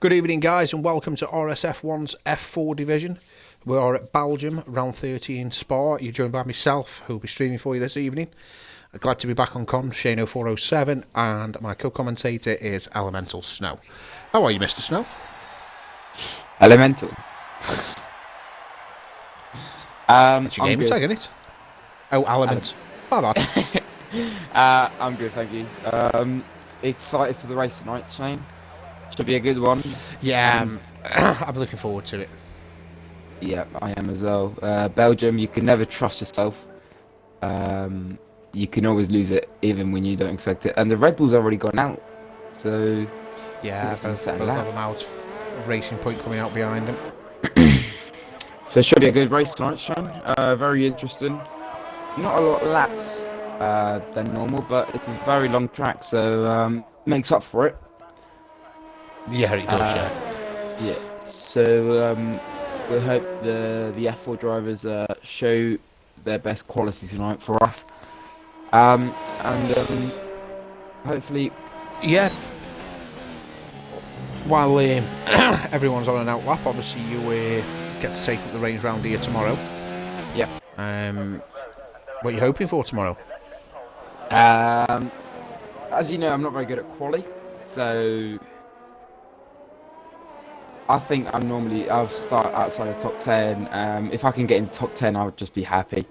Good evening, guys, and welcome to RSF1's F4 division. We are at Belgium, round 13 Spa. You're joined by myself, who will be streaming for you this evening. Glad to be back on com, Shane0407, and my co-commentator is Elemental Snow. How are you, Mr. Snow? Elemental. That's your game good. tag, isn't it? Oh, Element. My bad. I'm good, thank you. Excited for the race tonight, Shane. Should be a good one. Yeah, I'm looking forward to it. Yeah, I am as well. Belgium, you can never trust yourself. You can always lose it, even when you don't expect it. And the Red Bull's already gone out, so Yeah, both have them out. Racing Point coming out behind them. So it should be a good race tonight, Shane. Very interesting. Not a lot of laps than normal, but it's a very long track, so makes up for it. Yeah, it does, Yeah. So we hope the F4 drivers show their best quality tonight for us, and hopefully, yeah. While everyone's on an out lap, obviously you get to take up the reins round here tomorrow. Yeah. What are you hoping for tomorrow? As you know, I'm not very good at quali, so I think I'll start outside the top 10. If I can get into top 10, I would just be happy.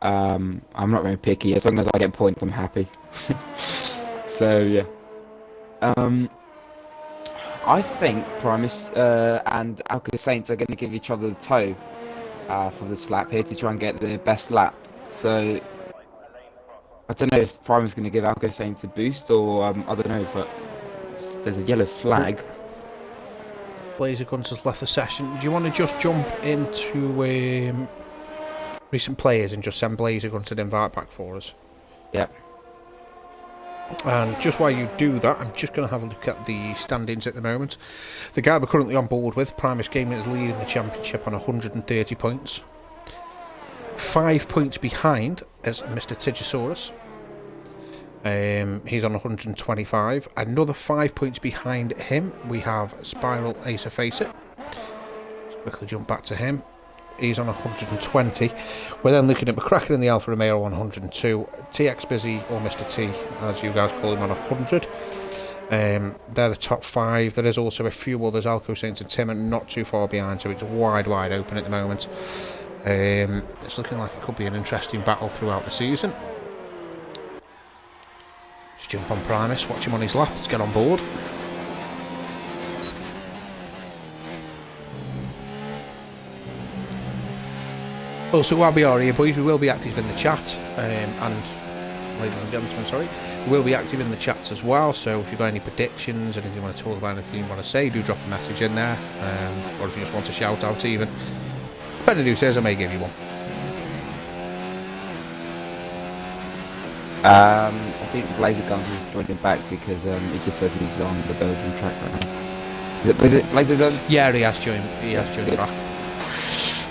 I'm not very picky. As long as I get points, I'm happy. So yeah. I think Primus and Alka Saints are going to give each other the toe for this lap here to try and get the best lap. So I don't know if Primus is going to give Alka Saints a boost or I don't know, but there's a yellow flag. Blazer Guns has left the session. Do you want to just jump into recent players and just send Blazer Guns to the invite back for us? Yep. And just while you do that, I'm just going to have a look at the standings at the moment. The guy we're currently on board with, Primus Gaming, is leading the championship on 130 points. 5 points behind is Mr. Tigosaurus. He's on 125. Another 5 points behind him, we have Spiral Ace of Face It. Let's quickly jump back to him. He's on 120. We're then looking at McCracken and the Alfa Romeo on 102. TX Busy, or Mr. T, as you guys call him, on 100. They're the top 5. There is also a few others, Alco Saints and Tim, and not too far behind, so it's wide open at the moment. It's looking like it could be an interesting battle throughout the season. Let's jump on Primus, watch him on his lap, let's get on board. Also, while we are here, boys, we will be active in the chat, and ladies and gentlemen, sorry, we will be active in the chats as well, so if you've got any predictions, anything you want to talk about, anything you want to say, do drop a message in there, or if you just want to shout out even, depending who says, I may give you one. I think Blazer Guns is joining back because he just says he's on the Belgium track right now. Is it Blazer Guns? Yeah, he has joined back.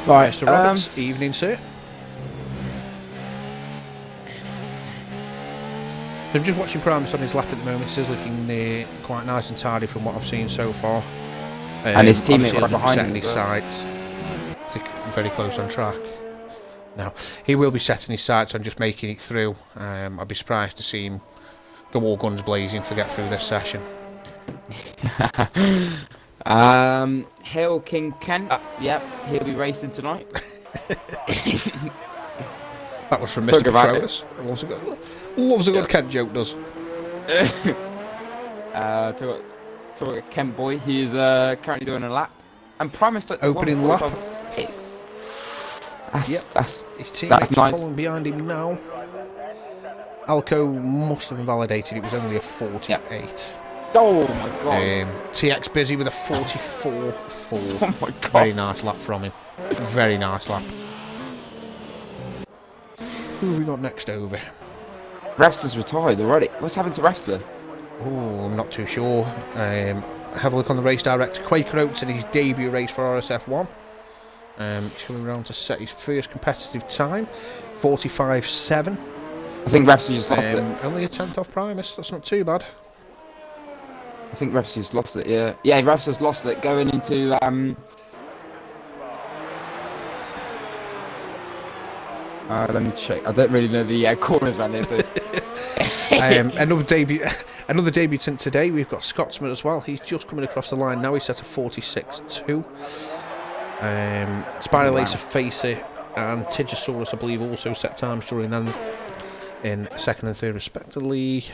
Right, Mr. Roberts, evening, sir. So I'm just watching Primus on his lap at the moment. He's looking quite nice and tidy from what I've seen so far. And his teammate right behind him. His sights. Very close on track. Now, he will be setting his sights on just making it through. I'd be surprised to see him go all guns blazing to get through this session. Hail King Kent. Yep, he'll be racing tonight. That was from Mr. Patronus. Loves a good Kent joke, does. Talk about Kent boy. He is currently doing a lap. And Primus starts opening lap. 6. His teammate's nice. Following behind him now. Alco must have invalidated. It was only a 48. Yep. Oh my god. TX Busy with a 44.4. Oh my god. Very nice lap from him. Very nice lap. Who have we got next over? Refster's retired already. What's happened to Refster? Oh, I'm not too sure. Have a look on the race director. Quaker Oats in his debut race for RSF1. He's coming around to set his first competitive time. 45.7. I think Refster just lost it. Only a 10th off Primus. That's not too bad. I think Refs just lost it. Yeah, yeah, Refs just lost it going into let me check. I don't really know the corners around there, so. Another debutant today. We've got Scotsman as well. He's just coming across the line now. He's set a 46.2. Spiral Ace of Facer and Tigosaurus, I believe, also set times during them in second and third respectively.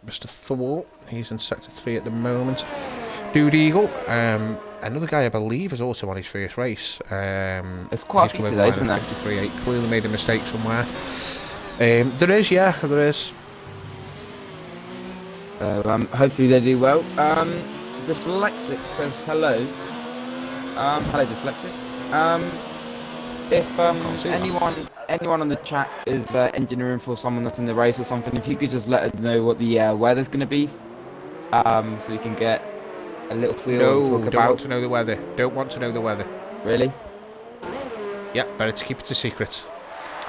Mr. Thor, he's in sector 3 at the moment. Dude Eagle, another guy I believe is also on his first race. There's quite a few today, isn't there? 53.8, clearly made a mistake somewhere. There is, yeah, there is. Hopefully they do well. Dyslexic says hello. Hello, Dyslexic. If anyone on the chat is engineering for someone that's in the race or something, if you could just let us know what the weather's going to be, so we can get a little feel and talk about. Don't want to know the weather. Don't want to know the weather. Really? Yeah, better to keep it a secret.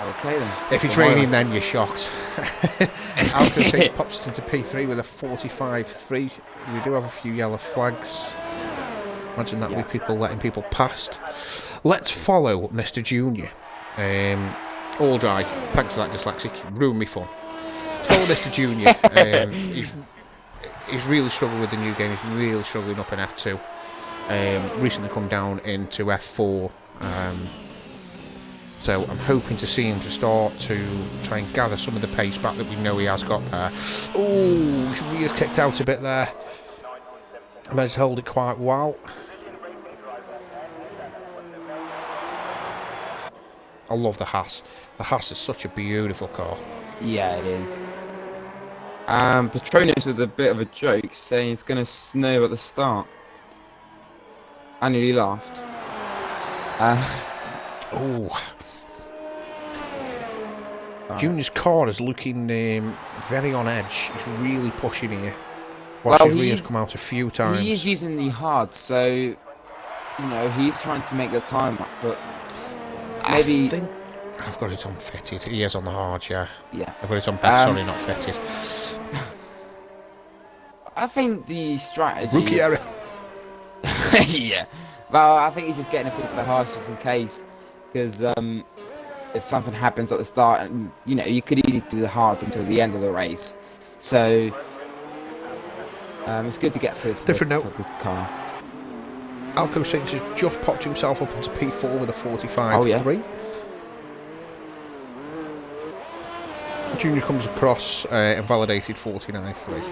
Okay then. If it's raining, then you're shocked. Alco pops into P3 with a 45.3. We do have a few yellow flags. Imagine that with people letting people past. Let's follow Mr. Junior. All dry. Thanks for that, Dyslexic. Ruined me fun. Let's follow Mr. Junior. He's really struggled with the new game. He's really struggling up in F2. Recently come down into F4. So I'm hoping to see him to start to try and gather some of the pace back that we know he has got there. Oh, he's really kicked out a bit there. I managed to hold it quite well. I love the Haas. The Haas is such a beautiful car. Yeah, it is. Petronas with a bit of a joke, saying it's going to snow at the start. I nearly laughed. Oh. Junior's car is looking very on edge. He's really pushing here. Watch his rears come out a few times. He is using the hard, so you know he's trying to make the time up. But maybe I think I've got it on fitted. He is on the hard, yeah. Yeah. I've got it on sorry, not fitted. I think the strategy. Rookie error. Yeah. Well, I think he's just getting a feel for the hards just in case, because if something happens at the start, and you know, you could easily do the hards until the end of the race. So it's good to get through for the car. Alco Saints has just popped himself up into P4 with a 45.3. Junior comes across invalidated 49.3.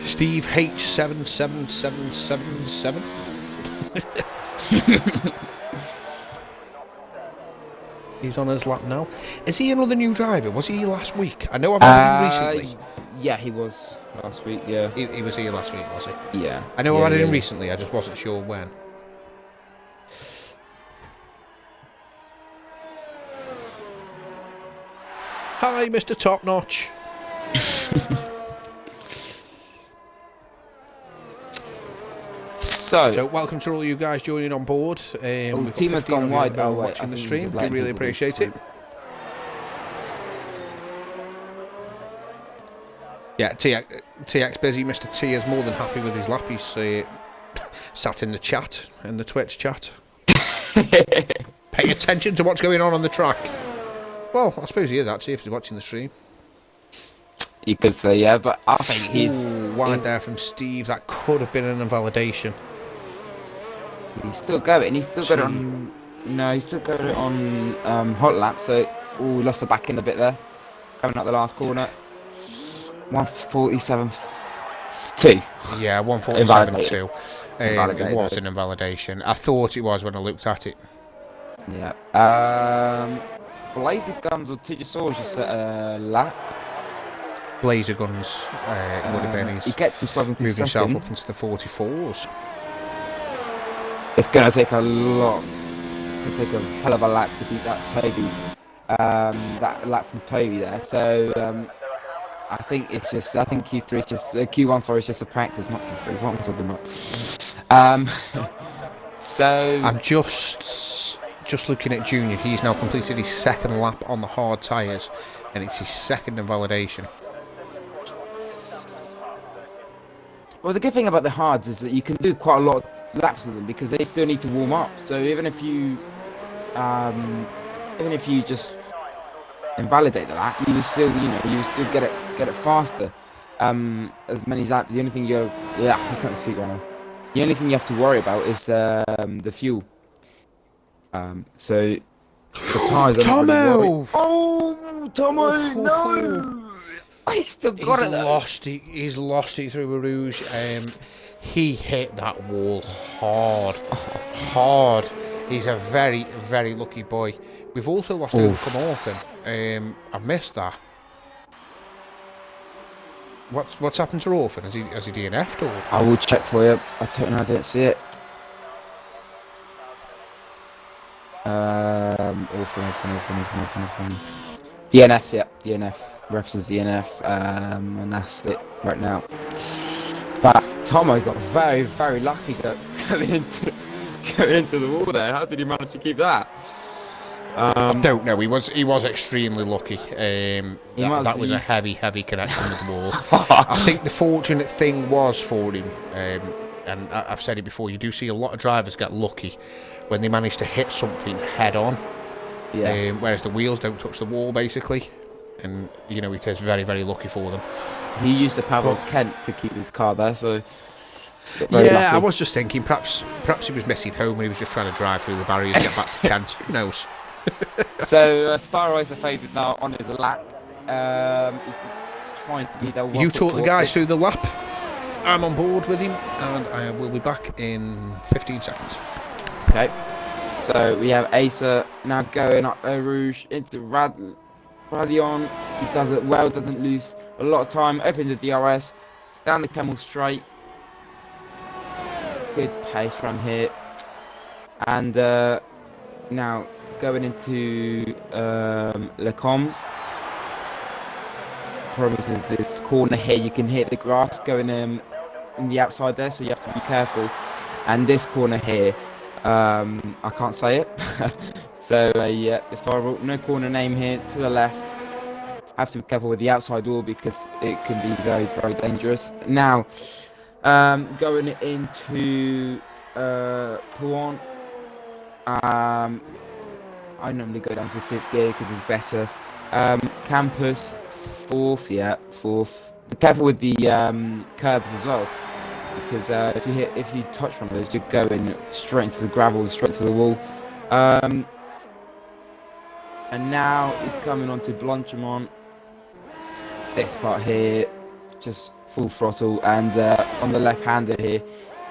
Steve H77777. He's on his lap now. Is he another new driver? Was he last week? I know I've had him recently. Yeah, he was last week, yeah. He was here last week, was he? Yeah. I know I've had him recently, I just wasn't sure when. Hi, Mr. Top Notch. So, welcome to all you guys joining on board. The team has gone wide. Watching the stream, we really appreciate it. Yeah, TX busy. Mr. T is more than happy with his lap. He's sat in the chat, in the Twitch chat. Pay attention to what's going on the track. Well, I suppose he is actually, if he's watching the stream. You could say, yeah, but I think he's... wide there from Steve. That could have been an invalidation. He's still going. He's still got it on... No, he's still got it on hot lap, so... Ooh, lost the back end a bit there. Coming up the last corner. 147.2. Yeah, 147.2. It was an invalidation. I thought it was when I looked at it. Yeah. Blazer Guns or Tigosaurus just set a lap. Blazer Guns would have been. He gets himself into moved himself up into the 44s. It's going to take a lot. It's going to take a hell of a lap to beat that Toby. That lap from Toby there. So I think it's just. I think Q3 is just Q1. Sorry, it's just a practice, not Q3. What am I talking about? So I'm just just looking at Junior, he's now completed his second lap on the hard tyres, and it's his second invalidation. Well, the good thing about the hards is that you can do quite a lot of laps with them because they still need to warm up. So even if you just invalidate the lap, you still, you still get it faster. As many laps. The only thing I can't speak right now. The only thing you have to worry about is the fuel. So the tires are not really worried. Oh, Tomo, no! I still got it though. He's lost it through a rouge. He hit that wall hard. He's a very, very lucky boy. We've also lost Overcome Orphan. I've missed that. What's happened to Orphan? Has he DNF'd or? I will check for you. I don't know. I didn't see it. Orphan. DNF, yeah, DNF. Reps as DNF, and that's it right now. But Tomo got very, very lucky going into the wall there. How did he manage to keep that? I don't know. He was extremely lucky. That was a heavy connection with the wall. I think the fortunate thing was for him, and I've said it before. You do see a lot of drivers get lucky when they manage to hit something head on. Yeah. Whereas the wheels don't touch the wall basically, and he says very, very lucky for them. He used the power of Kent to keep his car there, so. Yeah, lucky. I was just thinking perhaps he was missing home and he was just trying to drive through the barriers and get back to Kent. Who knows? So Star Racer favorite now on his lap. He's trying to be there. You taught the guys through the lap. I'm on board with him, and I will be back in 15 seconds. Okay. So we have Acer now going up Eau Rouge into Radion. He does it well, doesn't lose a lot of time. Opens the DRS down the Camel Straight. Good pace from here, and now going into Le Combs. Problem is this corner here, you can hit the grass going in the outside there, so you have to be careful. And this corner here, I can't say it, so yeah, it's horrible. No corner name here to the left. Have to be careful with the outside wall because it can be very, very dangerous. Now, going into Pouan. I normally go down to the 6th gear because it's better. Campus, 4th, yeah, 4th. Be careful with the curbs as well, because if you touch one of those, you're going straight into the gravel, straight to the wall. And now it's coming on to Blanchimont. This part here, just full throttle, and on the left-hander here,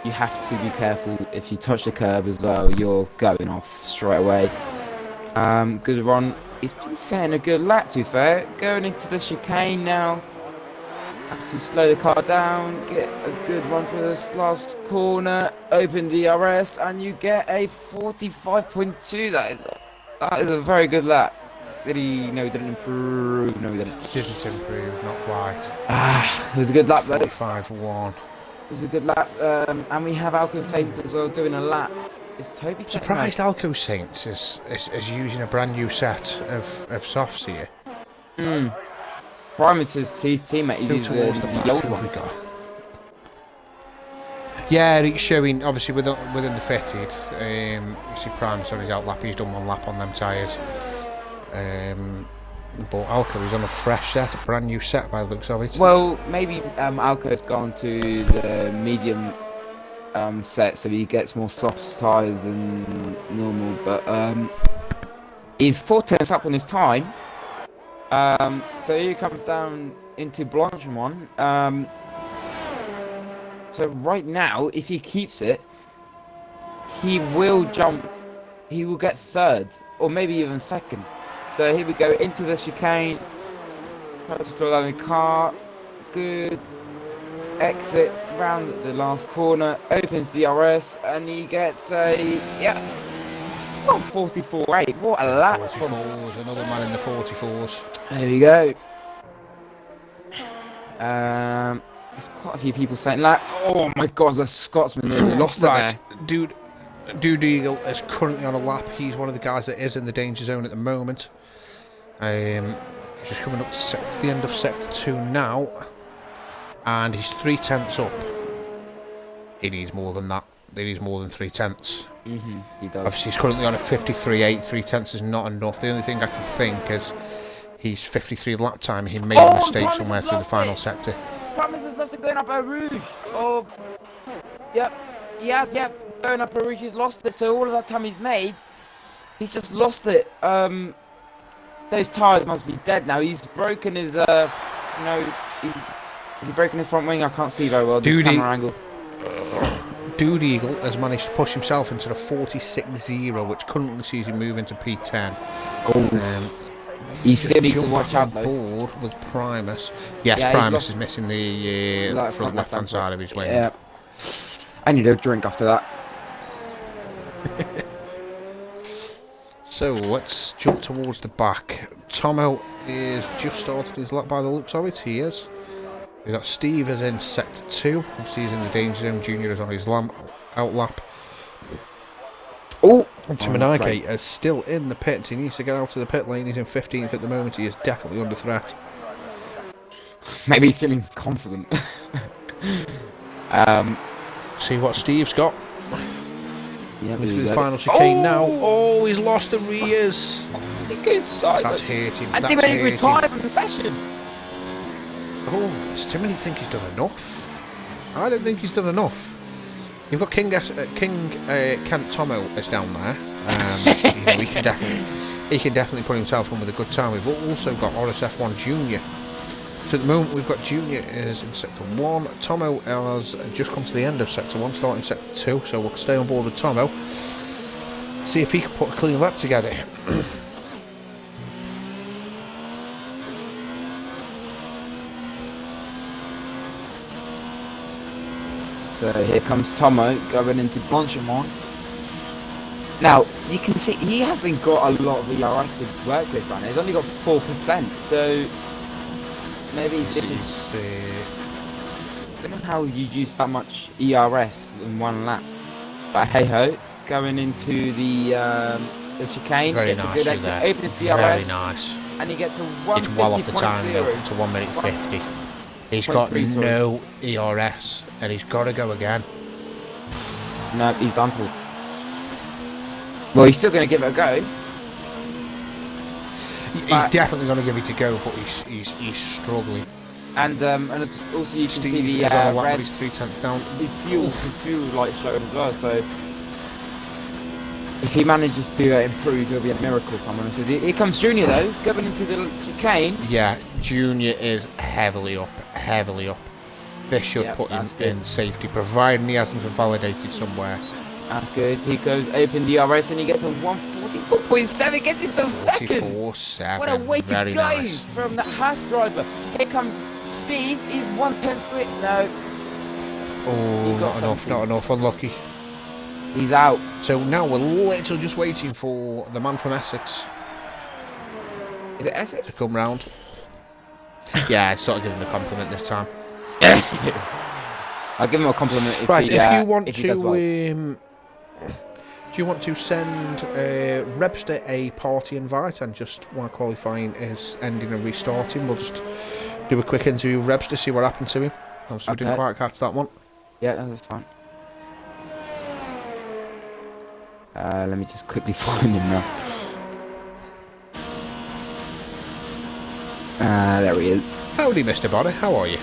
you have to be careful. If you touch the curb as well, you're going off straight away. Good run. He's been setting a good lap, to be fair. Going into the chicane now. Have to slow the car down, get a good run through this last corner, open DRS, and you get a 45.2. That is a very good lap. Did he? No, he didn't improve. No, he didn't. Didn't improve, not quite. It was a good lap, though. 45-1. It was a good lap. And we have Alco Saints as well doing a lap. Is Toby surprised Alco Saints is using a brand new set of softs here? Primus is his teammate. He's using the old ones. Yeah, it's showing obviously within the fitted. You see Primus on his out lap. He's done one lap on them tyres. But Alco is on a fresh set, a brand new set by the looks of it. Well, maybe Alco's gone to the medium set, so he gets more soft tyres than normal. But he's 4 tenths up on his time. So he comes down into Blanchimont. So right now, if he keeps it, he will jump. He will get 3rd, or maybe even 2nd. So here we go into the chicane. Try to slow down the car. Good exit round the last corner. Opens the RS, and he gets a 44.8. What a lap! 44s, another man in the 44s. There we go. There's quite a few people saying that. Oh my God, the Scotsman nearly lost it there. Dude, Dude Eagle is currently on a lap. He's one of the guys that is in the danger zone at the moment. He's just coming up to the end of sector 2 now, and he's 3/10 up. He needs more than that. He needs more than 3/10. He does. Obviously, he's currently on a 53.8. 3/10 is not enough. The only thing I can think is he's 53 lap time. He made a mistake somewhere through the final sector. Promise has lost it going up a Rouge. Oh, yep. He has, yep. Going up a Rouge, he's lost it. So all of that time he's made, he's just lost it. Those tyres must be dead now. He's broken his, has he broken his front wing? I can't see very well. This camera angle. Dude Eagle has managed to push himself into the 46.0, which currently sees him move into P10. He still needs to watch out though. Board with Primus. Yes, yeah, Primus is missing the front left-hand side of his wing. Yeah. I need a drink after that. So let's jump towards the back. Tomo is just started his lap by the looks of it. He is. We've got Steve is in sector 2. Obviously he's in the danger zone. Junior is on his out lap. Oh! And Timonage is still in the pits. He needs to get out of the pit lane. He's in 15th at the moment. He is definitely under threat. Maybe he's feeling confident. See what Steve's got. Yeah, into the final chicane now. Oh, he's lost the rears. He goes side. That's hurting. And Timonage retired from the session. Oh, does Timonage think he's done enough? I don't think he's done enough. You've got King Kent Tomo is down there. He can definitely put himself on with a good time. We've also got RSF1 Junior. So at the moment we've got Junior is in sector 1. Tomo has just come to the end of sector 1, starting sector 2. So we'll stay on board with Tomo. See if he can put a clean lap together. So here comes Tomo going into Blanchimont. Now, you can see he hasn't got a lot of ERS to work with right now. He's only got 4%, so maybe this is... I don't know how you use that much ERS in one lap. But hey ho, going into the chicane, very gets nice a good exit, opens the very ERS, nice. and he gets a 150.0. It's well off the time though, to 1 minute 50. He's got no ERS, and he's got to go again. No, he's done for. Well, he's still going to give it a go. He's definitely going to give it a go, but he's struggling. And also you can see the red. He's 3/10 down. His fuel light showing as well. So if he manages to improve, it'll be a miracle. If I'm honest with you. Here comes Junior though, going into the chicane. Yeah, Junior is heavily up. This should put him in safety, providing he hasn't validated somewhere. That's good. He goes open DRS and he gets a 144.7. Gets himself second. 44.7. What a way to go nice. from the Haas driver. Here comes Steve. He's 1/10 quick. No. Oh, not enough. Unlucky. He's out. So now we're literally just waiting for the man from Essex. Is it Essex? To come round. Yeah, I sort of give him a compliment this time. I'll give him a compliment if right, he, if you want if to, he does well. Do you want to send Rebster a party invite and just while qualifying is ending and restarting, we'll just do a quick interview with Rebster, see what happened to him. Obviously, we didn't quite catch that one. Yeah, that's fine. Let me just quickly find him now. There he is. Howdy, Mr. Bonner. How are you?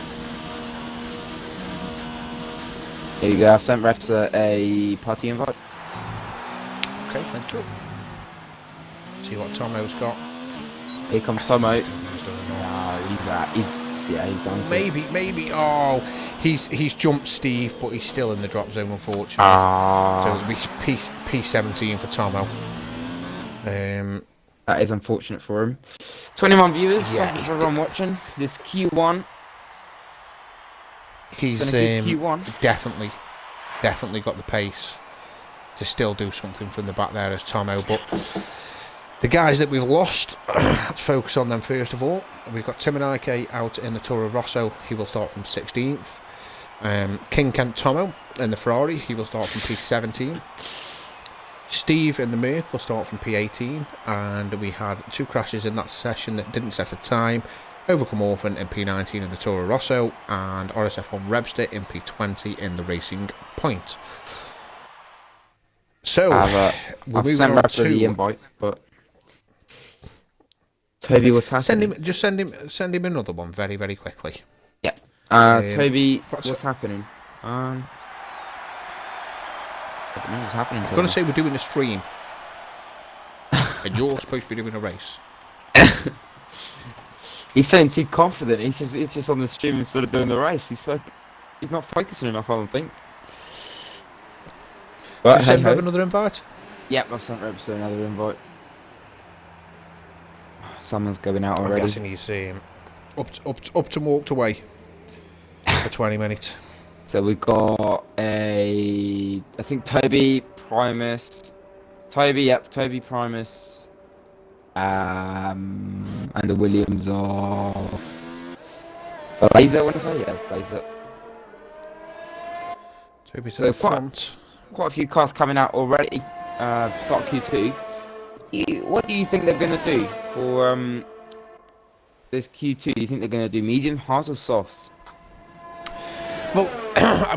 Here you go. I've sent Rebster a party invite. Okay, thank you. See what Tomo's got. Here comes Tomo. He's done. Maybe. Oh, he's jumped Steve, but he's still in the drop zone, unfortunately. So it'll be P17 for Tomo. That is unfortunate for him. 21 viewers. Yeah, Thank you for everyone watching this Q1. He's Q1. definitely got the pace to still do something from the back there as Tomo, but the guys that we've lost, let's focus on them first of all. We've got Timonage out in the Toro Rosso. He will start from 16th. King Kent Tomo in the Ferrari. He will start from P17. Steve and the Merc will start from P18, and we had 2 crashes in that session that didn't set a time. Overcome Orphan in P19 in the Toro Rosso, and RSF1 Rebster in P20 in the Racing Point. So, I've sent Rebster the invite, but Toby, what's happening? Send him another one very, very quickly. Yeah. Toby, what's happening? I don't know what's happening. I'm going to say we're doing a stream, and you're supposed to be doing a race. He's feeling too confident. He's just on the stream instead of doing the race. He's not focusing enough, I don't think. But send Rev another invite? Yep, I've sent Rev another invite. Someone's going out already. I'm guessing he's up to walked away for 20 minutes. So we've got I think Toby, Primus. Toby, Primus. And the Williams of Blazer, I want to say? Yeah, Blazer. Toby to the front. Quite a few cars coming out already. Start Q2. What do you think they're going to do for this Q2? Do you think they're going to do medium, hards, or softs? Well,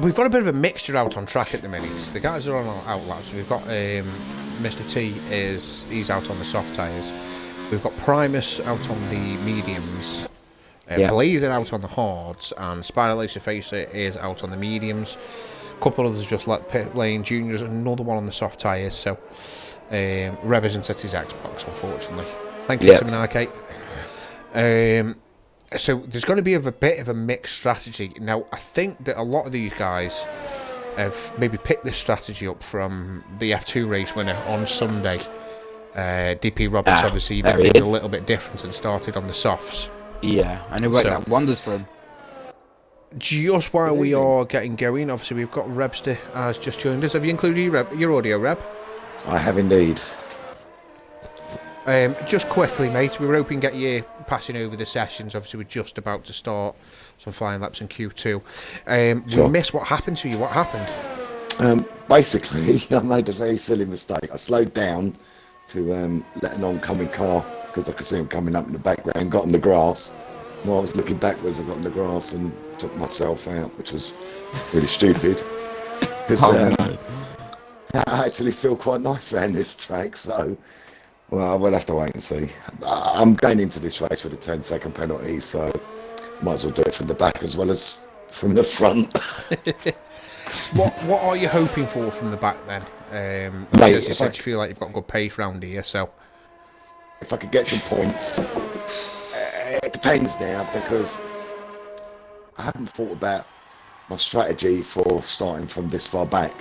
we've got a bit of a mixture out on track at the minute. The guys are on out laps. We've got Mr. T he's out on the soft tyres. We've got Primus out on the mediums. Blazer out on the hards, and Spiral Acer Facer is out on the mediums. A couple others just let pit lane. Juniors, another one on the soft tyres. So Reb isn't at his Xbox, unfortunately. Thank you, Tim and Arcade. So there's going to be a bit of a mixed strategy. Now, I think that a lot of these guys have maybe picked this strategy up from the F2 race winner on Sunday. DP Roberts obviously did a little bit different and started on the softs. Yeah, and it worked out wonders for him. Just while we are getting going, obviously we've got Rebster has just joined us. Have you included your audio, Reb? I have indeed. Just quickly, mate, we were hoping to get you passing over the sessions. Obviously, we're just about to start some flying laps in Q2. Sure. We missed what happened to you. What happened? Basically, I made a very silly mistake. I slowed down to let an oncoming car, because I could see him coming up in the background, got on the grass. While I was looking backwards, I got on the grass and took myself out, which was really stupid. Because I actually feel quite nice around this track, so... Well, we'll have to wait and see. I'm going into this race with a 10-second penalty, so might as well do it from the back as well as from the front. What are you hoping for from the back then? Mate, as you said, you feel like you've got good pace round here, so... If I could get some points, it depends now, because I haven't thought about my strategy for starting from this far back.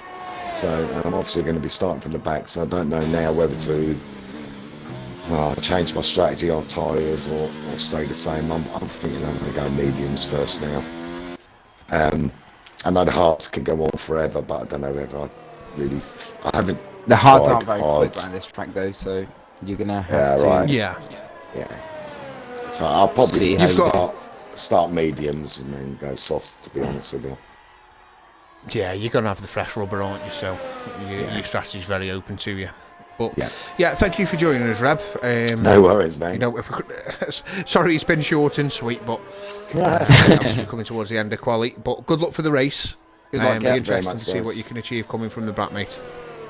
So I'm obviously going to be starting from the back, so I don't know now whether to change my strategy on tyres or stay the same. I'm thinking I'm going to go mediums first now. I know the hards can go on forever, but I don't know whether I haven't. The hards aren't very quick around this track though, so you're going to have to... Right. Yeah. So I'll probably start mediums and then go soft, to be honest with you. Yeah, you're going to have the fresh rubber, aren't you? So your strategy's very open to you. But yeah, thank you for joining us, Reb. No worries, mate. You know, if we could, sorry it's been short and sweet, but obviously coming towards the end of quali. But good luck for the race. Good luck, it'll be interesting to see what you can achieve coming from the back, mate.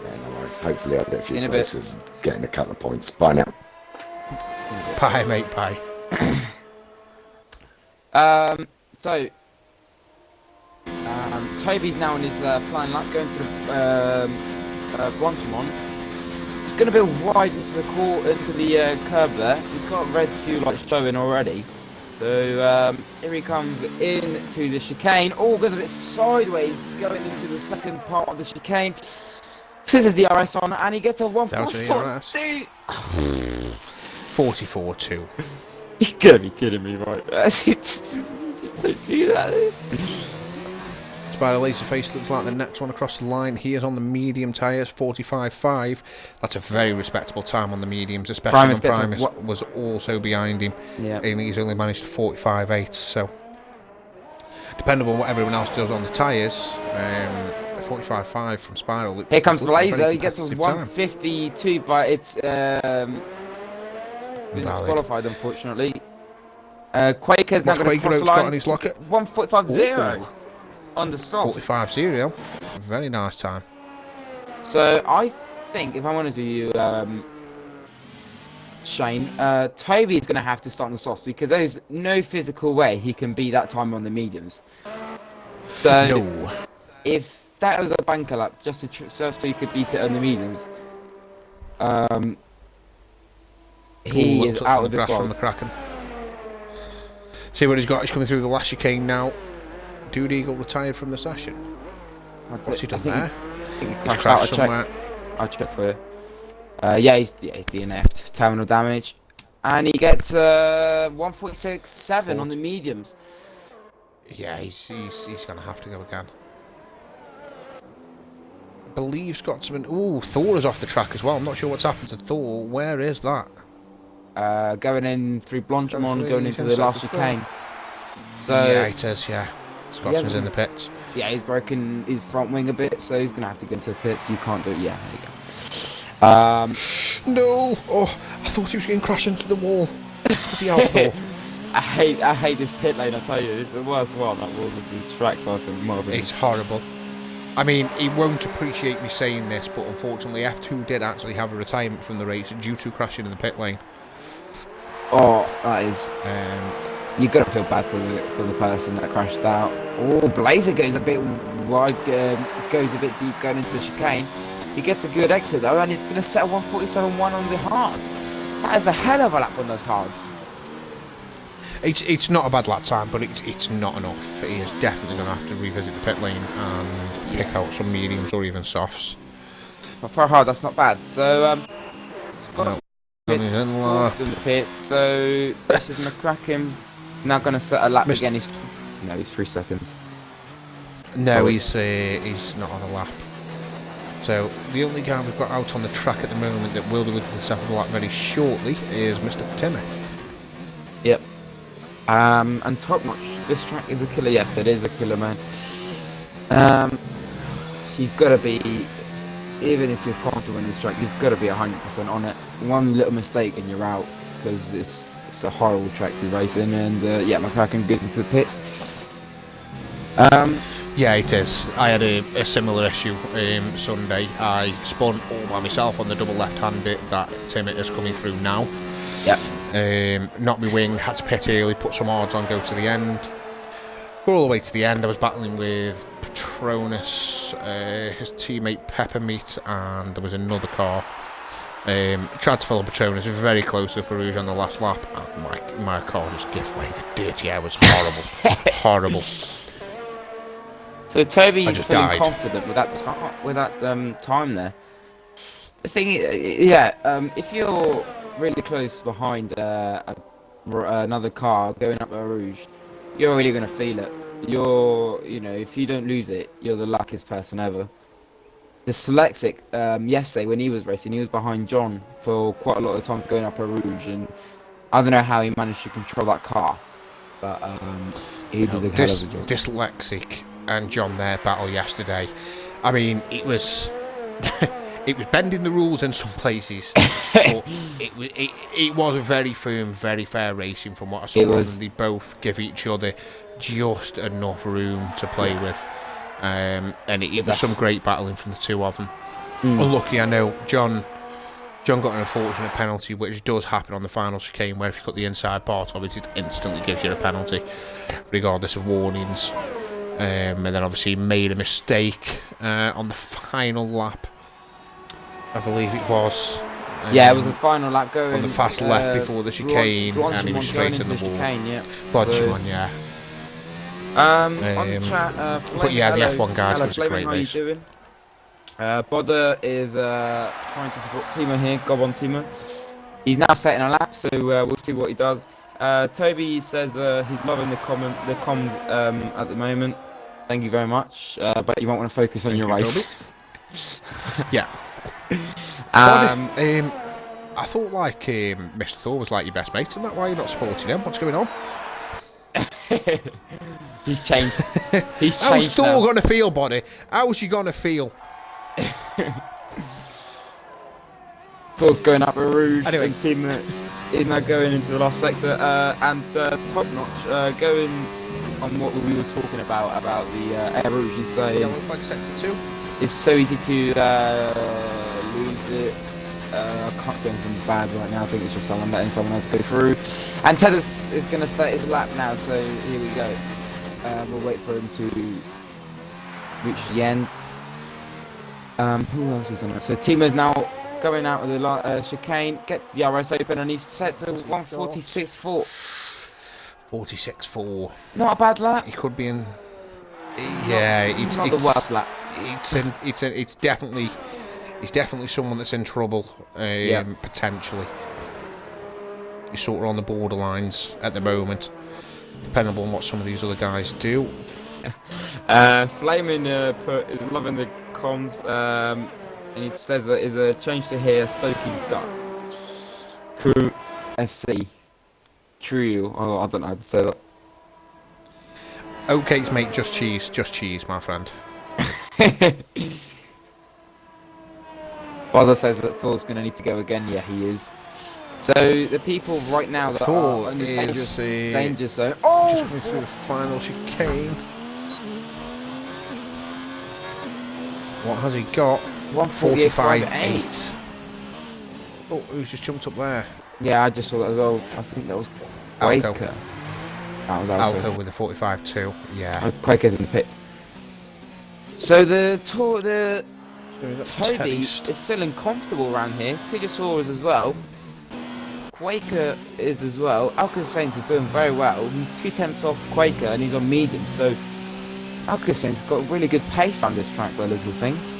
Yeah, no worries. Hopefully I'll get a few places and getting a couple of points. Bye now. Bye, mate. Bye. So Toby's now on his flying lap, going through Blanchimont. It's going to be wide into the curb there. He's got red fuel lights showing already. So here he comes into the chicane. Oh, goes a bit sideways, going into the second part of the chicane. This is the RS on, and he gets a 144.2. 44.2. You're gonna be kidding me, right? Just don't do that. Spiral Laser Face looks like the next one across the line. He is on the medium tyres, 45.5. That's a very respectable time on the mediums, especially when Primus was also behind him. Yeah. And he's only managed 45.8. So, depending on what everyone else does on the tyres, 45.5 from Spiral. Here comes It's looking a Blazer. very He gets a competitive time. 152, but it's been Invalid. disqualified, unfortunately. Quaker's now What's going to cross Quaker the got line. on his locker? 145.0 on the softs. 45.0. Very nice time. So I think, if I'm honest with you, Shane, Toby is going to have to start on the softs because there's no physical way he can beat that time on the mediums. So No. if that was a banker lap, just so he could beat it on the mediums, he is out of the grass from 12. McCracken. See what he's got. He's coming through the last chicane now. Dude Eagle retired from the session. What's he done there? I think he He's crashed out. somewhere. I'll check for you. Yeah, he's DNF'd. Terminal damage. And he gets 146.7 on the mediums. Yeah, he's going to have to go again. I believe he's got something. Ooh, Thor is off the track as well. I'm not sure what's happened to Thor. Where is that? Going in through Blanchimont, going into the last chicane. So yeah, it is. Yeah, Scotsman's in the pits. Yeah, he's broken his front wing a bit, so he's gonna have to go into the pits. You can't do it. Yeah, there you go. No! Oh, I thought he was getting crashed into the wall. What's he out for? I hate this pit lane. I tell you, it's the worst one. That will be tracked. I think Marvin. It's horrible. I mean, he won't appreciate me saying this, but unfortunately, F2 did actually have a retirement from the race due to crashing in the pit lane. Oh, that is. You gotta feel bad for the person that crashed out. Oh, Blazer goes a bit wide, goes a bit deep going into the chicane. He gets a good exit though, and he's gonna set a 147.1 on the hard. That is a hell of a lap on those hards. It's not a bad lap time, but it's not enough. He is definitely going to have to revisit the pit lane and pick out some mediums or even softs. But for a hard, that's not bad. So, Scott in forced in the pits. So this is McCracken. He's now going to set a lap again. He's 3 seconds. No, he's not on a lap. So the only guy we've got out on the track at the moment that will be looking to set up a lap very shortly is Mr. Timmy. Yep. And top notch. This track is a killer. Yes, it is a killer, man. You've got to be, even if you're confident in this track, you've got to be 100% on it. One little mistake and you're out, because it's a horrible track to race in. And yeah, McCracken goes into the pits. Yeah, it is. I had a similar issue Sunday. I spun all by myself on the double left-handed that Timmy is coming through now. Yep. Knocked my wing, had to pit early, put some odds on, go to the end. Go all the way to the end. I was battling with Patronus, his teammate Peppermeat, and there was another car. Tried to follow Patronus very close to Peruge on the last lap, and my car just gave way. The dirty air was horrible. Horrible. So Toby's feeling died. confident with that time there. The thing is, yeah, if you're really close behind another car going up a Rouge, you're really going to feel it. If you don't lose it, you're the luckiest person ever. Dyslexic, yesterday when he was racing, he was behind John for quite a lot of times going up a Rouge, and I don't know how he managed to control that car, but he did a hell of a job. Dyslexic and John their battle yesterday. I mean, it was it was bending the rules in some places, but it was a very firm, very fair racing from what I saw. And they both give each other just enough room to play with, and it was some great battling from the two of them. Unlucky, I know John got an unfortunate penalty, which does happen on the final chicane, where if you cut the inside part of it, it instantly gives you a penalty, regardless of warnings. And then obviously made a mistake on the final lap, I believe it was. Yeah, it was the final lap going on the fast left before the chicane, and he was straight in the wall. Blanchimont, yeah. On the chat, but yeah, the F1 guys, it was a great race. How you doing? Bodder is trying to support Timo here. Gob on Timo. He's now setting a lap, so we'll see what he does. Toby says he's loving the comms at the moment. Thank you very much, but you might want to focus on your race. Yeah. I thought Mr. Thor was like your best mate, and that why you're not supporting him? What's going on? He's changed. He's How's changed Thor now. gonna feel, buddy? How's you gonna feel? Thor's going up a Rouge, Anyway. and team is now going into the last sector, and Top Notch going on what we were talking about the Air Rouge. He's saying Yellow flag sector 2. it's so easy to lose it. I can't see anything bad right now. I think it's just someone letting someone else go through. And Tethers is going to set his lap now, so here we go. We'll wait for him to reach the end. Who else is on it? So Timo's now going out with the chicane, gets the RS open, and he's set to 146.4. 46.4. Not a bad lap. He could be in. Yeah, it's Not the worst lap. It's definitely someone that's in trouble. Potentially. He's sort of on the borderlines at the moment, depending on what some of these other guys do. Flaming is loving the comms, and he says that is a change to here, Stokey Duck. Crew FC. Crew, oh, I don't know how to say that. Okay, mate, just cheese, my friend. Father says that Thor's going to need to go again. Yeah, he is. So the people right now that Thor are in the is danger zone. just Oh, coming through the final chicane. What has he got? 145.8. Oh, who's just jumped up there? Yeah, I just saw that as well. I think that was Alco. Quaker. That was Alco. Alco with the 45.2. Yeah. Quaker's in the pit. So the We've got Toby Taste. is feeling comfortable around here. Tigosaurus as well. Quaker is as well. Alka Saints is doing very well. He's 2/10 off Quaker and he's on medium. So Alka Saints has got really good pace around this track by little things.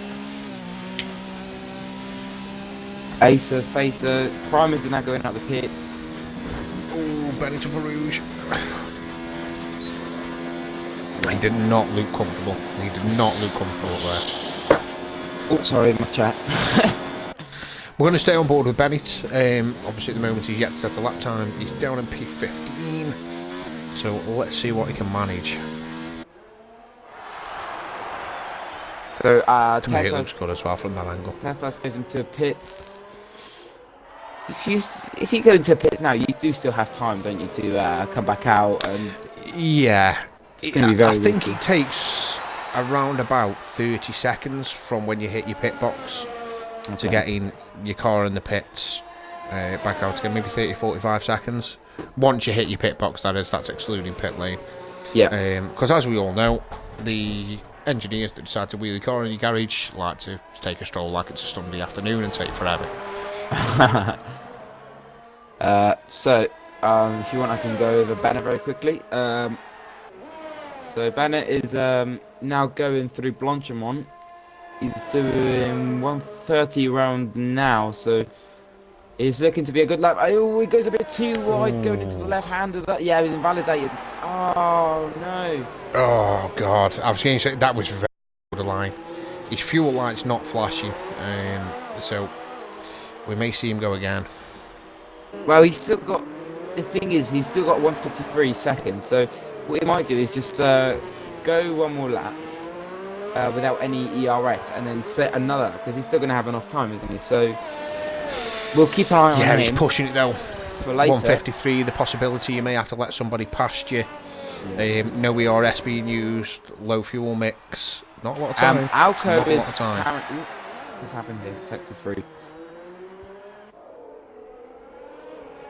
Acer, Facer, Primer's now going out the pits. Oh, Benny to Rouge. He did not look comfortable. He did not look comfortable there. Oh, sorry, my chat. We're going to stay on board with Bennett. Obviously, at the moment, he's yet to set a lap time. He's down in P15. So let's see what he can manage. So, To me, it looks good as well from that angle. Teflas goes into pits. If you go into pits now, you do still have time, don't you, to come back out and... Yeah. It's going to be very I think risky. it takes around about 30 seconds from when you hit your pit box to getting your car in the pits back out again. Maybe 30-45 seconds. Once you hit your pit box, that is, that's excluding pit lane. Yeah. Because as we all know, the engineers that decide to wheel your car in your garage like to take a stroll like it's a Sunday afternoon and take forever. If you want, I can go over Banner very quickly. So Banner is now going through Blanchimont. He's doing 130 around now, so he's looking to be a good lap. Oh, he goes a bit too wide going into the left-hand of that. Yeah, he's invalidated. Oh, no. Oh, God. I was going to say that was very borderline. His fuel light's not flashing, so we may see him go again. Well, he's still got... The thing is, he's still got 153 seconds, so what he might do is just go one more lap without any ERS and then set another, because he's still going to have enough time, isn't he? So we'll keep an eye on him. Yeah, he's pushing it though. For later. 153, the possibility you may have to let somebody past you. No ERS being used, low fuel mix, not a lot of time. Alco is time. What's happened here? Sector 3.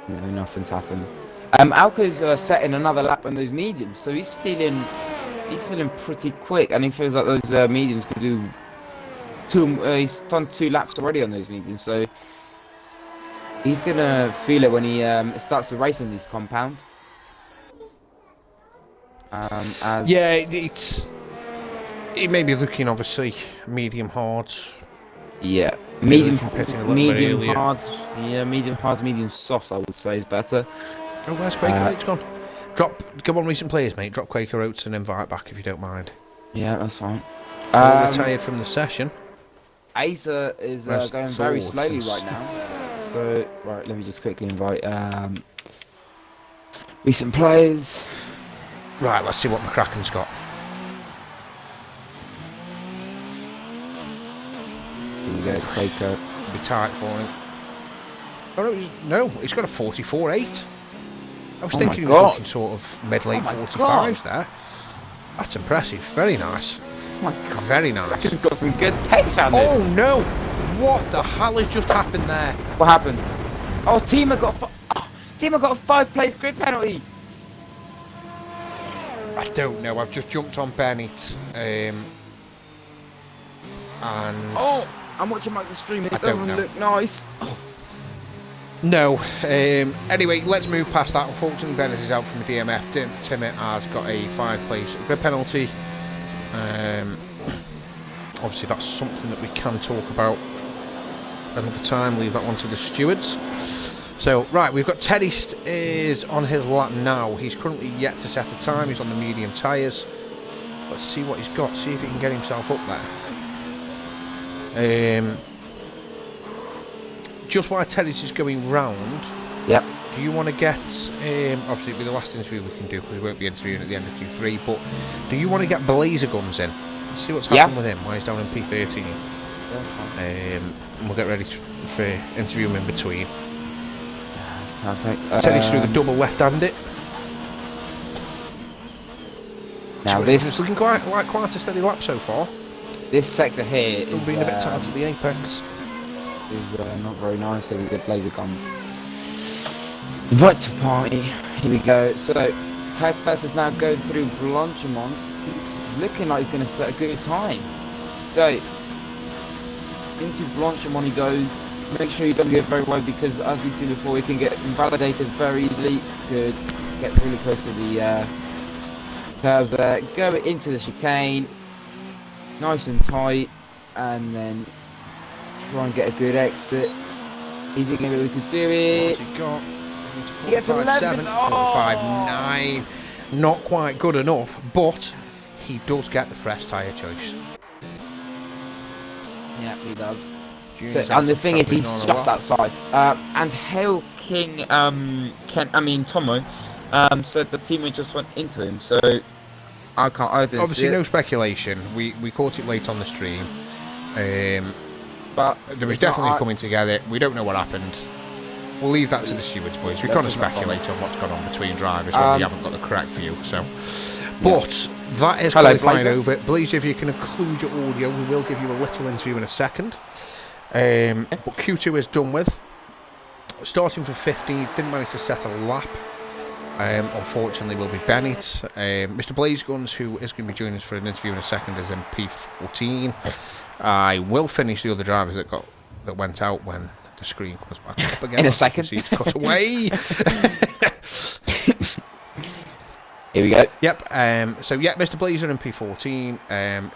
No, nothing's happened. Alco's setting another lap on those mediums, so he's feeling pretty quick, and he feels like those mediums can do two. He's done 2 laps already on those mediums, so he's gonna feel it when he starts to race in this compound. It may be looking obviously medium hard. Yeah, medium hard. Yeah, medium hard, medium soft. I would say is better. Oh, where's Quaker Oats gone? Come on, recent players, mate. Drop Quaker Oats and invite back if you don't mind. Yeah, that's fine. Retired from the session. Acer is going very slowly right now. So, right, let me just quickly invite recent players. Right, let's see what McCracken's got. Here we go, Quaker. It'll be tight for him. Oh no, he's got a 44.8. I was thinking he was looking sort of mid-late 45s there. That's impressive. Very nice. Oh my God. Very nice. He's got some good pace around there. Oh no! What the hell has just happened there? What happened? Oh, Tima got a 5-place grid penalty. I don't know. I've just jumped on Bennett, and Oh, I'm watching the stream. It I don't doesn't know. look nice. no. Anyway, let's move past that. Unfortunately, Bennett is out from the DMF. Timmett has got a 5-place grid penalty. Obviously, that's something that we can talk about another time. Leave that one to the stewards. So, right, we've got Teddy is on his lap now. He's currently yet to set a time. He's on the medium tyres. Let's see what he's got. See if he can get himself up there. Just while Teddy's is going round. Yep. Do you want to get, obviously it'll be the last interview we can do because we won't be interviewing at the end of Q3, but do you want to get Blazer Guns in? Let's see what's happened with him while he's down in P13. And we'll get ready for interview him in between. That's perfect. Teddy's through the double left-handed. Now It's looking quite a steady lap so far. this sector here is Being a bit tight to the apex. is not very nice. Here we get laser guns. Invite to party. Here we go. So, Tagfest is now going through Blanchimont. It's looking like he's going to set a good time. So, into Blanchimont he goes. Make sure you don't get very wide because, as we've seen before, he can get invalidated very easily. Good. Gets really close to the curve there. Go into the chicane. Nice and tight. And then try and get a good exit. Is he going to be able to do it? What's he got? He gets 11. 459. Not quite good enough, but he does get the fresh tyre choice. Yeah, he does. So, and the thing is, he's just outside. And Hail King, Tomo, said the teammate just went into him. So I didn't Obviously, see no it. speculation. We caught it late on the stream. But There was definitely coming together. We don't know what happened. We'll leave that to the stewards, boys. We've got to speculate on what's gone on between drivers when we haven't got the correct view. So, but that is qualifying over. Blazer, if you can include your audio, we will give you a little interview in a second. But Q2 is done with. Starting for 15th, didn't manage to set a lap. Unfortunately, will be Bennett. Mr. Blaze Guns, who is going to be joining us for an interview in a second, is in P14. I will finish the other drivers that went out when the screen comes back up again. In a second. See it's cut away. Here we go. Yep. So yeah, Mr. Blazer in P14.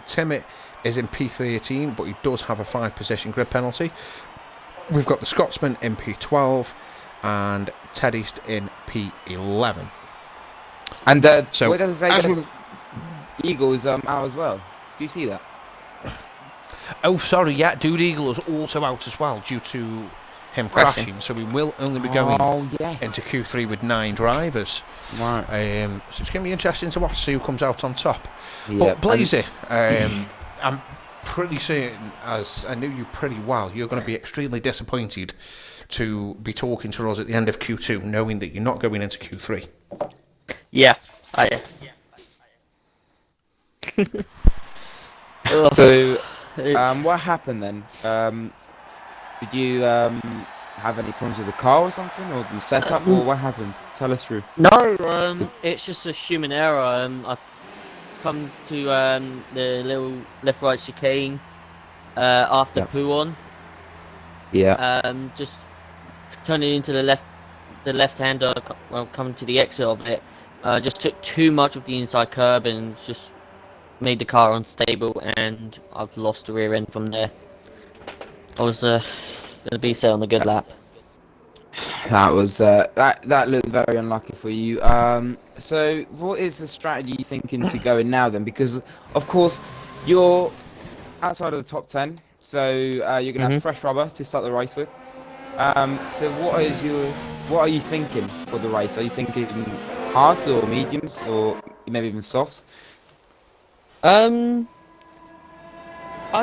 Timmett is in P13, but he does have a 5-position grid penalty. We've got the Scotsman in P12 and Ted East in P11. And so what does it say? Eagles out as well. Do you see that? Oh, sorry, yeah, Dude Eagle is also out as well due to him crashing. So we will only be going into Q3 with 9 drivers. Right. So it's going to be interesting to watch, see who comes out on top. Yeah, But Blazy, I'm pretty certain, as I knew you pretty well, you're going to be extremely disappointed to be talking to us at the end of Q2, knowing that you're not going into Q3. Yeah, I So, what happened then? Did you have any problems with the car or something, or the setup, or what happened? Tell us through. No, it's just a human error. I come to the little left-right chicane after Puon. Yeah. Just turning into the left-hander, coming to the exit of it. Just took too much of the inside curb and just made the car unstable, and I've lost the rear end from there. I was gonna be set on a good lap. That was that looked very unlucky for you. So what is the strategy you thinking to go in now then? Because of course you're outside of the top 10, so you're gonna have fresh rubber to start the race with. So what are you thinking for the race? Are you thinking hards or mediums, or maybe even softs? I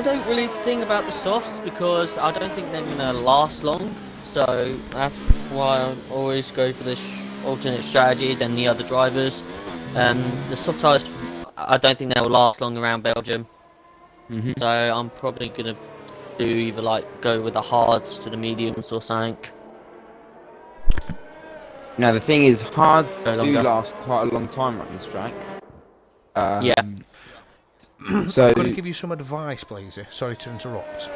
don't really think about the softs because I don't think they're gonna last long. So that's why I always go for this alternate strategy than the other drivers. The soft tires, I don't think they will last long around Belgium. Mm-hmm. So I'm probably gonna do either like go with the hards to the mediums or something. Now the thing is, hards Go do longer. last quite a long time on this track. Yeah. So I'm going to give you some advice, Blazer. Sorry to interrupt.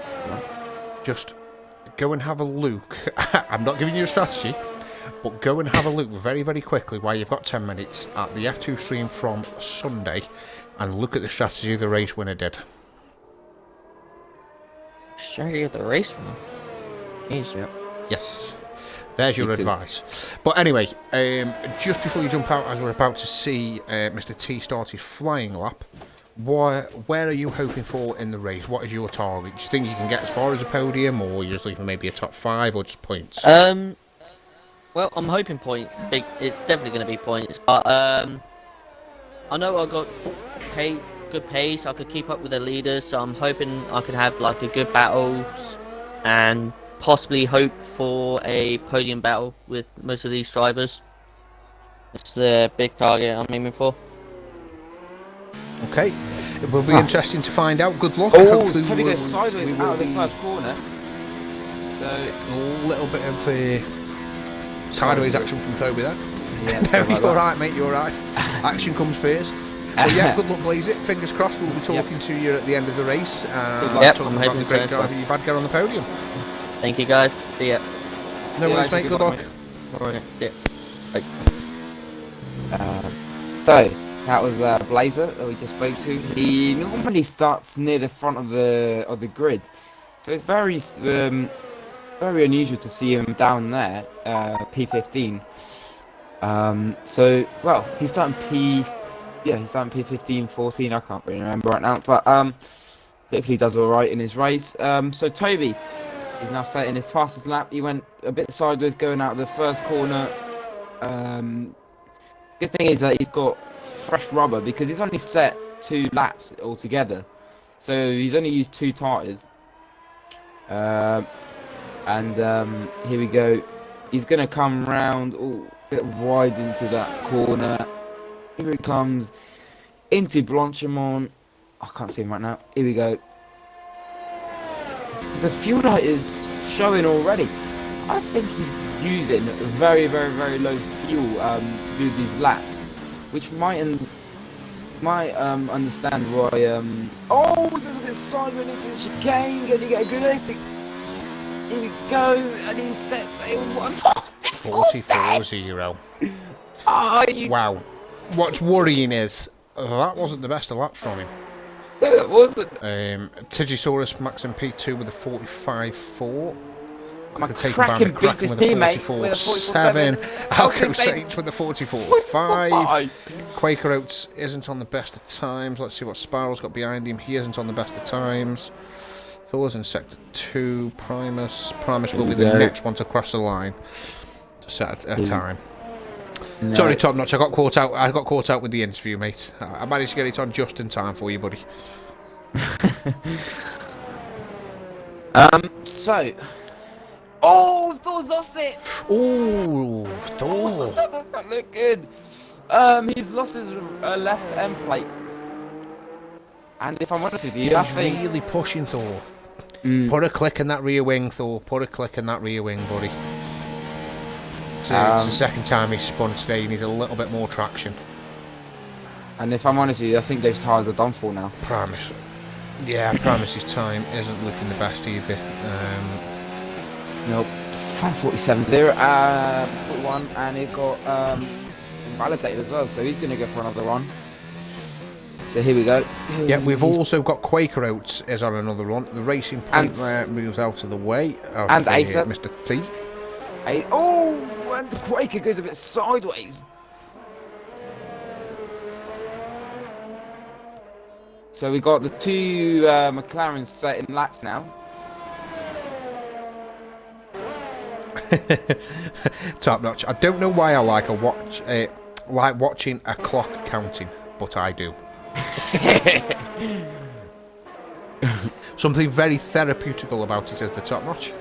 Just go and have a look. I'm not giving you a strategy, but go and have a look very, very quickly while you've got 10 minutes at the F2 stream from Sunday and look at the strategy the race winner did. Strategy of the race one. Jeez. Yep. Yes. There's your Because- advice. But anyway, just before you jump out, as we're about to see Mr. T start his flying lap, where are you hoping for in the race? What is your target? Do you think you can get as far as a podium, or you're just looking for maybe a top 5, or just points? Well, I'm hoping points. It's definitely going to be points. But I know I got good pace. I could keep up with the leaders, so I'm hoping I could have like a good battles and possibly hope for a podium battle with most of these drivers. It's the big target I'm aiming for. Okay, it will be interesting to find out. Good luck. Oh, Hopefully Toby we goes sideways will out of the be first corner. So a little bit of sideways action from Toby there. yeah, No, stuff like you're that. right, mate. You're right. Action comes first. But yeah, good luck, Blaze it. Fingers crossed. We'll be talking to you at the end of the race. Yep, talking I'm about hoping the so great as well. driver you've had get on the podium. Thank you guys. See ya. No you worries, later, mate. good Good luck, luck. Alright, see ya. So that was Blazer that we just spoke to. He normally starts near the front of the grid, so it's very unusual to see him down there, P15. So well, he's starting P15, 14. I can't really remember right now, but hopefully he does all right in his race. So Toby, he's now setting his fastest lap. He went a bit sideways going out of the first corner. Good thing is that he's got fresh rubber because he's only set 2 laps altogether, so he's only used 2 tyres. Here we go. He's gonna come round a bit wide into that corner. Here he comes into Blanchimont. I can't see him right now. Here we go. The fuel light is showing already. I think he's using very, very, very low fuel to do these laps, which might understand why. Oh, he goes a bit sideways into the chicane. Can he get a good exit? Here we go, and he sets a 44-0. Oh, you Wow. What's worrying is that wasn't the best of laps from him. it wasn't. Tigisaurus Max MP2 with a 45.4. McCracken beats his teammate with a 44.7. 44.7. Alco Saints with the 44.5. 45. Quaker Oats isn't on the best of times. Let's see what Spiral's got behind him. He isn't on the best of times. Thor's in sector 2. Primus will be the next one to cross the line to set a time. No. Sorry, Top Notch. I got caught out with the interview, mate. I managed to get it on just in time for you, buddy. So. Oh, Thor's lost it. Ooh, Thor. That does not look good. He's lost his left end plate. And if I'm honest with you, I He's think really pushing Thor. Put a click in that rear wing, Thor. Put a click in that rear wing, buddy. It's the second time he's spun today. He needs a little bit more traction. And if I'm honest with you, I think those tyres are done for now. Promise. Yeah, I promise his time isn't looking the best either. Nope. 547.0, 41, and it got invalidated as well, so he's going to go for another run. So here we go. Yeah, we've also got Quaker Oats is on another run. The Racing Point there moves out of the way. And Acer. Mr. T. Oh, and the Quaker goes a bit sideways. So we got the 2 McLarens setting laps now. Top notch. I don't know why I like like watching a clock counting, but I do. Something very therapeutical about it as the top notch.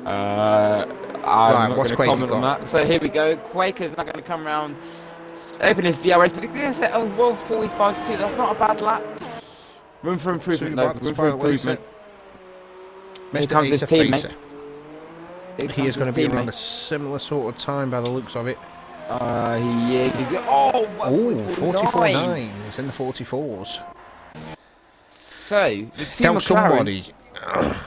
I'm Right, not what's going to Quake comment on got? that. So here we go. Quaker's not going to come around. Open his DRS. Oh, well, 45.2. That's not a bad lap. Room for improvement, Too though. bad, Room for Spiral Acer. improvement. Here Mr. comes his Acer teammate. Facer. Here He is comes going to his be around a teammate. similar sort of time by the looks of it. He is. Oh, Oh, 44.9. 44.9. He's in the 44s. So, the two Now somebody McLarens...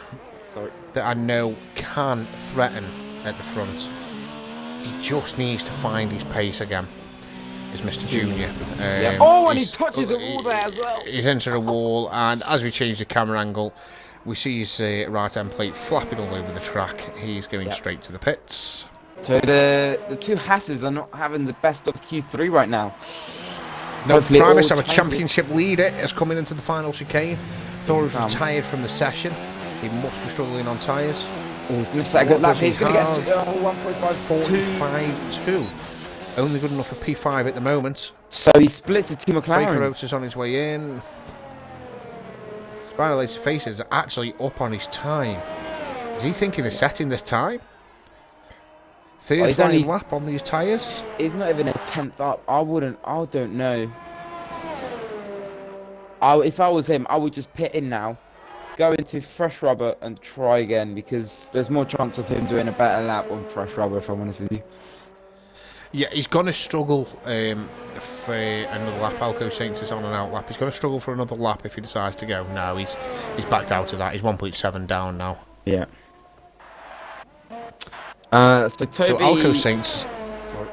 Sorry. that I know can threaten at the front. He just needs to find his pace again. Is Mr. Junior. Yeah. Oh, and he he's- touches a wall there as well. He's entered a wall, and as we change the camera angle, we see his right end plate flapping all over the track. He's going straight to the pits. So the two Hasses are not having the best of Q3 right now. No, Hopefully it Primus, all our changes. championship leader, is coming into the final chicane. Thought he was retired from the session. He must be struggling on tyres. Oh, he's going to set a good lap. What does He's he going to get have? 145.2. 45.2. Only good enough for P5 at the moment. So he splits the two Quaker McLarens. Rota's on his way in. Spiral Acer Faces actually up on his time. Is he thinking of setting this time? Third he's only- lap on these tyres? He's not even a 10th up. I don't know. If I was him, I would just pit in now, go into fresh rubber and try again, because there's more chance of him doing a better lap on fresh rubber, if I'm honest with you. Yeah, he's going to struggle for another lap. Alco Saints is on an out lap. He's going to struggle for another lap if he decides to go. No, he's backed out of that. He's 1.7 down now. Yeah. So So Toby... Alco Saints... Sorry.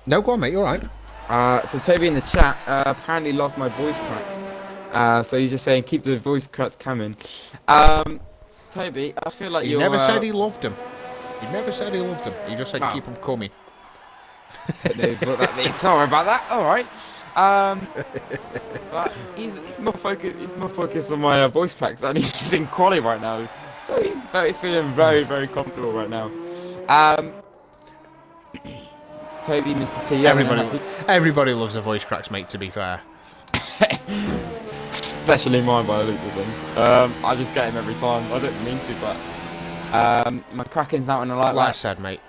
No, go on, mate. You're all right. So Toby in the chat apparently loved my voice cracks. So he's just saying keep the voice cracks coming. Toby, I feel like He you're... never said he loved him. He never said he loved him. He just said Wow. keep him coming. Sorry about that. All right. But he's more focused on my voice cracks, and he's in quali right now, so he's feeling very comfortable right now. Toby, Mr. T. Everybody loves the voice cracks, mate. To be fair. Especially mine by the looks of things. I just get him every time. I don't mean to, but my Kraken's out in a light Like I lap, said, mate.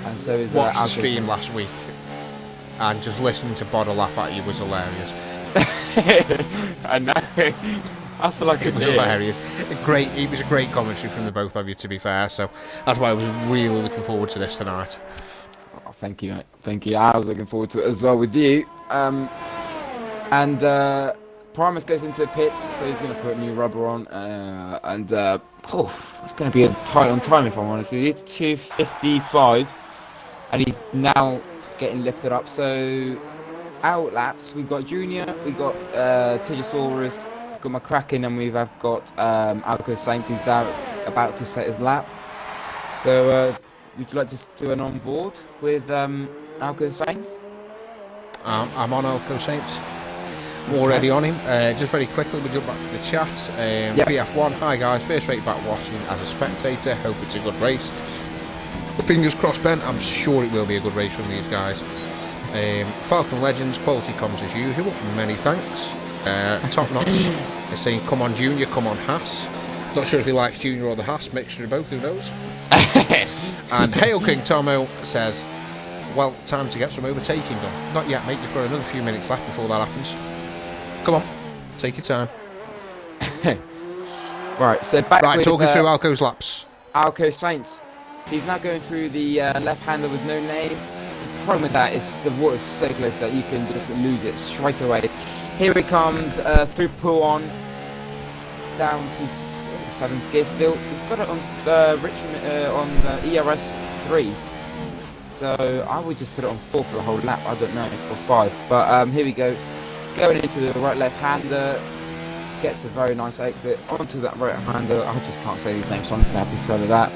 and so is Watched the Alco stream Saints. last week, and just listening to Bod laugh at you was hilarious. I know. That's all I could It was do. hilarious. It was a great commentary from the both of you, to be fair. So that's why I was really looking forward to this tonight. Oh, thank you, mate. Thank you. I was looking forward to it as well with you. And Primus goes into the pits, so he's going to put new rubber on. It's going to be a tight on time, if I'm honest with you. 2:55, and he's now getting lifted up. So out laps, we've got Junior, we've got Tigosaurus, got my Kraken, and we've got Alco Saints, who's down, about to set his lap. So would you like to do an on board with Alco Saints? I'm on Alco Saints. I'm already on him. Just very quickly, we jump back to the chat. BF1, hi guys, first rate back watching as a spectator. Hope it's a good race. Fingers crossed, Ben. I'm sure it will be a good race from these guys. Falcon Legends, quality comms as usual. Many thanks. Top notch is saying, come on Junior, come on Haas. Not sure if he likes Junior or the Haas, mixture of both, who knows. And Hail King Tomo says, well, time to get some overtaking done. Not yet, mate. You've got another few minutes left before that happens. Come on, take your time. Right, so back Right, with, talk us through Alco's laps. Alco Saints. He's now going through the left-hander with no name. The problem with that is the water's so close that you can just lose it straight away. Here he comes through pull on down to 7th gear still. He's got it on Richmond on the ERS 3. So I would just put it on 4 for the whole lap. I don't know, or 5. But here we go. Going into the right left-hander. Gets a very nice exit onto that right-hander. I just can't say these names, so I'm just going to have to say that.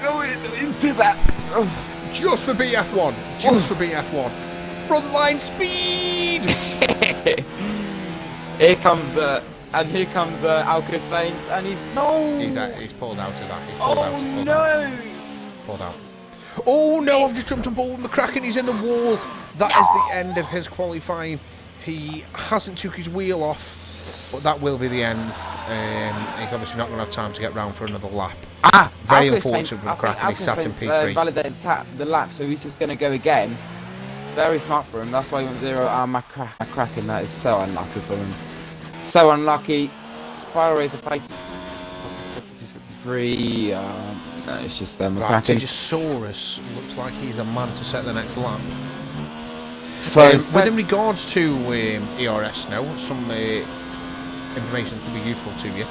Going into that. Oh. Just for BF1. Just for BF1. Frontline speed! Here comes Alco Saints, and he's He's pulled out of that. He's pulled out. no! pulled out. Oh no, I've just jumped on board with McCracken, he's in the wall. That is the end of his qualifying. He hasn't took his wheel off, but that will be the end. He's obviously not going to have time to get round for another lap. Very unfortunate for McCracken, he sat in P3. Validated the lap, so he's just going to go again. Very smart for him, that's why he went 0 McCracken, that is so unlucky for him. So unlucky. Spiral Racer face. 3. No, it's just Right, McCracken. Tegosaurus looks like he's a man to set the next lap. First, Within regards to ERS now, some information that could be useful to you.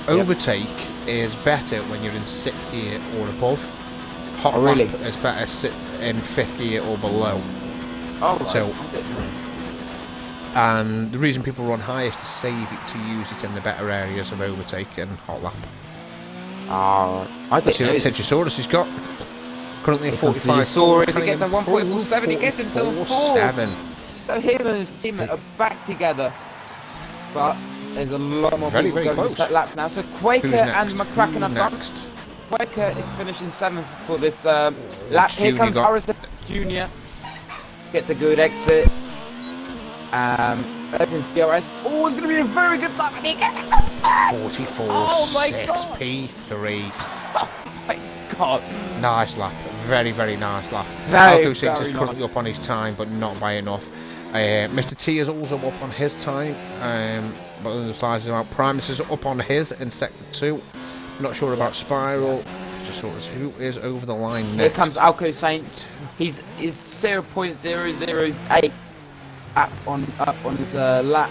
Overtake is better when you're in 6th gear or above. Hot lap is better in 5th gear or below. Oh, right. So, and the reason people run high is to save it, to use it in the better areas of overtake and hot lap. I Let's see what Tegosaurus has got. Currently 45. Tegosaurus, he gets a 1.47, he gets himself 4. 7. So him and his team are back together. But there's a lot more Very, people very going to set laps now. So Quaker and McCracken are done. next? Quaker is finishing 7th for this lap. Here comes RSF Junior. Gets a good exit. Opens DRS. Oh, it's going to be a very good lap. And he gets himself 44, oh my 6, God. P3. Oh my God. Nice lap. Very, very nice lap. Very, Alco Saints is very currently nice. up on his time, but not by enough. Mr. T is also up on his time, but the size is out. Primus is up on his in Sector 2. Not sure about Spiral. Just sort of who is over the line next. Here comes Alco Saints. He's 0.008 up on his lap.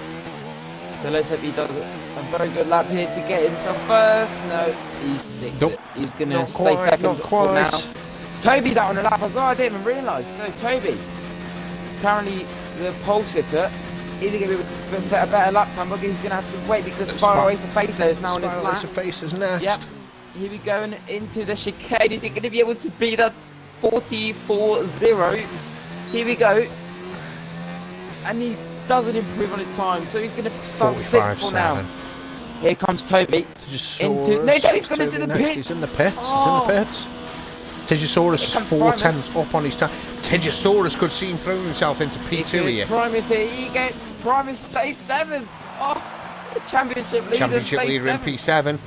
So let's hope he does a very good lap here to get himself first. No, he sticks it. He's going to stay second for now. Toby's out on the lap as well. I didn't even realise. So Toby, currently the pole sitter, is he going to be able to set a better lap time? But he's going to have to wait because Spiral Racer Facer is now on his lap. Spiral Racer Facer is next. Yep. Here we go into the chicane. Is he going to be able to beat that 44.0? Here we go. And he doesn't improve on his time, so he's going to start 6th for now. Here comes Toby. No, Toby's gone into the pits. He's in the pits. He's in the pits. Tegosaurus is 4 tenths up on his time. Tegosaurus could see him throwing himself into P2 here. Primus here. He gets Primus stays 7th. Oh, the championship leader Championship stays leader 7th. in P7.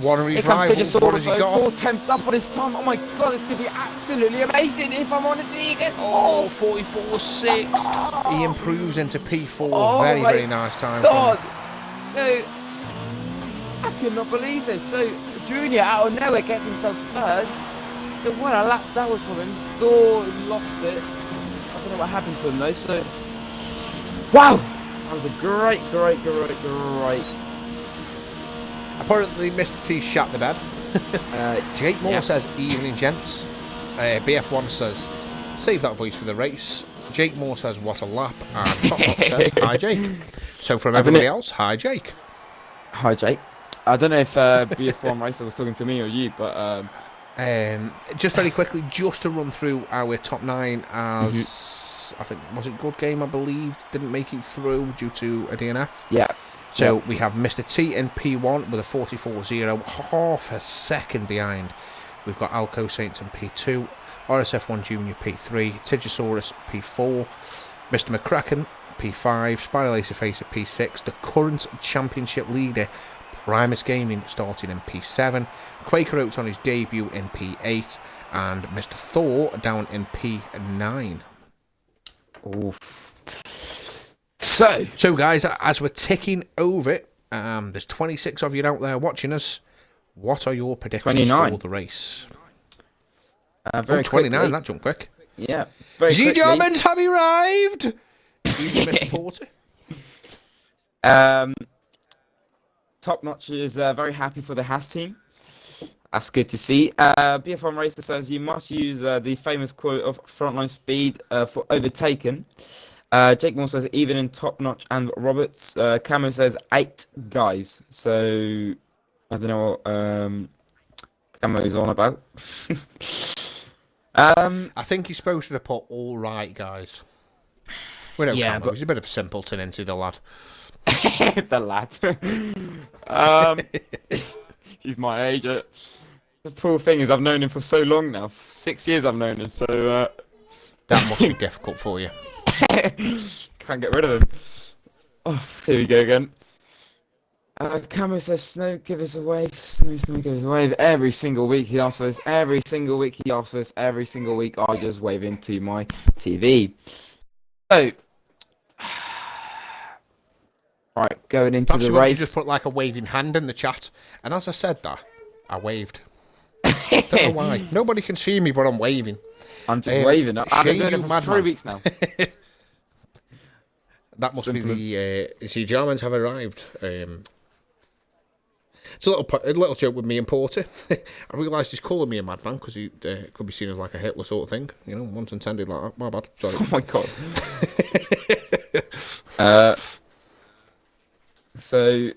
One of his Here comes rivals. What has he Tegosaurus, got? 4 tenths up on his time. Oh my God, this could be absolutely amazing if I'm honest. He gets 44.6. He improves into P4. Oh very, my very nice time. God. So I cannot believe this. So Junior out of nowhere gets himself 3rd. So what a lap that was from him. Thor lost it. I don't know what happened to him though. So wow, that was a great. Apparently, Mr. T shat the bed. Jake Moore says, evening gents. BF1 says, save that voice for the race. Jake Moore says, what a lap. And Top Notch says, hi Jake. So from everybody else, hi Jake. Hi Jake. I don't know if BF1 Racer was talking to me or you, but just very quickly, just to run through our top 9 as I think, was it Good Game, I believe, didn't make it through due to a DNF. Yeah. So we have Mr. T in P1 with a 44.0, half a second behind. We've got Alco Saints in P2, RSF1 Junior P3, Tegosaurus P4, Mr. McCracken P5, Spiral Racer Facer P6, the current championship leader Primus Gaming starting in P7, Quaker Oats on his debut in P8, and Mr. Thor down in P9. Oof. So guys, as we're ticking over it, there's 26 of you out there watching us. What are your predictions 29. for the race? Very 29, quickly. that jumped quick. Yeah. Very The quickly. Germans have arrived! Even Mr. Porter. Top Notch is very happy for the Haas team. That's good to see. BF1 Racer says you must use the famous quote of frontline speed for overtaken. Jake Moore says even in Top Notch and Roberts. Camo says 8 guys. So I don't know what Camo is on about. I think he's supposed to put all right, guys. We know Camo. But he's a bit of a simpleton, isn't he, the lad? The lad. He's my age. The poor thing is, I've known him for so long now. 6 years I've known him, so That must be difficult for you. can't get rid of him. Oh, here we go again. Camo says, Snow, give us a wave. Snow, give us a wave. Every single week he asks for this. Every single week he asks for this. Every single week I just wave into my TV. So, right, going into Perhaps the you want to race. just put like a waving hand in the chat. And as I said that, I waved. Don't know why. Nobody can see me, but I'm waving. I'm just waving. I've been Shame doing it you, for madman. 3 weeks now. That must Simple. be the... see, Germans have arrived. It's a little joke with me and Porter. I realised he's calling me a madman because he could be seen as like a Hitler sort of thing. You know, once intended like that. My bad. Sorry. Oh my god. So,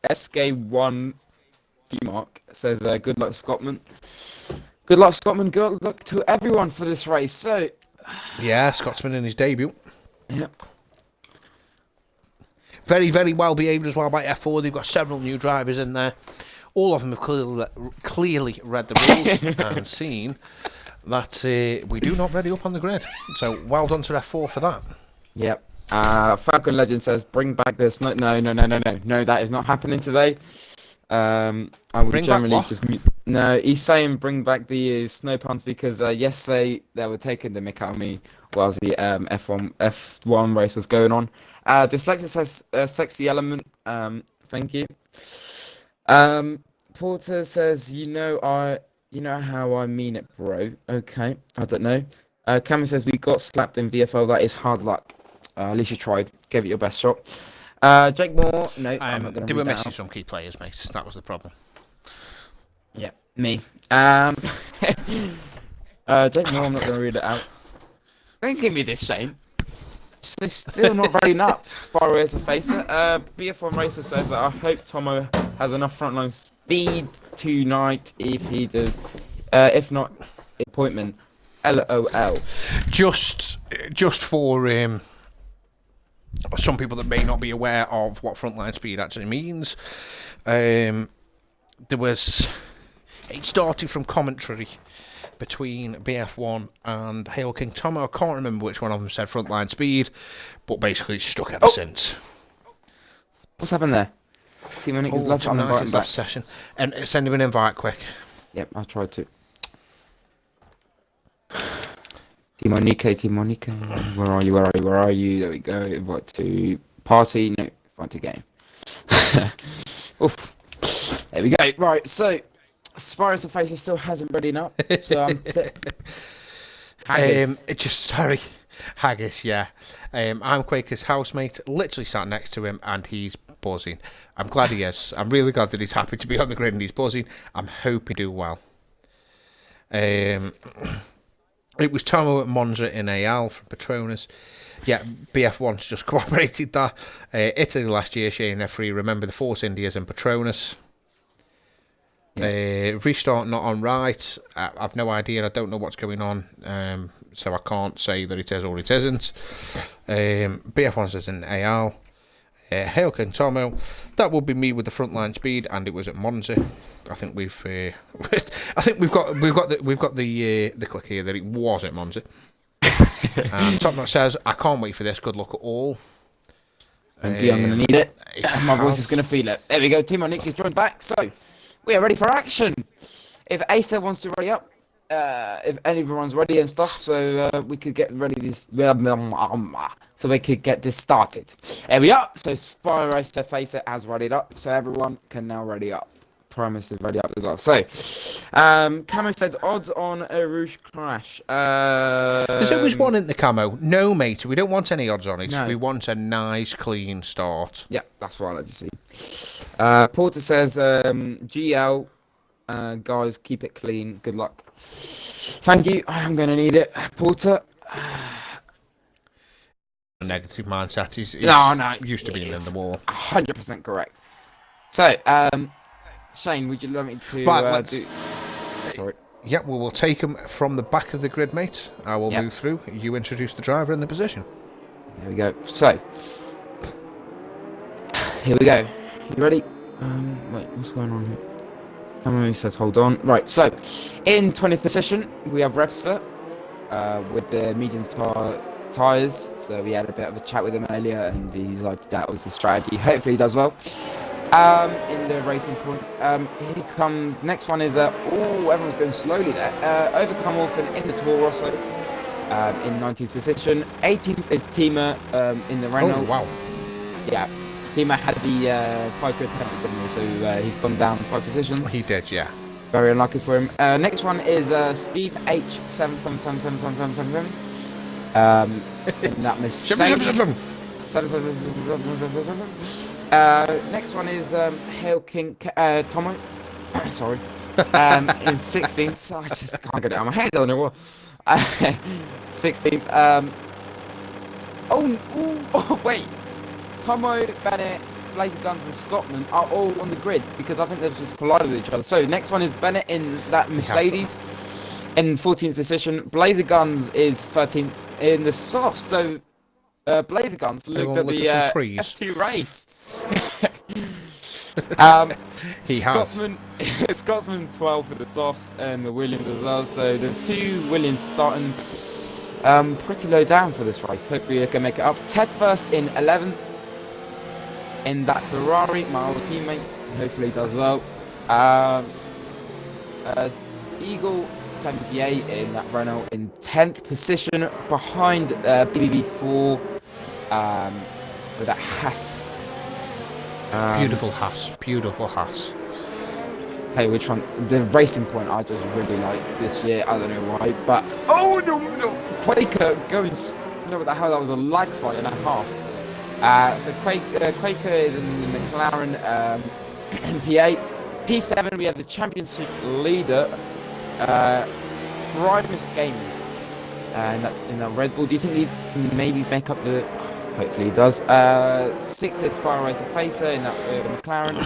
SK1 D-Mark says, good luck, Scotland. Good luck, Scotland. Good luck to everyone for this race. So, Yeah, Scotsman in his debut. yeah. Very, very well behaved as well by F4. They've got several new drivers in there. All of them have clearly read the rules and seen that we do not ready up on the grid. So well done to F4 for that. Yep. Falcon Legend says, bring back this. No, that is not happening today. I would Bring back generally what? just no. He's saying bring back the snow puns because yesterday they were taking the mick out of me whilst the F1 race was going on. Dyslexia says sexy element. Thank you. Porter says you know how I mean it, bro. Okay, I don't know. Cameron says we got slapped in VFL. That is hard luck. At least you tried. Gave it your best shot. Jake Moore, no, I'm not going to They were read that missing out. some key players, mate. That was the problem. Yeah, me. Jake Moore, I'm not going to read it out. Don't give me this, Shane. So still not very up. Spyro is a facer. BF1 Racer says, I hope Tomo has enough frontline speed tonight if he does. If not, appointment. LOL. Just for some people that may not be aware of what frontline speed actually means, it started from commentary between BF1 and Hail King Tomo. I can't remember which one of them said frontline speed, but basically it's stuck ever since. What's happened there? Team Monique is left on tonight is back. last session. And send him an invite quick. Yep, I tried to. Team Monique, where are you? There we go. Invite to party. No, invite to game. Oof. There we go. Right, so Spyro's the Facer still hasn't ready enough. So Haggis, yeah. I'm Quaker's housemate, literally sat next to him, and he's buzzing. I'm glad he is. I'm really glad that he's happy to be on the grid and he's buzzing. I'm hoping he do well. It was Tomo at Monza in AL from Petronas. Yeah, BF1's just corroborated that. Italy last year, Shane F3. Remember the Force Indias and Petronas. Yeah. Restart not on right. I've no idea. I don't know what's going on. So I can't say that it is or it isn't. BF1 says in AL. Hail King Tomo. That would be me with the frontline speed, and it was at Monza. I think we've got the click here that it was at Monza. And Top Notch says, I can't wait for this. Good luck at all. I'm going to need it. My voice is going to feel it. There we go. Team Monique is joined back. So we are ready for action. If Acer wants to ready up, if everyone's ready and stuff, so we could get ready this. So we could get this started. There we are. So Spyro Racer Facer has readied up, so everyone can now ready up. Primus is ready up as well. So, Camo says odds on a Rouge crash. There's always one in the Camo. No, mate, we don't want any odds on it. No. We want a nice, clean start. Yeah, that's what I like to see. Porter says GL. Guys, keep it clean. Good luck. Thank you. I'm going to need it. Porter. A negative mindset is No, used to being in the war. 100% correct. So, Shane, would you like me to Right, Sorry. Yeah, well, we'll take them from the back of the grid, mate. I will move through. You introduce the driver and the position. There we go. So, here we go. You ready? Wait, what's going on here? Camera says hold on. Right, so in 20th position we have Repster with the medium tyres. So we had a bit of a chat with him earlier, and he's like that was the strategy. Hopefully he does well. In the racing point, here come next one is everyone's going slowly there. Overcome Orphan in the Toro Rosso in 19th position. 18th is Tima in the Renault. Oh, wow. Yeah, Tima had the 5 grid penalty, didn't he? So he's gone down 5 positions. He did, yeah. Very unlucky for him. Next one is Steve H777777. In that Mercedes. Next one is Hale King Tomo. Sorry. In 16th. I just can't get it out of my head. I don't know what. 16th. Oh, wait. Tomo, Bennett, Blazer Guns, and Scotland are all on the grid because I think they've just collided with each other. So next one is Bennett in that Mercedes in 14th position. Blazer Guns is 13th in the soft. So Blazer Guns looked at the F2 race. He Scotsman, Scotsman 12 for the softs and the Williams as well. So the 2 Williams starting pretty low down for this race. Hopefully they can make it up. Ted first in 11th in that Ferrari, my old teammate. Hopefully he does well. Eagle 78 in that Renault in 10th position behind BBB4 with that Haas. Beautiful Haas. Tell you which one, the racing point I just really like this year. I don't know why, but no, Quaker going. I don't know what the hell that was, a lag fight and a half. So Quaker is in the McLaren P8. P7 we have the championship leader, Primus Gaming, in that Red Bull. Do you think he can maybe make up the? Hopefully he does. 6th is Spiral Racer Facer in that McLaren.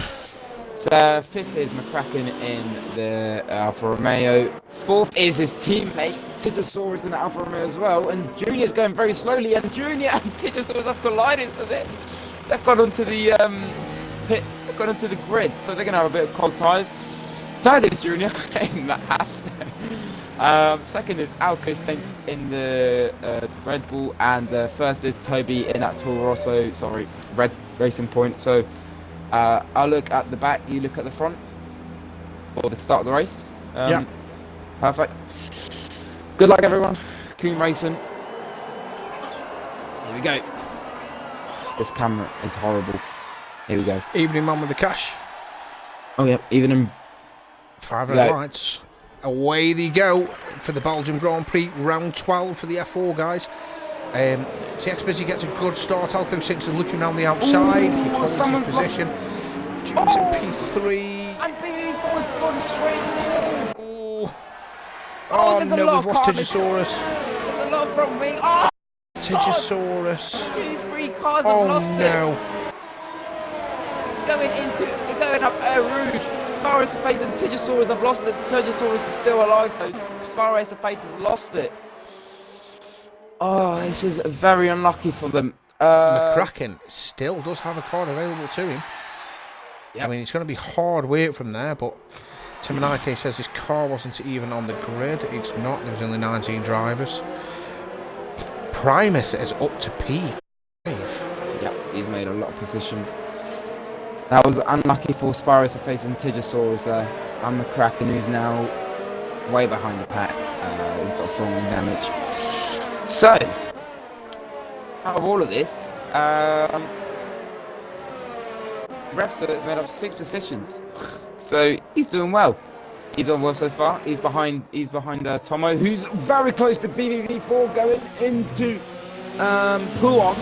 So 5th is McCracken in the Alfa Romeo. 4th is his teammate Tijosaurus in the Alfa Romeo as well. And Junior's going very slowly. And Junior and Tijosaurus have collided, so they've gone onto the pit. They've gone onto the grid, so they're going to have a bit of cold tyres. 3rd is Junior in that Haas. 2nd is Alco Saint in the Red Bull, and 1st is Toby in that Toro Rosso. Sorry, Red Racing Point. So I'll look at the back, you look at the front, or the start of the race. Yeah. Perfect. Good luck, everyone. Clean racing. Here we go. This camera is horrible. Here we go. Evening man with the cash. Oh yeah, evening. 5 red lights. Away they go for the Belgium Grand Prix, round 12 for the F4 guys. TX Busy gets a good start. Alco 6 is looking around the outside. He holds his position. Jim's in P3. And BB4 has gone straight to the wall. Oh there's no, a lot we've of lost carnage. Tijosaurus. There's a lot from me. Oh, Tijosaurus. 2-3 cars have lost no. it. Going up Rouge. Star Racer Face and Tijosaurus have lost it. Tijosaurus is still alive though. Star Racer Face has lost it. Oh, this is very unlucky for them. McCracken still does have a car available to him. Yep. I mean, it's going to be hard work from there, but Timonike says his car wasn't even on the grid. It's not. There was only 19 drivers. Primus is up to P5. Yep, he's made a lot of positions. That was unlucky for Spyros facing Tijosaurus there. And McCracken, who's now way behind the pack. He's got full wing damage. So, out of all of this, Repster has made up 6 positions. So he's doing well. He's done well so far. He's behind Tomo, who's very close to BBB4 going into Puon.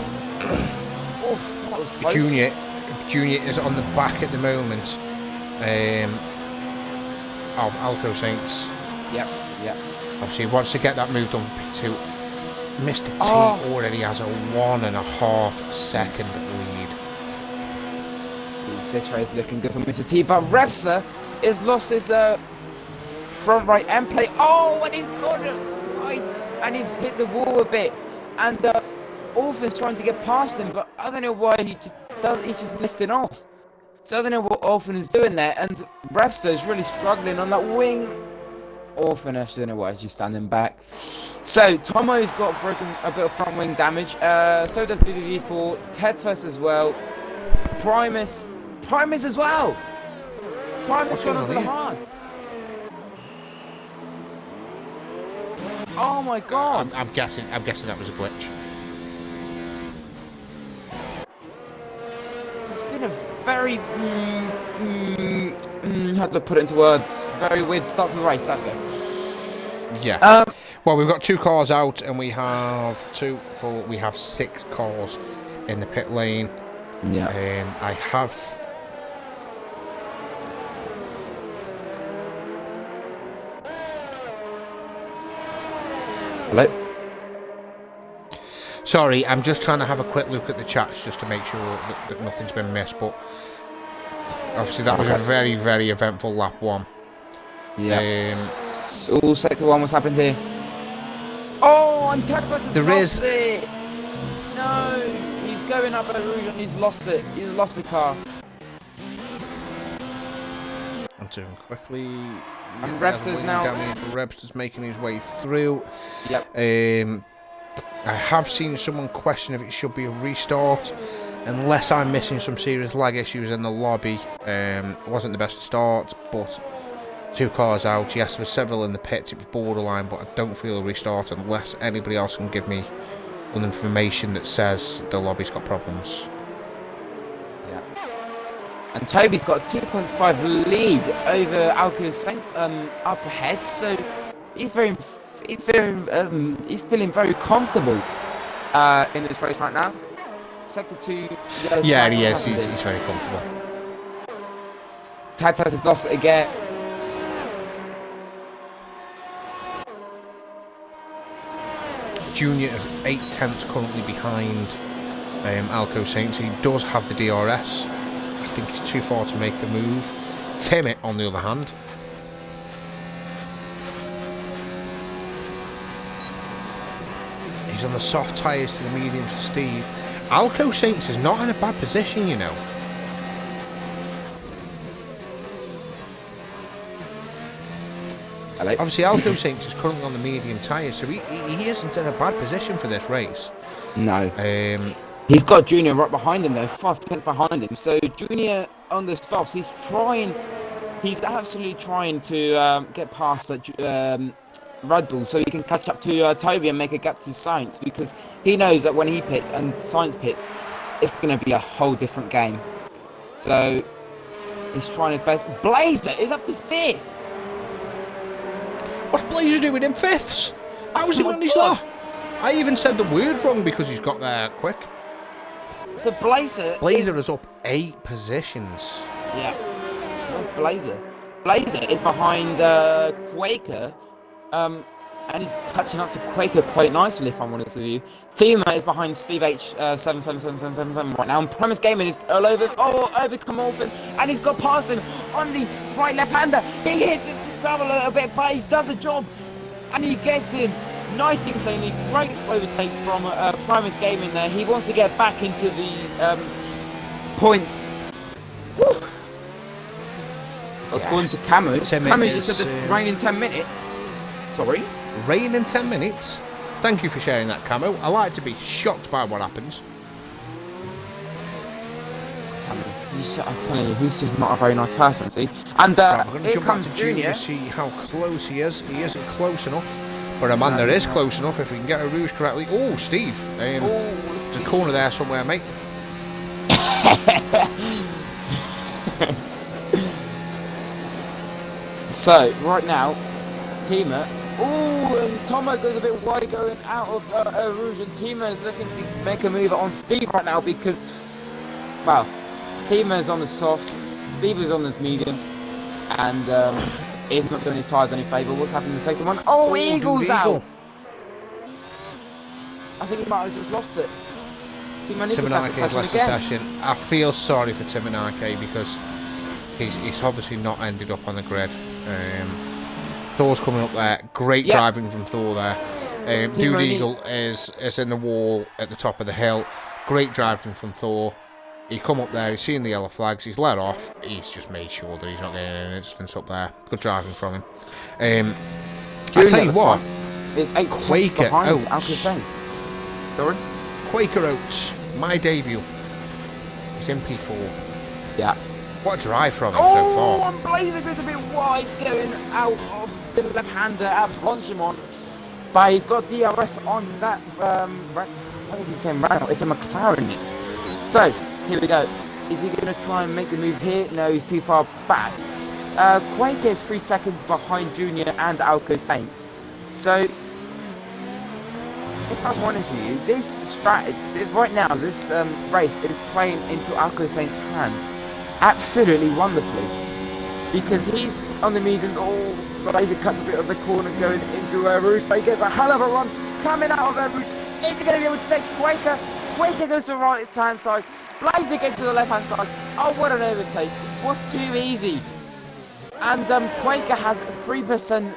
Oof, that was close. Junior is on the back at the moment of Alco Saints. Yep. Obviously he wants to get that moved on for P2. Mr. T already has a 1.5 second lead. This race looking good for Mr. T, but Repster has lost his front right end plate. Oh, and he's gone right, and he's hit the wall a bit. And Orphan's trying to get past him, but I don't know why he's just lifting off. So I don't know what Orphan is doing there, and Repster is really struggling on that wing. Orphan F's in a way, she's standing back. So Tomo's got a bit of front wing damage. So does BBV4. Tedfus as well. Primus as well. Primus gone onto the hard. Oh my god! I'm guessing that was a glitch. So it's been a very how to put it into words? Very weird start to the race, haven't we? Yeah. Well, we've got 2 cars out, and we have 6 cars in the pit lane. Yeah. I have. Hello? Sorry, I'm just trying to have a quick look at the chats just to make sure that nothing's been missed. But obviously, that was a very, very eventful lap 1. Yeah. All sector 1, what's happened here? Oh, and Tedfus has lost it! No! He's going up at Rouge and he's lost it. He's lost the car. I'm doing quickly. And Repster's now. Repster's making his way through. Yep. I have seen someone question if it should be a restart, unless I'm missing some serious lag issues in the lobby. It wasn't the best start, but 2 cars out. Yes, there were several in the pits. It was borderline, but I don't feel a restart unless anybody else can give me an information that says the lobby's got problems. Yeah. And Toby's got a 2.5 lead over Alco Saints up ahead, so he's feeling very comfortable in this race right now. Sector 2. Yeah, he is. He's very comfortable. Tedfus has lost it again. Junior is 8/10 currently behind Alco Saints. He does have the DRS. I think he's too far to make a move. Timmett, on the other hand, he's on the soft tyres to the mediums to Steve. Alco Saints is not in a bad position, you know. Hello? Obviously, Alco Saints is currently on the medium tyres, so he isn't in a bad position for this race. No. He's got Junior right behind him though, 5/10 behind him. So Junior on the softs, he's absolutely trying to get past Red Bull so he can catch up to Toby and make a gap to Sainz, because he knows that when he pits and Sainz pits, it's going to be a whole different game. So he's trying his best. Blazer is up to 5th. What's Blazer doing in 5th? How is he on his lap? I even said the word wrong because he's got there quick. So Blazer is up 8 positions. Yeah. Where's Blazer? Blazer is behind Quaker, and he's catching up to Quaker quite nicely, if I'm honest with you. Tima is behind Steve H 77777 right now, and Primus Gaming is all overcome Orphan, and he's got past him on the right left-hander. He hits it gravel a little bit, but he does the job, and he gets in nice and cleanly. Great overtake from Primus Gaming there. He wants to get back into the points. Whew. According to Camo, just said it's rain in 10 minutes. Sorry? Rain in 10 minutes? Thank you for sharing that, Camo. I like to be shocked by what happens. Camo, I tell you, he's just not a very nice person, see? And right, we're going to here jump comes back to Junior, see how close he is. He isn't close enough, but a man there is close enough if we can get a rouge correctly. Oh, Steve. There's a corner there somewhere, mate. So, right now, Tima. Oh, and Tomo goes a bit wide going out of Rouge, and Tima is looking to make a move on Steve right now because, well, Tima is on the softs, Steve is on the mediums, and he's not doing his tyres any favour. What's happened in the second one? Oh, Eagle's out! I think he might have just lost it. Timonake has lost the session. I feel sorry for Timonake because he's obviously not ended up on the grid. Thor's coming up there. Great driving from Thor there. Dude Eagle is in the wall at the top of the hill. Great driving from Thor. He come up there, he's seen the yellow flags, he's let off, he's just made sure that he's not getting an instance up there. Good driving from him. I tell you what, is 8 Quaker behind Oats. Alka Sainz. Sorry? Quaker Oats, my debut. He's in P4. Yeah. What a drive from him so Oh, far. and Blazer goes a bit wide going out of the left-hander at Blanchimont. But he's got DRS on that, what are you saying, Renault? It's a McLaren. So, here we go. Is he going to try and make the move here? No, he's too far back. Quaker is 3 seconds behind Junior and Alco Saints. So, if I'm honest with you, this right now, this race is playing into Alco Saints' hands absolutely wonderfully. Because he's on the mediums, Blazer cuts a bit of the corner going into Rouge, but he gets a hell of a run coming out of Rouge. Is he going to be able to take Quaker? Quaker goes to the right-hand side. Blazer gets to the left-hand side. Oh, what an overtake. It was too easy. And Quaker has 3%,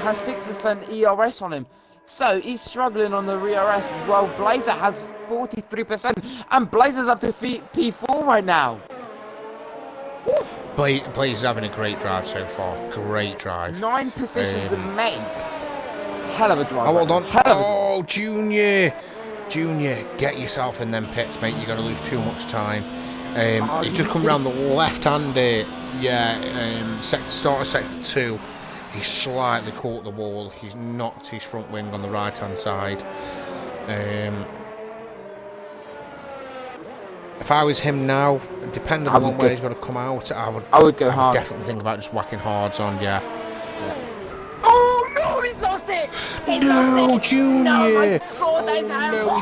has 6% ERS on him. So he's struggling on the ERS, while Blazer has 43%. And Blazer's up to P4 right now. Blazer's having a great drive so far. Great drive. 9 positions are made. Hell of a drive. Oh, hold on. Hell of a Oh, Junior, get yourself in them pits, mate. You're going to lose too much time. He's just come round the left-hander. Start of sector 2. He's slightly caught the wall. He's knocked his front wing on the right-hand side. If I was him now, depending on where he's going to come out, I would go hard. Definitely think about just whacking hards on, yeah. Oh no, he's lost it! No, Junior! No, my God, that is no,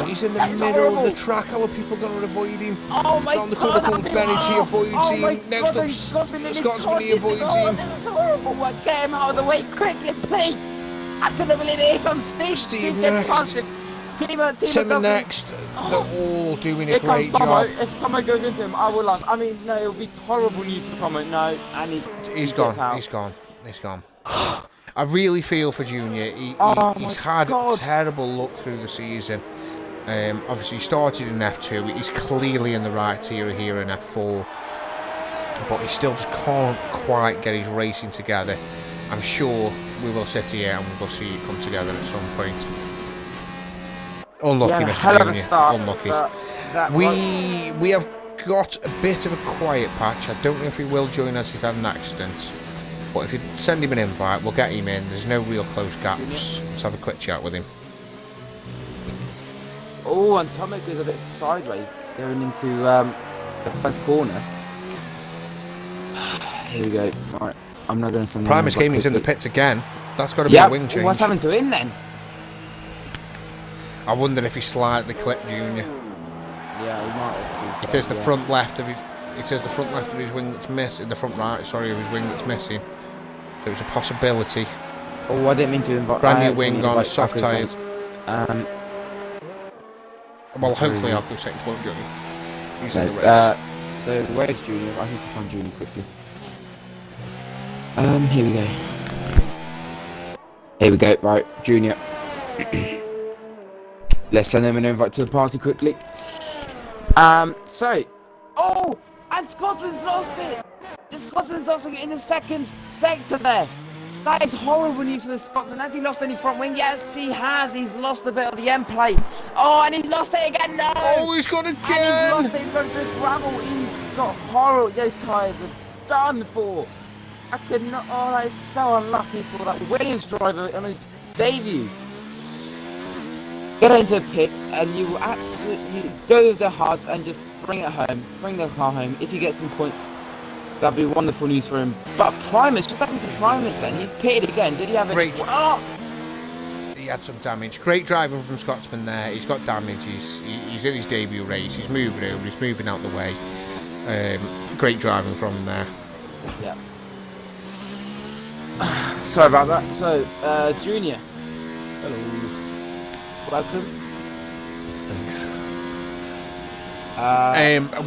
he's in the That's middle horrible. of the track. How are people going to avoid him? Oh my On the God! corner comes Bennett, he avoids oh my him. Next God, up, he's Scotsman, Scotsman, he avoids oh, him. This is horrible! What? Get him out of the way quickly, please! I couldn't believe it. Here comes Steve. Steve gets next. past him. Timmer next. They're all doing a Here comes great Tomo. job. If Tomo goes into him, I will laugh. I mean, no, it would be horrible news for Tomo. No, and He's gets gone. out. He's gone. He's gone. I really feel for Junior. He's had terrible luck through the season. Obviously, he started in F2. He's clearly in the right tier here in F4. But he still just can't quite get his racing together. I'm sure we will sit here and we'll see it come together at some point. Unlucky, Mr. Junior. Start, Unlucky. We have got a bit of a quiet patch. I don't know if he will join us. He's had an accident. But if you send him an invite, we'll get him in. There's no real close gaps. Let's have a quick chat with him. Oh, and Tomo goes a bit sideways, going into the first corner. Here we go. Alright, I'm not going to send him. Primus Gaming's in the pits again. That's got to be a wing change. What's happened to him then? I wonder if he slightly clipped Junior. Yeah, he might have. It says the front left of his. It says the front left of his wing that's missing. The front right, sorry, of his wing that's missing. There was a possibility. Oh, I didn't mean to invite. Brand new wing on, soft tyres. Well, hopefully Alco Saints won't join. He's in the race. So where's Junior? I need to find Junior quickly. Here we go. Here we go. Right, Junior. Let's send him an invite to the party quickly. So, oh, and Scotsman's lost it. The Scotsman's lost it in the second sector there. That is horrible news for the Scotsman. Has he lost any front wing? Yes, he has. He's lost a bit of the end plate. Oh, and he's lost it again. No. Oh, he's got it again. And he's lost it. He's got the gravel. He's got horrible. Those tyres are done for. I could not. Oh, that is so unlucky for that Williams driver on his debut. Get into a pit and you will absolutely go with the hearts and just bring it home. Bring the car home. If you get some points, that'd be wonderful news for him. But Primus, what's happened to Primus then? He's pitted again. Did he have a great? He had some damage. Great driving from Scotsman there. He's got damage. He's in his debut race. He's moving over. He's moving out the way. Great driving from him there. Yeah. Sorry about that. So, Junior. Hello. Welcome. Thanks.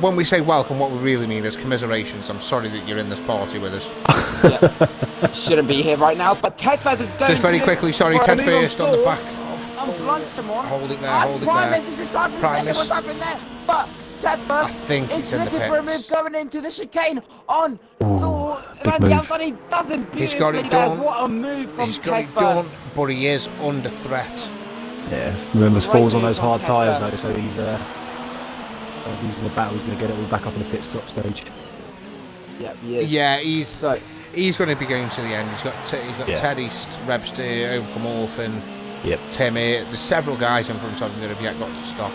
When we say welcome, what we really mean is commiserations. I'm sorry that you're in this party with us. Yeah. Shouldn't be here right now, but Ted Fez is going. Just very quickly, sorry, Ted first on the back. I'm Blunthamore. Hold it there, hold it there. Primus is retired for a second. What's happened there? But Ted first. think is it's in the looking for a move pits. going into the chicane on Thor. big Around the move. outside, he does it He's got beautifully it there. done. What a move from He's got Ted it done, first. but he is under threat. Yeah, remember Great Thor's on move those from hard Ted tyres first. though, so he's in the battle. He's going to get it all back up in the pit stop stage. Yeah, he is. Yeah, so. he's going to be going to the end. He's got Yeah. Teddy, Rebster, Overcome Orphan, Yep. Timmy. There's several guys in front of him that have yet got to stop.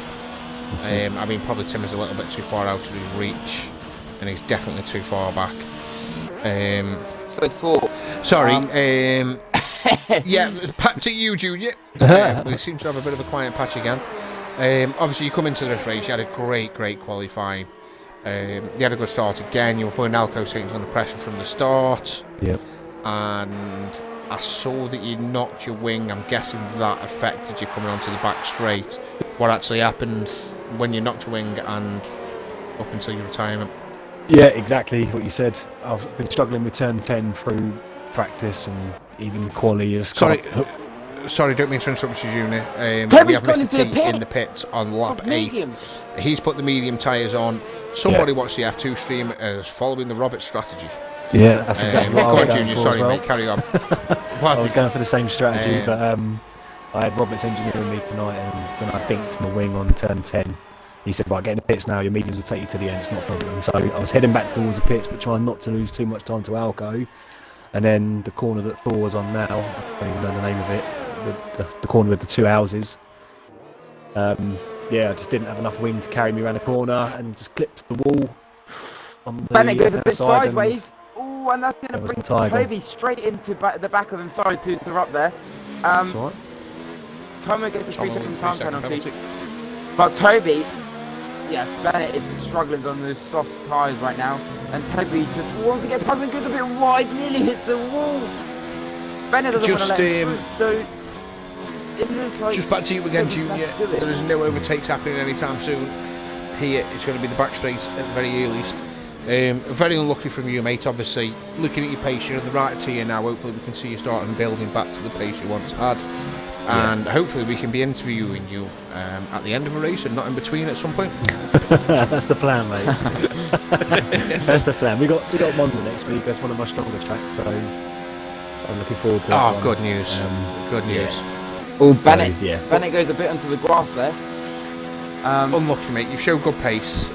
I mean, probably Tim is a little bit too far out of his reach, and he's definitely too far back. So Thor. Sorry. Yeah, back to you, Junior. We seem to have a bit of a quiet patch again. Obviously, you come into this race, you had a great qualifying. You had a good start again. You were putting Alco Saints under pressure from the start. Yep. And I saw that you knocked your wing. I'm guessing that affected you coming onto the back straight. What actually happened when you knocked your wing and up until your retirement? Yeah, exactly what you said. I've been struggling with turn 10 through practice and even quali. Sorry, don't mean to interrupt you, Junior. We Toby's have gone Mr. into T the pits. in the pits on lap 8. Mediums. He's put the medium tyres on. Somebody watched the F2 stream as following the Roberts strategy. Yeah, that's exactly what I Go was on, going Junior. for Sorry, as well. mate. Carry on. I was going for the same strategy, but I had Roberts engineering me tonight, and when I dinked my wing on turn 10, he said, right, get in the pits now, your mediums will take you to the end, it's not a problem. So I was heading back towards the pits, but trying not to lose too much time to Alco. And then the corner that Thor was on now, I don't even know the name of it, the corner with the two houses. I just didn't have enough wing to carry me around the corner and just clipped the wall. On the Bennett goes a bit side and sideways. Oh, and that's going to bring Toby straight into the back of him. Sorry to interrupt there. That's all right. Tomo gets a 3-second time penalty. But Toby, yeah, Bennett is struggling on those soft tyres right now. And Toby just wants to get past and goes a bit wide, nearly hits the wall. Bennett doesn't want to let him through, so it looks like... Just back to you again, Toby's gonna Junior. have to do it. There is no overtakes happening anytime soon. Here, it's going to be the back straight at the very earliest. Very unlucky from you, mate, obviously. Looking at your pace, you're in the right tier now. Hopefully we can see you starting building back to the pace you once had. And hopefully we can be interviewing you at the end of a race and not in between at some point. That's the plan, mate. That's the plan. We got Monza next week. That's one of my stronger tracks, so I'm looking forward to that one. Good news. Good news. Oh, Bennett. So, yeah. Bennett goes a bit onto the grass there. Unlucky, mate. You've showed good pace.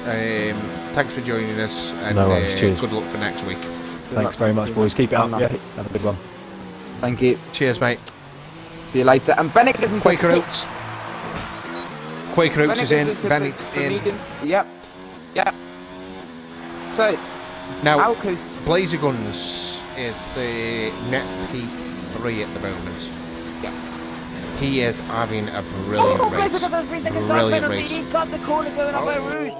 Thanks for joining us, and No worries, cheers. good luck for next week. Thanks very much, boys. Keep it up. Yeah, have a good one. Thank you. Cheers, mate. See you later. And Bennett goes into Quaker the Oats. pits. Quaker Oats is Bennett in. goes into Bennett pits for in. mediums. Yep. So, Now, Alco's... Blazer Guns is net P3 at the moment. Yeah. He is having a brilliant race. Blazer goes a 3-second time Brilliant penalty. race. He cuts the corner going up by Rouge.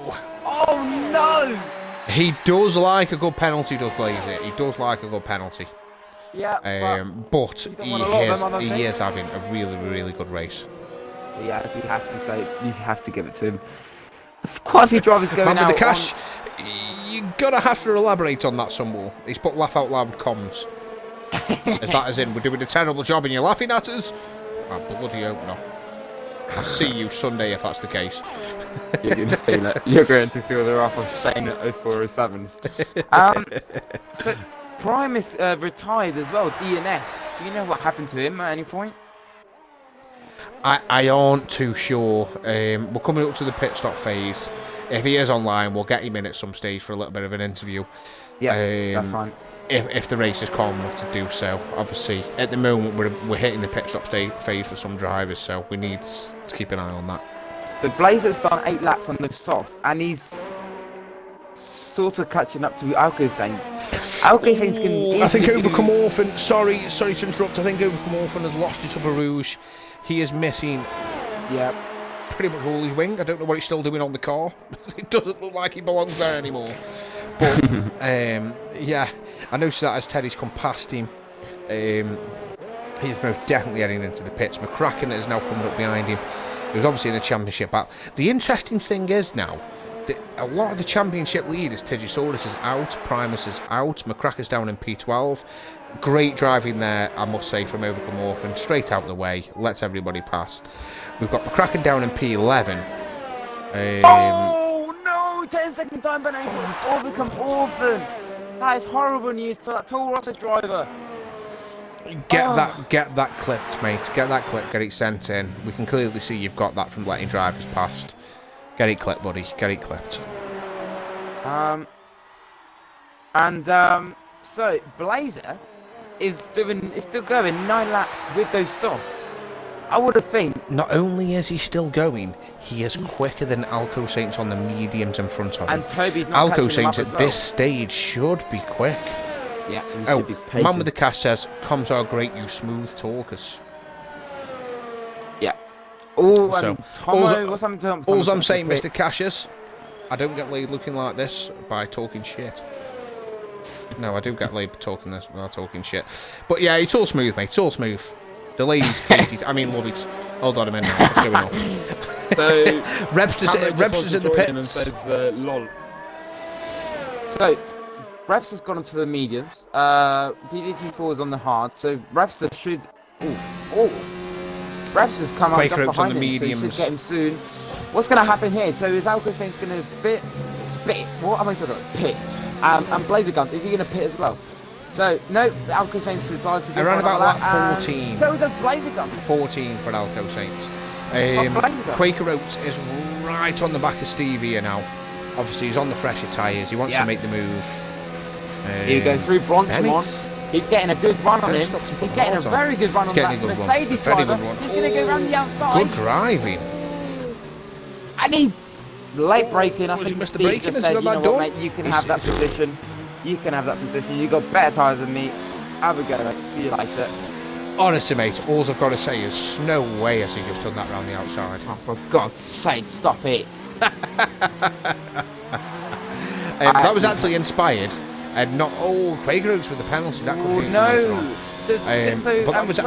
Oh, no! He does like a good penalty, does Blazer. He does like a good penalty. Yeah, But you don't he want a lot of them, I don't is think. having a really good race. yeah, so you have to give it to him. Quite a few drivers going Man out with the cash, you gotta have to elaborate on that some more. He's put laugh out loud comms. Is that as in we're doing a terrible job and you're laughing at us? I bloody hope not. I'll see you Sunday if that's the case. You're going to feel it. You're going to feel the wrath of Shane at 0407s. So Primus retired as well, DNF. Do you know what happened to him at any point? I aren't too sure. We're coming up to the pit stop phase. If he is online, we'll get him in at some stage for a little bit of an interview. Yeah, that's fine. If the race is calm enough to do so. Obviously, at the moment we're hitting the pit stop phase for some drivers, so we need to keep an eye on that. So Blazer's done 8 laps on the softs, and he's sort of catching up to Alco Saints. Alco Saints can easily I think do- Overcome Orphan. Sorry to interrupt. I think Overcome Orphan has lost its upper rouge. He is missing Yeah. pretty much all his wing. I don't know what he's still doing on the car. It doesn't look like he belongs there anymore. But yeah, I noticed that as Teddy's come past him. He's most definitely heading into the pits. McCracken is now coming up behind him. He was obviously in a championship battle. The interesting thing is now that a lot of the championship leaders, Tegisaurus is out, Primus is out, McCracken's down in P12. Great driving there, I must say, from Overcome Orphan. Straight out the way, lets everybody pass. We've got McCracken down in P11. Oh no! Oh, 10-second time penalty for Overcome Orphan. That is horrible news for that Toro Rosso driver. Get that clipped, mate. Get that clipped. Get it sent in. We can clearly see you've got that from letting drivers past. Get it clipped, buddy. Get it clipped. So Blazer is still going 9 laps with those softs. I would have think. Not only is he still going, he is quicker than Alco Saints on the mediums in front of him. And Toby's not Alco catching him up Saints as at well. this stage should be quick. Yeah, he Oh, should be pacing. man with the cash says, "Comms are great, you smooth talkers." Yeah. Oh, So, and Tomo, what's happened to him? All I'm saying, Mr. Cassius, I don't get laid looking like this by talking shit. No, I do get laid talking this while talking shit. But yeah, it's all smooth, mate. It's all smooth. The ladies hate it. I mean, love it. Hold on a minute. What's going on? So Rebster's in the pits. and says, "Lol." So Rebster's gone into the mediums. BDT4 is on the hard. So Rebster should. Rebster's come out just behind him, so he should get him soon. What's going to happen here? So is Alco Saints going to spit? What am I talking about? Pit. And Blazer Guns, is he going to pit as well? So, no, Alco Saints decides to go around about lap, 14. So does Blazer Guns. 14 for Alco Saints. Blazer Quaker Oats is right on the back of Stevie here now. Obviously, he's on the fresher tyres. He wants to make the move. Here you go through Bronchemont. He's getting a good run on him. He's getting a very good run on that Mercedes driver. He's going to go around the outside. Good driving. And he late braking. I think Steve just said, you know what, mate, you can have that position. You can have that position. You got better tyres than me. Have a go, mate. See you later. Honestly, mate, all I've got to say is no way has he just done that round the outside. Oh, for God's sake, stop it. That was actually inspired. And not Quaker Oats with the penalty. That could be later on. But that was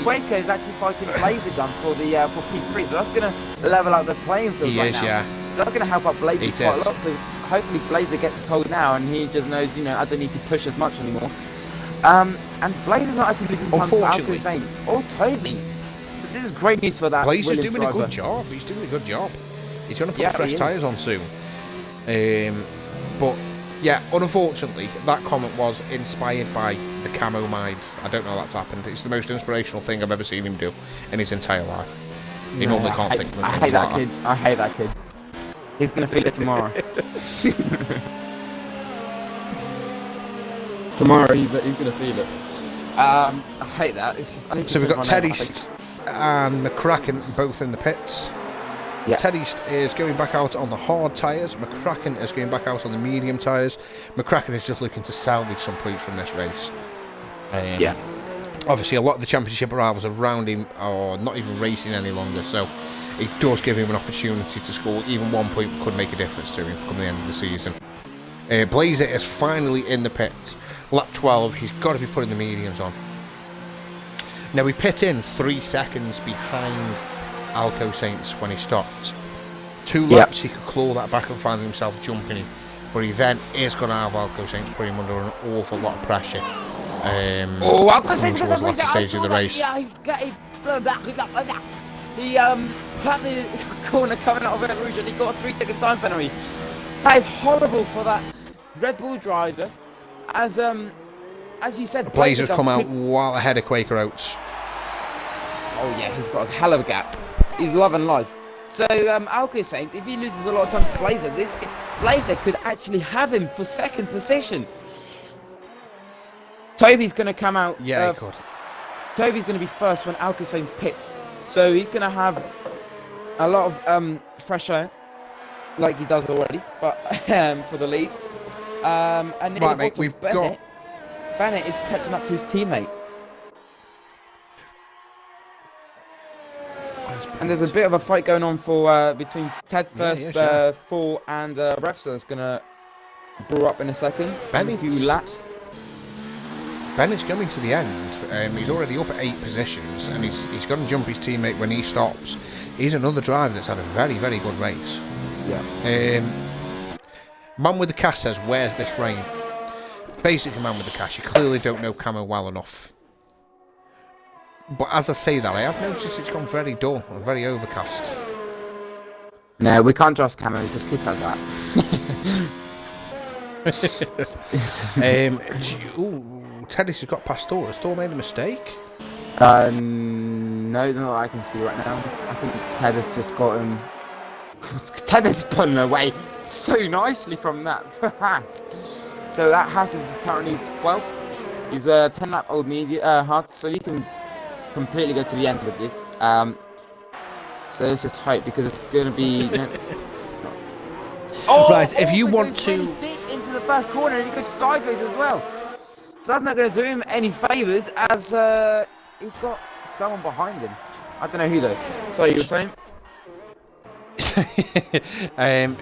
Quaker is actually fighting Blazer Guns for P3, so that's going to level out the playing field right now. Yeah. So that's going to help out Blazer quite a lot. So hopefully Blazer gets told now, and he just knows, I don't need to push as much anymore. And Blazer's not actually losing time to Alco Saints or Toby. So this is great news for that. Blazer's doing a good job. He's doing a good job. He's going to put fresh tyres on soon. But yeah, unfortunately, that comment was inspired by the camo mind. I don't know that's happened. It's the most inspirational thing I've ever seen him do in his entire life. He normally can't think of it. I hate that kid. I hate that kid. He's going to feel it tomorrow. Tomorrow he's going to feel it. I hate that. It's just. So we've got Ted East and McCracken both in the pits. Yeah. Ted East is going back out on the hard tyres. McCracken is going back out on the medium tyres. McCracken is just looking to salvage some points from this race. Obviously, a lot of the championship rivals around him are not even racing any longer, so it does give him an opportunity to score. Even 1 point could make a difference to him come the end of the season. Blazer is finally in the pit. Lap 12, he's got to be putting the mediums on. Now, we pit in 3 seconds behind Alco Saints when he stopped. 2 laps he could claw that back and find himself jumping him, but he then is going to have Alco Saints put him under an awful lot of pressure. Alco Saints towards the last stage of the race. He cut the corner coming out of Red Rouge and he got a 3-second time penalty. That is horrible for that Red Bull driver. As you said, Blazer's come out well ahead of Quaker Oats. Oh yeah, he's got a hell of a gap. He's loving life. So Alco Saints, if he loses a lot of time to Blazer, Blazer could actually have him for second position. Toby's going to come out. Yeah, he could. Toby's going to be first when Alco Saints pits. So he's going to have a lot of fresh air, like he does already, but for the lead. And right, mate, we've got... Bennett is catching up to his teammate. And there's a bit of a fight going on for between Ted first, 4 and Repsol is going to brew up in a second. A few laps. Bennett's coming to the end. He's already up at 8 positions, and he's going to jump his teammate when he stops. He's another driver that's had a very, very good race. Yeah. Man with the cash says, "Where's this rain?" Basically, man with the cash, you clearly don't know camo well enough. But as I say that, I have noticed it's gone very dull and very overcast. No, we can't trust Camo. Just keep us that. Teddy's has got past Thor. Has Thor made a mistake? No, not that I can see right now. I think Ted has just got him. Ted has pulling away so nicely from that Haas. So that Haas is currently 12th. He's a 10-lap old hard, so you can completely go to the end with this. So let's just hope, because it's going to be. Right, if you want goes to. really deep into the first corner, and he goes sideways as well. So that's not going to do him any favours, as he's got someone behind him. I don't know who though. Sorry, you were saying? Do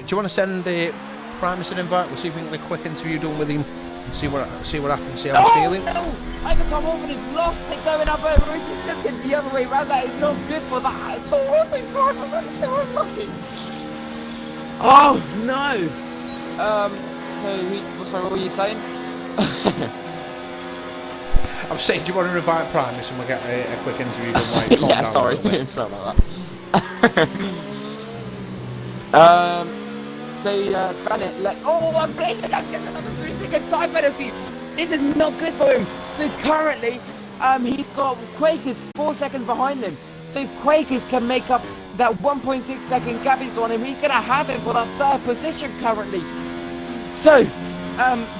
you want to send Primus an invite? We'll see if we can get a quick interview done with him and see what happens, see how he's feeling. No! I can come over and he's lost it going up over. He's just looking the other way around. That is not good for that at all. Also, driver, that's so unlucky. Oh no! Sorry, what were you saying? I'm saying, do you want to invite Primus and we'll get a quick interview done? Like, Yeah, sorry. Sorry about that. Bennett, I'm blazing. That's another 3-second time penalties. This is not good for him. So currently, he's got Quakers 4 seconds behind him. So Quakers can make up that 1.6 second gap he's got on him. He's going to have it for that third position currently. So,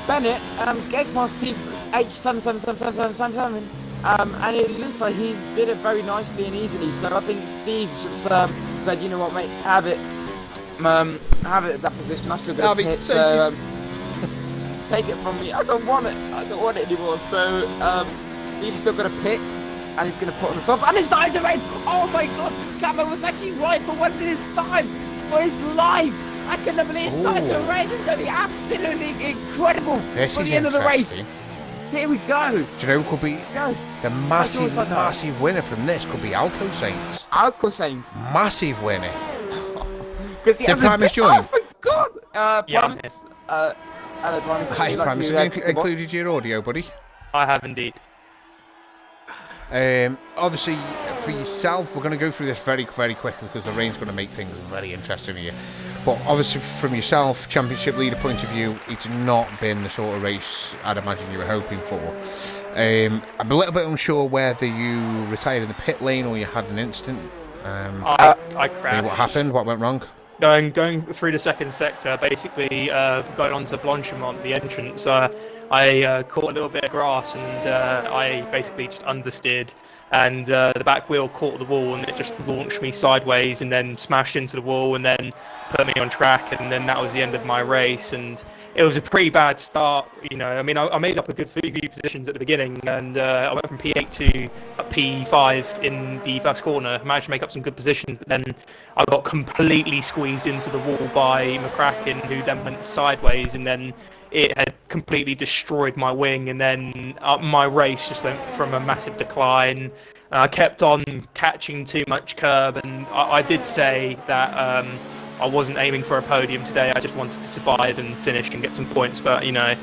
Bennett gets past Steve H777777, and it looks like he did it very nicely and easily. So I think Steve's just said, you know what, mate, have it at that position. I still got a pit, so take it from me. I don't want it anymore. So Steve's still got a pit, and he's going to put on the softs, and it's starting to rain. Oh my God, Camo was actually right for once in his time, for his life. I couldn't believe it's starting to rain. It's going to be absolutely incredible for the end of the race. Here we go. Do you know who could be the massive winner from this? Could be Alco Saints. Alco Saints. Massive winner. Because Did Primus join? Oh my God. Primus. Hello, Primus. Hi, Primus. Have you included your audio, buddy? I have indeed. Obviously, for yourself, we're going to go through this very, very quickly because the rain's going to make things very interesting here. But obviously, from yourself, championship leader point of view, it's not been the sort of race I'd imagine you were hoping for. I'm a little bit unsure whether you retired in the pit lane or you had an incident. I crashed. What happened? What went wrong? Going through the second sector, basically going onto Blanchimont, the entrance, I caught a little bit of grass and I basically just understeered, and the back wheel caught the wall and it just launched me sideways and then smashed into the wall and then put me on track, and then that was the end of my race. And it was a pretty bad start, you know. I mean, I made up a good few positions at the beginning, and I went from P8 to P5 in the first corner. Managed to make up some good positions, but then I got completely squeezed into the wall by McCracken, who then went sideways, and then it had completely destroyed my wing, and then my race just went from a massive decline. I kept on catching too much curb, and I did say that I wasn't aiming for a podium today. I just wanted to survive and finish and get some points, but you know,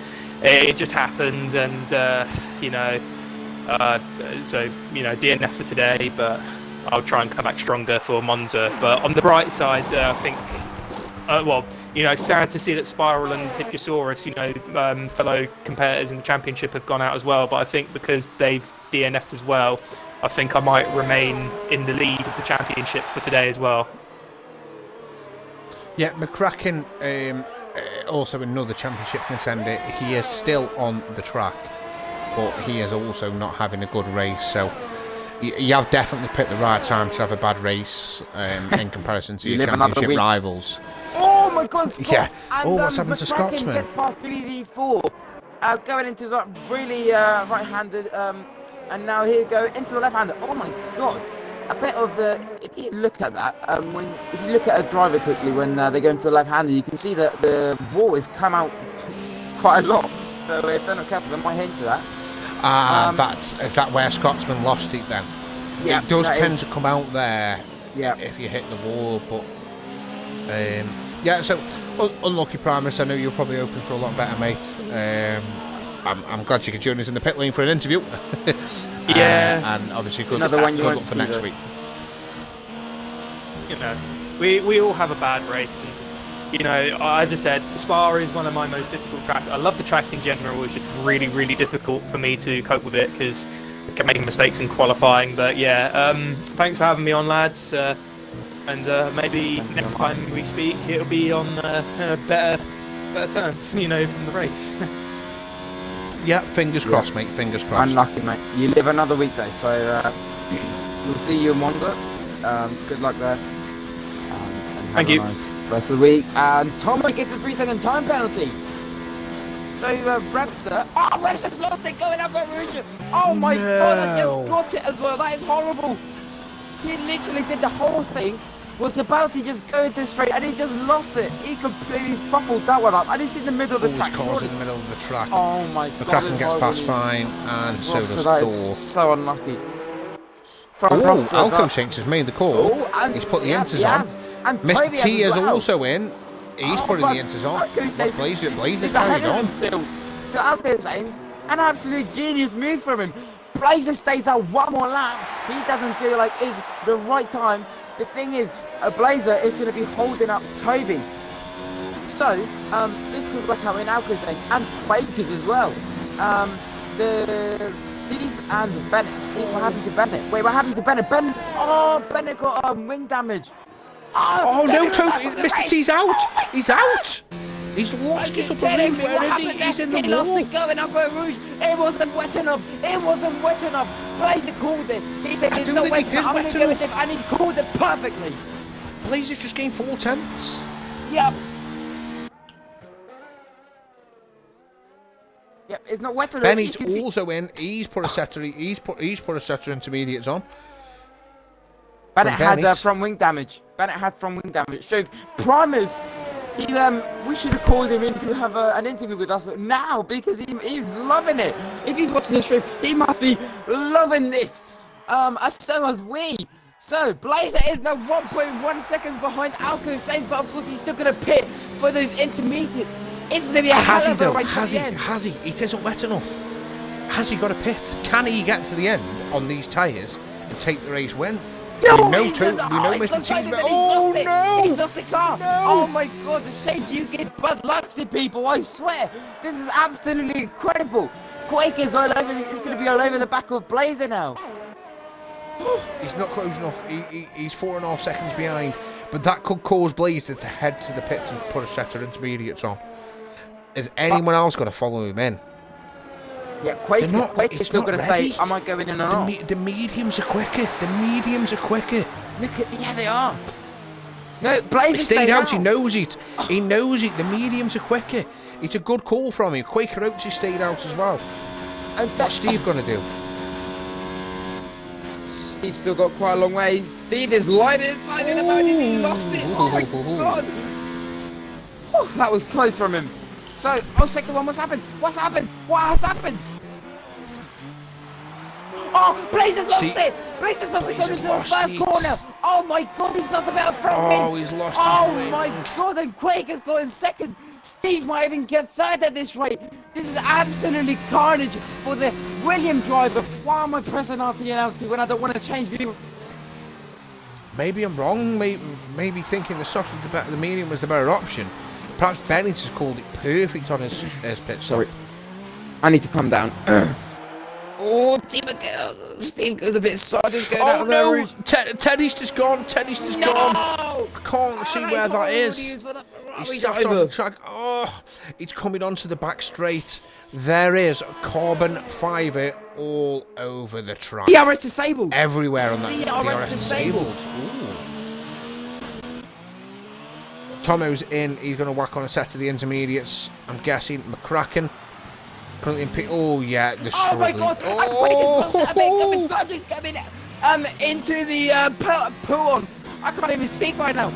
it just happens, and so you know, DNF for today, but I'll try and come back stronger for Monza. But on the bright side, I think, it's sad to see that Spiral and Tipiosaurus, fellow competitors in the championship, have gone out as well. But I think because they've DNF'd as well, I think I might remain in the lead of the championship for today as well. Yeah, McCracken, also another championship contender. He is still on the track, but he is also not having a good race. So you have definitely picked the right time to have a bad race in comparison to your championship rivals. Oh my God, Scott! Yeah. And, What's happened to Scotsman? Gets past BD4, going into that really right-handed, and now here go into the left-handed. Oh my God! A bit of the. If you look at that, if you look at a driver quickly when they go into the left-hander, you can see that the wall has come out quite a lot. So if they're not careful, they might hit into that. Is that where Scotsman lost it then? Yeah, it does tend to come out there. Yeah. If you hit the wall, but so unlucky Primus. I know you're probably hoping for a lot better, mate. I'm glad you could join us in the pit lane for an interview. Yeah. And obviously good luck for next week. you know, we all have a bad race, and you know, as I said, Spa is one of my most difficult tracks. I love the track in general. It's just really, really difficult for me to cope with it because I kept making mistakes in qualifying. But yeah, thanks for having me on, lads. And maybe next time we speak, it'll be on better terms, you know, from the race. Yeah, fingers crossed, mate. Fingers crossed. Unlucky, mate. You live another week though, so we'll see you in Monza. Good luck there. And Thank you. Nice rest of the week. And Tommy gets a 3-second time penalty. So Webster. Oh, Webster's lost it going up at Rouge. Oh my God! I just got it as well. That is horrible. He literally did the whole thing. Was about to just go into straight, and he just lost it. He completely fuffled that one up, and he's in the middle of the track. Always cars in the middle of the track. Oh my God! McCracken gets past fine, and so does that Thor. is so unlucky. Alco Shanks has made the call. He's put the enters on. And Mr. T is well. also in. He's putting the enters on. Blazer's carried on. Still. So Alco Shanks, an absolute genius move from him. Blazer stays out one more lap. He doesn't feel like it's the right time. The thing is, a Blazer is going to be holding up Toby. So, this could work out in Alco's and Quakers as well. The Steve and Bennett. Steve, what happened to Bennett? Wait, what happened to Bennett? Bennett got wing damage. Oh no, Toby! Mr. T's out! He's out! He's lost his upper rouge. Where is he? He's in the wall. He lost it going up a rouge. It wasn't wet enough. It wasn't wet enough. Blazer called it. He said there's no wet enough. I'm going to go with him, and he called it perfectly. Blazer's just gained 4 tenths. Yep. Yep, it's not wet enough. Benny's also in. He's put a setter. He's put a setter intermediates on. Bennett had from wing damage. So Primus, we should have called him in to have an interview with us now because he's loving it. If he's watching the stream, he must be loving this. As so as we. So Blazer is now 1.1 seconds behind Alco Sainz, but of course he's still going to pit for those intermediates. It's going to be a hell of a race at the end. Has he? It isn't wet enough. Has he got a pit? Can he get to the end on these tyres and take the race win? No, we know Mr. T's He's lost the car. No. Oh my God, the shape you give Bud Luck to people, I swear. This is absolutely incredible. Quakers all over, it's going to be all over the back of Blazer now. He's not close enough. He's 4.5 seconds behind, but that could cause Blazer to head to the pits and put a set of intermediates on. Is anyone else going to follow him in? Yeah, Quaker's still going to say, am I going in or not? The mediums are quicker. The mediums are quicker. Yeah, they are. No, Blazer stayed out. He knows it. He knows it. The mediums are quicker. It's a good call from him. Quaker Oats has stayed out as well. And what's Steve going to do? Steve's still got quite a long way. Steve is light inside in the moment. He lost it. Oh my God. Oh, that was close from him. So, Sector 1, what's happened? What has happened? Oh, Blazer's lost it! Blazer's lost it going into the first corner! Oh my God, he's lost a bit of front wing! Oh, he's lost his wing. My God, and Quaker's got in second! Steve might even get third at this rate! This is absolutely carnage for the William driver! Why am I pressing RT and LT when I don't want to change view? Maybe I'm wrong, maybe thinking the soft was the medium was the better option. Perhaps Bennett has called it perfect on his pit stop. Sorry. I need to calm down. Oh, Steve goes a bit silent. Oh no! Teddy's just gone. Gone. I can't see where that is. He's sat on the track. Oh, it's coming onto the back straight. There is carbon fibre all over the track. DRS disabled. Everywhere on that. DRS disabled. Tomo's in. He's going to whack on a set of the intermediates. I'm guessing McCracken. Currently in pit. Oh yeah, the oh my God! Quaker's lost a bit of his sideways coming into the pool. I can't even speak right now.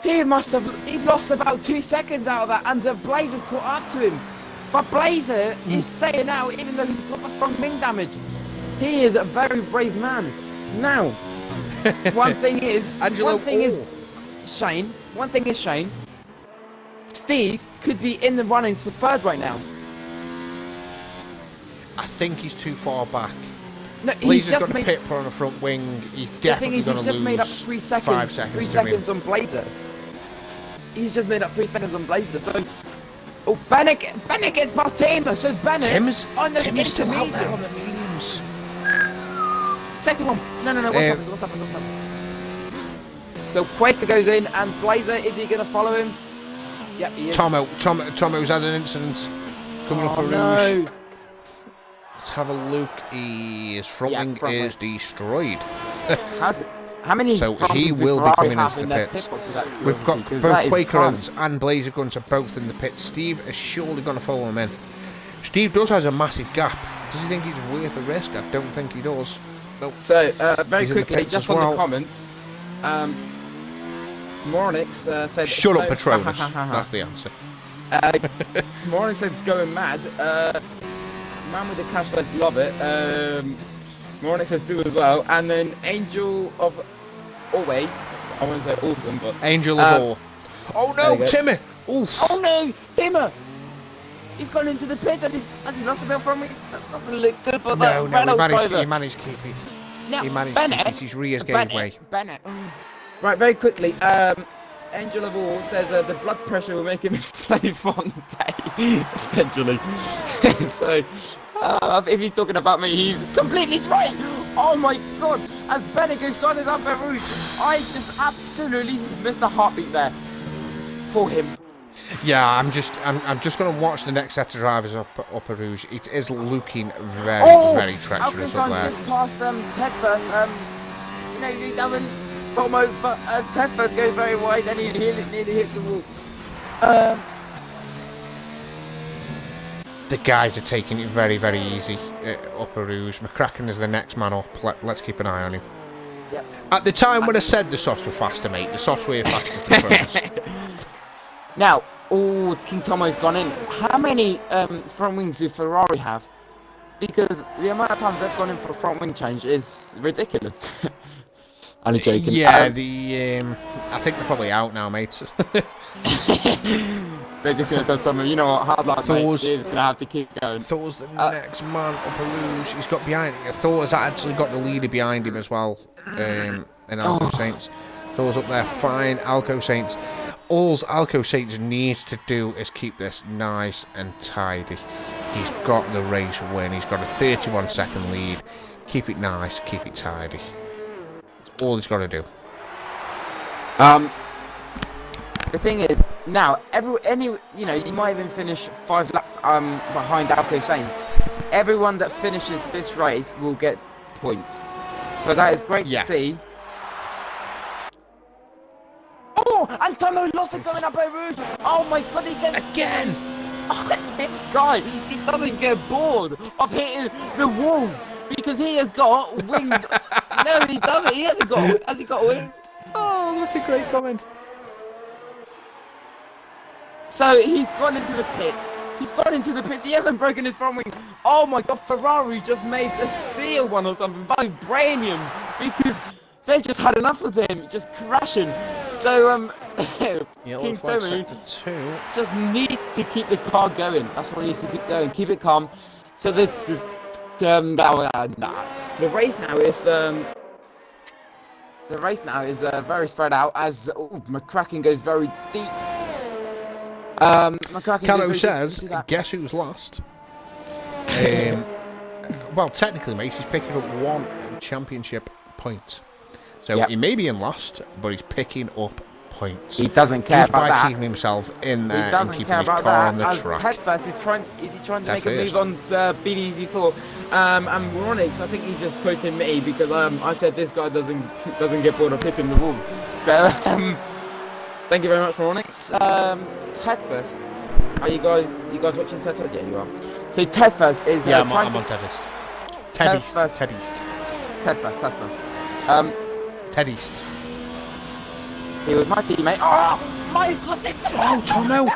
He's lost about 2 seconds out of that, and the Blazer's caught up to him. But Blazer is staying out, even though he's got the front wing damage. He is a very brave man. Now, one thing is Shane. Steve could be in the runnings for third right now. I think he's too far back. No, he's Blazer's just got a made. pit put on the front wing. He's The thing definitely is, going he's to just lose made up 3 seconds. 5 seconds. 3 to seconds him. on Blazer. He's just made up 3 seconds on Blazer. So, oh, Bennett gets past Tamer. So Bennett Tim's on the still out there on intermediates. the mediums. 61. No. What's happened? So Quaker goes in, and Blazer, is he going to follow him? Yeah, he is. Tomo's had an incident coming up a Rouge. No. Let's have a look. His front wing is destroyed. How many? So front he wings do will be Ferrari coming have into in the their pits. pit box exactly, We've got obviously, 'cause both that is Quaker prime. Owens and Blazer Guns are both in the pits. Steve is surely going to follow him in. Steve does has a massive gap. Does he think he's worth the risk? I don't think he does. Nope. So very He's in the quickly, pits just as on well. the comments, Mornix said, Shut up, Patronus. That's the answer. Mornix said, going mad. Man with the cash said, love it. Mornix says, do as well. And then Angel of Alway, I want to say awesome, but Angel of All. Oh no, Timmy! Oof. Oh no, Timmer! He's gone into the pit and has he lost the belt from me? That doesn't look good for No, the Renault driver. he managed to keep it. Now, He managed to keep it. His rears gave way. Bennett. Right, very quickly. Angel of All says the blood pressure will make him explain one day, essentially. So, if he's talking about me, he's completely right. Oh my god! As Bennett goes sided up at Rouge, I just absolutely missed a heartbeat there for him. Yeah, I'm just going to watch the next set of drivers up at Rouge. It is looking very treacherous up there. Gets past Ted first. He doesn't. Tomo, but Ted first goes very wide, and he nearly hits the wall. The guys are taking it very, very easy up at Rouge. McCracken is the next man up. Let's keep an eye on him. Yep. At the time when I said the softs were faster, mate, the softs were faster. Now, King Tomo's gone in. How many front wings do Ferrari have? Because the amount of times they've gone in for a front wing change is ridiculous. Only joking. Yeah, I think they're probably out now, mate. They're just going to tell Tomo, you know what, hard luck, mate. You're just going to have to keep going. Thor's the next man up a Rouge. He's got behind him. Thor's actually got the leader behind him as well. In Alco Saints. Thor's up there, fine. Alco Saints. All Alco Saints needs to do is keep this nice and tidy. He's got the race win. He's got a 31-second lead. Keep it nice, keep it tidy. That's all he's got to do. The thing is, now you might even finish 5 laps behind Alco Saints. Everyone that finishes this race will get points. So that is great to see. Oh, and Tomo lost it going up by Rouge. Oh my god, he gets again. Oh, this guy just doesn't get bored of hitting the walls because he has got wings. No, he doesn't. He hasn't got. Has he got wings? Oh, that's a great comment. So he's gone into the pits. He hasn't broken his front wing. Oh my god, Ferrari just made a steel one or something, vibranium, because they just had enough of him just crashing. So King Tomo just needs to keep the car going. That's what he needs to keep going. Keep it calm. So the race now is very spread out as McCracken goes very deep. Camo says, guess who's lost? Well, technically, mate, he's picking up 1 championship point. So he may be in last, but he's picking up points. He doesn't care just about by that. keeping himself in there He doesn't and keeping care his about car that. on the As track. Ted first is he trying to make a move on BD4? And Ronix, I think he's just quoting me because I said this guy doesn't get bored of hitting the walls. So thank you very much, Ronix. Ted first. Are you guys watching Ted first? Yeah, you are. So Ted first is I'm on Ted East. Ted East. Ted first. Ted East. He was my teammate. Oh my god, 6 Oh, Tomo!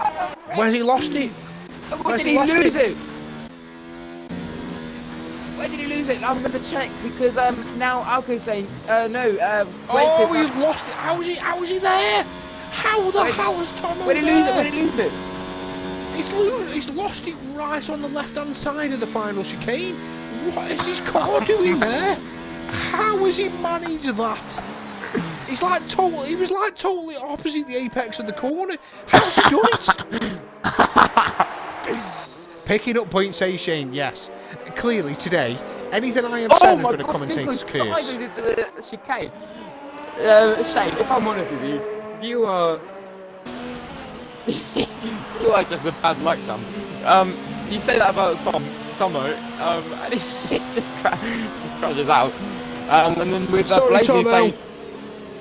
Where's he lost it? Where did he lose it? Where did he lose it? I'm gonna check because now Alco Saints He's lost it. How's he there? How the hell is Tomo Where did he lose it? He's lost it right on the left-hand side of the final chicane. What is his car doing there? How has he managed that? He's like he was like totally opposite the apex of the corner. How's he done it? Picking up points, say Shane. Yes, clearly today, anything I have said has been a commentator's curse. Into the chicane. Shane, if I'm honest with you, you are you are just a bad luck chum. You say that about Tomo, and he just crashes out. And then with Blazer, you saying.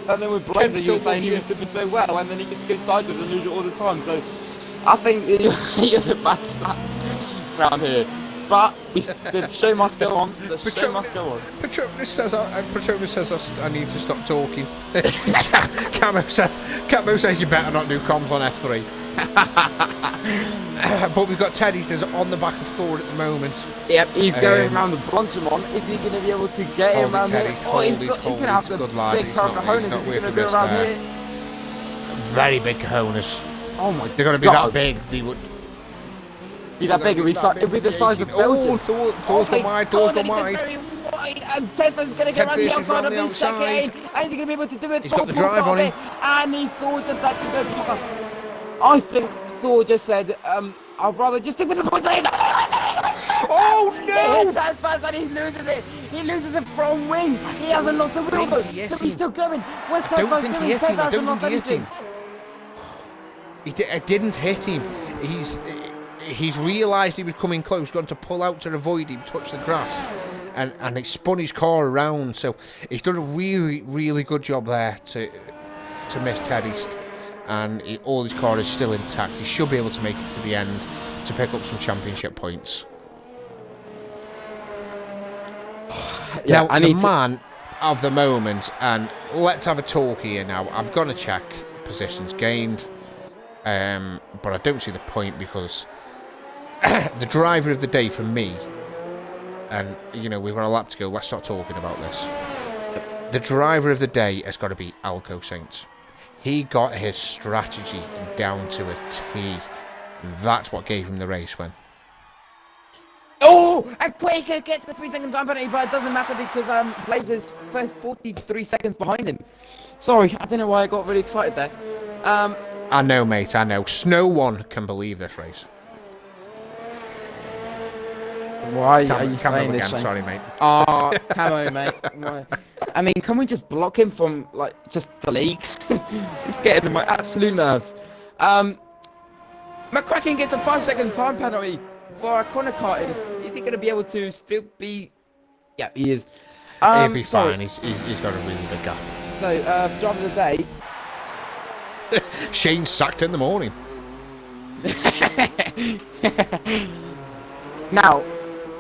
And then with Blazer, you were saying he was doing so well, and then he just goes sideways and loses it all the time. So I think you're the bad luck around here. But the show must go on. The show must go on. Petronas says I need to stop talking. Camo says you better not do comms on F3. But we've got Teddy's on the back of Thor at the moment. Yep, he's going around the Blanchimon. Is he going to be able to get him around here? He's going to have the big cojones if he's going to do around here. Very big cojones. Oh my god. They're going to be that big. They would be that big. It'll be the size of Belgium. Thor's gone wide. Thor's gone wide. And Tedford's going to get around the outside of this chicane. And he's going to be able to do it. He's got the drive on him. And Thor just let him go past. I think Thor just said, I'd rather just stick with the points. Oh no! He hits as fast and he loses it. He loses it from wing. He hasn't lost the wheel though. So he's still going. What's Tedford doing? Tedford hasn't lost anything. It didn't hit him. He's realised he was coming close, gone to pull out to avoid him, touch the grass, and it spun his car around. So he's done a really, really good job there to miss Ted East, and all his car is still intact. He should be able to make it to the end to pick up some championship points. Yeah, now, the man of the moment, and let's have a talk here now. I'm going to check positions gained, but I don't see the point because the driver of the day for me, and you know, we've got a lap to go, let's start talking about this. The driver of the day has got to be Alco Saints. He got his strategy down to a T. And that's what gave him the race win. Oh, and Quaker gets the 3-second time penalty, but it doesn't matter because Blazer's first 43 seconds behind him. Sorry, I don't know why I got really excited there. I know, mate, I know. No one can believe this race. Why are you saying this? Again. Sorry, mate. Oh, Camo, mate. I mean, can we just block him from, like, just the league? It's getting on my absolute nerves. McCracken gets a 5-second time penalty for a corner karting. Is he going to be able to still be... Yeah, he is. He'll be fine. He's got a really big gap. So, for driver of the day... Shane sacked in the morning. Now...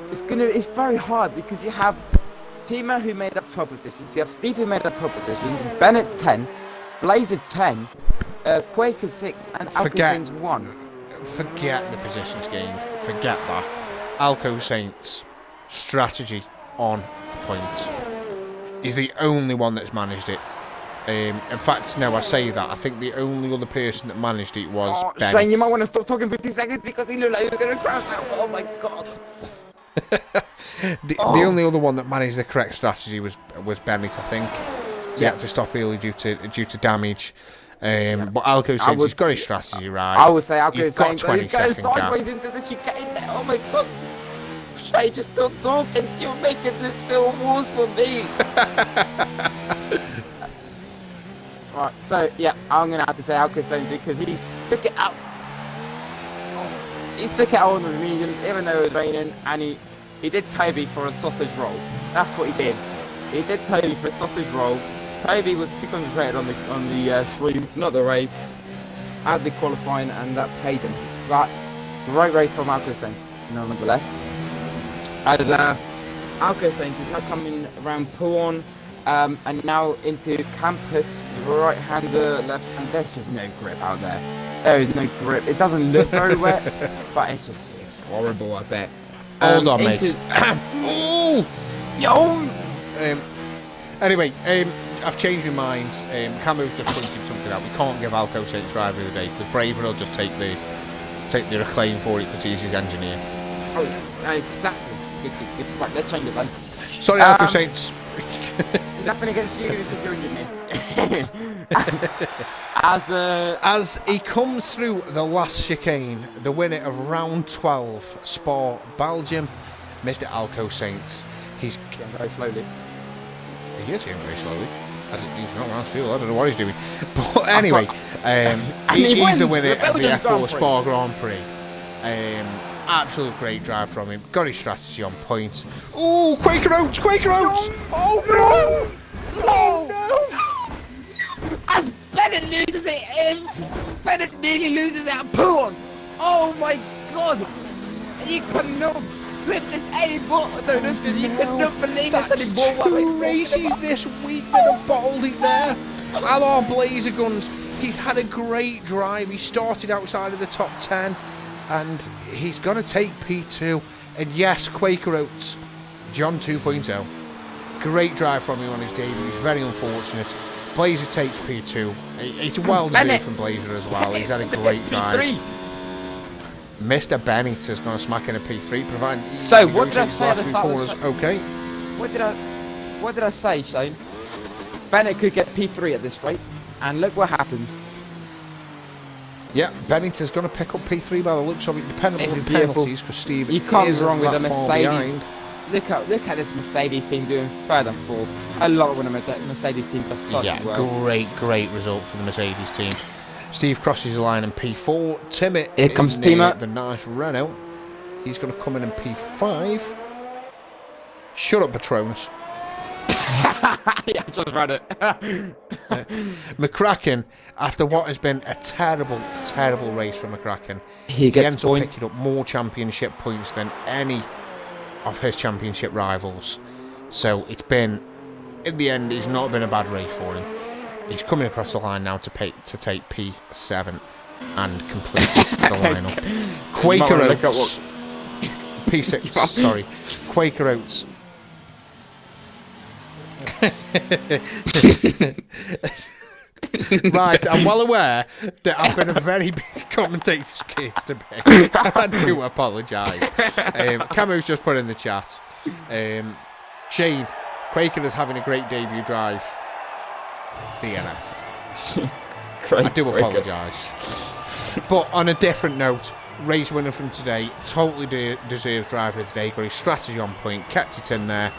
It's very hard because you have Tima who made up 12 positions, you have Steve who made up 12 positions, Bennett 10, Blazer 10, Quaker 6, and Alco Saints 1. Forget the positions gained. Forget that. Alco Saints strategy on point. He's the only one that's managed it. In fact, no, I say that. I think the only other person that managed it was Bennett. Shane, you might want to stop talking for 2 seconds because he looked like he was going to crash out. Oh my god. The only other one that managed the correct strategy was Bennett, I think. He had to stop early due to damage. But Alco Saints, he's got his strategy right. I would say Alco Saints, he's going sideways gap. into the chicane there. Oh my god. Shay, just stop talking. You're making this film worse for me. Right, so yeah, I'm going to have to say Alco Saints because he took it out. He took it out on the mediums, even though it was raining, and he did Toby for a sausage roll. That's what he did. He did Toby for a sausage roll. Toby was too concentrated on the stream, not the race, at the qualifying, and that paid him. But great race from Alco Saints, nonetheless. As Alco Saints is now coming around Pouon, and now into Campus, right-hander, left-hand. There's just no grip out there. There is no grip. It doesn't look very wet, but it's horrible, I bet. Hold on, mate. Yo! Anyway, I've changed my mind. Camo's just pointed something out. We can't give Alco Saints driver of the day because Braver will just take the acclaim for it because he's his engineer. Oh, exactly. Good. Right, let's change it then. Sorry, Alco Saints. Nothing against you, this is your unit. As he comes through the last chicane, the winner of round 12, Spa Belgium, Mr. Alco Saints. He's going very slowly. He is going very slowly. He's not around field. I don't know what he's doing. But anyway, he's the winner of the F4 Spa Grand Prix. Absolute great drive from him. Got his strategy on point. Oh, Quaker Oats! Quaker Oats! No. Oh no! Oh no! As Bennett loses it, Bennett nearly loses it at Poon. Oh my god! You cannot script this anymore. No, no script. You cannot believe this anymore. Two races this week that have bottled it there. Our Blazer Guns. He's had a great drive. He started outside of the top 10. And he's going to take P2. And yes, Quaker Oats, John 2.0. Great drive from him on his debut. He's very unfortunate. Blazer takes P2. It's well deserved from Blazer as well. He's had a great drive. Mr. Bennett is going to smack in a P3, providing. So, what did I say at the start corners? Okay. What did I say, Shane? Bennett could get P3 at this rate, and look what happens. Yeah, Bennett is going to pick up P3 by the looks of it, depending on the penalties, because Steve you can't is go wrong with the Mercedes. Look at this Mercedes team doing third and fourth. I love when a Mercedes team does such well. Great result for the Mercedes team. Steve crosses the line in P4. Timmett here comes Timo. The nice Renault. He's going to come in P5. Shut up, Patronus. Yeah, I just read it. McCracken, after what has been a terrible race for McCracken, he ends up picking up more championship points than any of his championship rivals. So it's been, in the end, it's not been a bad race for him. He's coming across the line now to take P7 and complete the lineup. Quaker Oats, P6. Sorry, Quaker Oats. Right, I'm well aware that I've been a very big commentator's case today. I do apologise. Camo's just put in the chat. Shane, Quaker is having a great debut drive. DNF. I do apologise. But on a different note, race winner from today, totally deserved driver of the day. Got his strategy on point, kept it in there.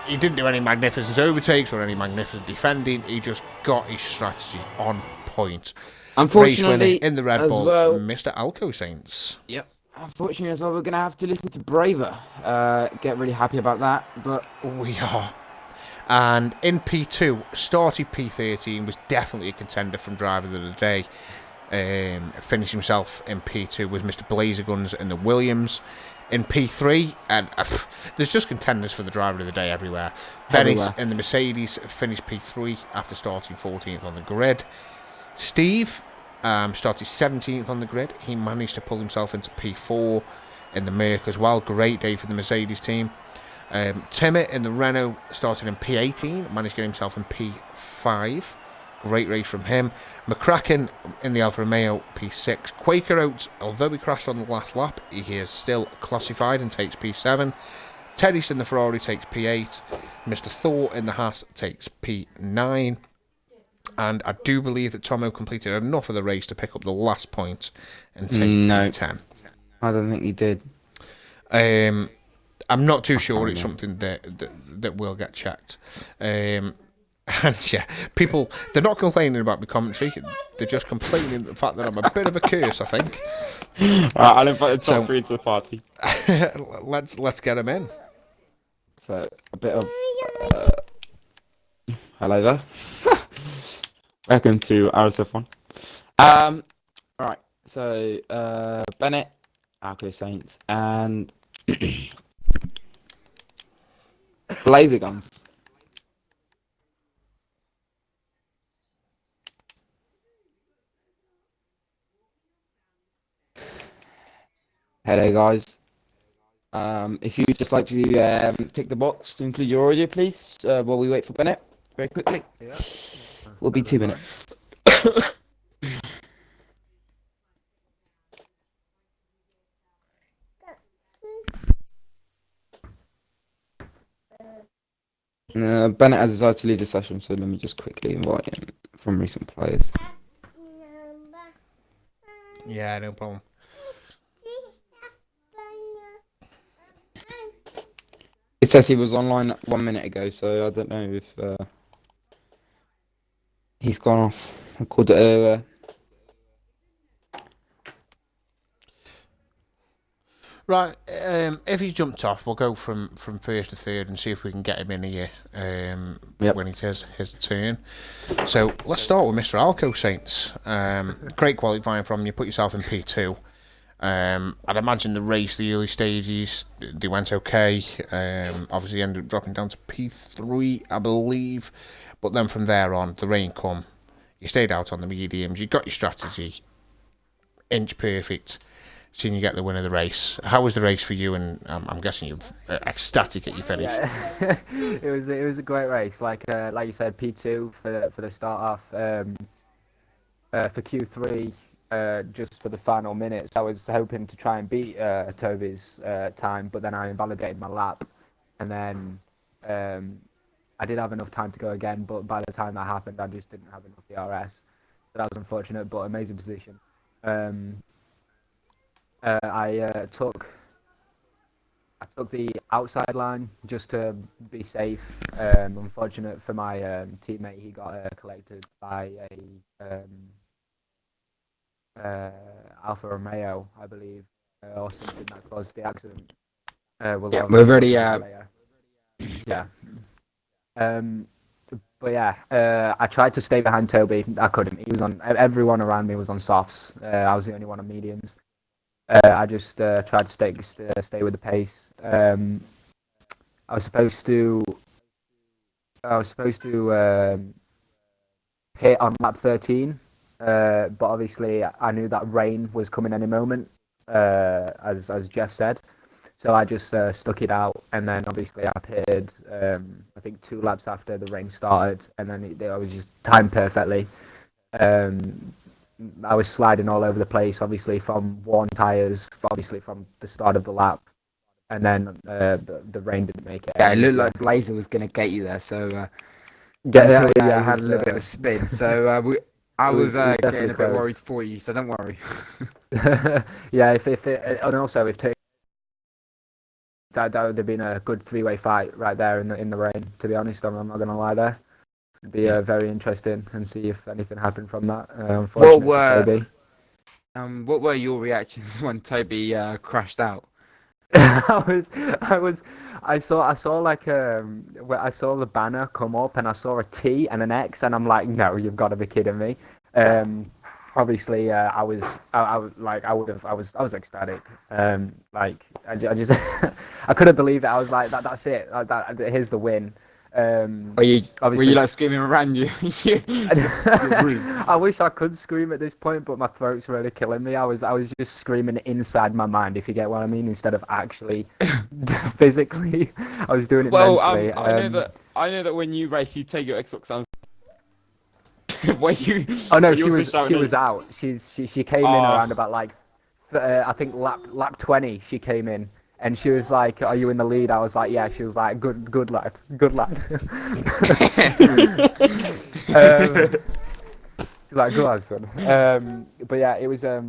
He didn't do any magnificent overtakes or any magnificent defending. He just got his strategy on point. Unfortunately, in the Red Bull, well, Mr. Alco Saints. Yep. Unfortunately, as well, we're going to have to listen to Braver. Get really happy about that, but we are. And in P2, started P13, was definitely a contender from driver of the day. Finished himself in P2 with Mr. Blazer Guns in the Williams. In P3, and there's just contenders for the driver of the day everywhere. Bennett in the Mercedes finished P3 after starting 14th on the grid. Steve started 17th on the grid. He managed to pull himself into P4 in the Merc as well. Great day for the Mercedes team. Timmett in the Renault started in P18, managed to get himself in P5. Great race from him. McCracken in the Alfa Romeo, P6. Quaker Oats, although he crashed on the last lap, he is still classified and takes P7. Teddy's in the Ferrari takes P8. Mr. Thor in the Haas takes P9. And I do believe that Tomo completed enough of the race to pick up the last point and take P10. I don't think he did. I'm not too sure. It's something that will get checked. And yeah, people, they're not complaining about the commentary, they're just complaining the fact that I'm a bit of a curse, I think. Alright, I'll invite the top three to the party. let's get them in. So, a bit of... hello there. Welcome to RSF1. Alright, so, Bennett, Alco Saints, and... Blazer Guns. Hello guys. If you'd just like to tick the box to include your audio, please, while we wait for Bennett, very quickly. Yeah. Will be 2 minutes. Bennett has decided to leave the session, so let me just quickly invite him from recent players. Yeah, no problem. It says he was online 1 minute ago, so I don't know if he's gone off. I called it Right, if he's jumped off, we'll go from first to third and see if we can get him in here when it is his turn. So let's start with Mr. Alco Saints. Great qualifying from you, put yourself in P2. I'd imagine the race, the early stages, they went okay. Obviously ended up dropping down to P3, I believe. But then from there on, the rain come. You stayed out on the mediums, you got your strategy, inch perfect. Seeing you get the win of the race. How was the race for you? And I'm guessing you're ecstatic at your finish. Yeah. it was a great race. Like you said, P2 for the start off. For Q3, just for the final minutes, I was hoping to try and beat Toby's time, but then I invalidated my lap, and then I did have enough time to go again. But by the time that happened, I just didn't have enough DRS. So that was unfortunate, but amazing position. I took the outside line just to be safe. Unfortunate for my teammate, he got collected by a Alfa Romeo, I believe, or something that caused the accident. we've already yeah. But yeah, I tried to stay behind Toby. I couldn't. He was on. Everyone around me was on softs. I was the only one on mediums. I just tried to stay with the pace. I was supposed to hit on lap 13, but obviously I knew that rain was coming any moment, as Jeff said. So I just stuck it out, and then obviously I pitted. I think 2 laps after the rain started, and then I was just timed perfectly. I was sliding all over the place, obviously from worn tyres, obviously from the start of the lap, and then the rain didn't make it. Yeah, it looked like Blazer was going to get you there, so until I had a little bit of a spin. So I was getting a bit close. worried for you, so don't worry. Yeah, and also if that would have been a good 3-way fight right there in the rain. To be honest, I'm not gonna lie there. It'd be very interesting and see if anything happened from that. Unfortunately for Toby. What were your reactions when Toby crashed out? I saw like I saw the banner come up and I saw a T and an X and I'm like, no, you've got to be kidding me. Obviously, I was ecstatic. I just I couldn't believe it. I was like, that's it. Here's the win. Were you like screaming around you? I wish I could scream at this point, but my throat's really killing me. I was just screaming inside my mind, if you get what I mean, instead of actually physically. I was doing it mentally. I know that when you race, you take your Xbox sounds. When you oh no, she was out. She came in around about like I think lap 20. She came in. And she was like, "Are you in the lead?" I was like, "Yeah." She was like, "Good lad." She's like, "Go on, son." But yeah, it was a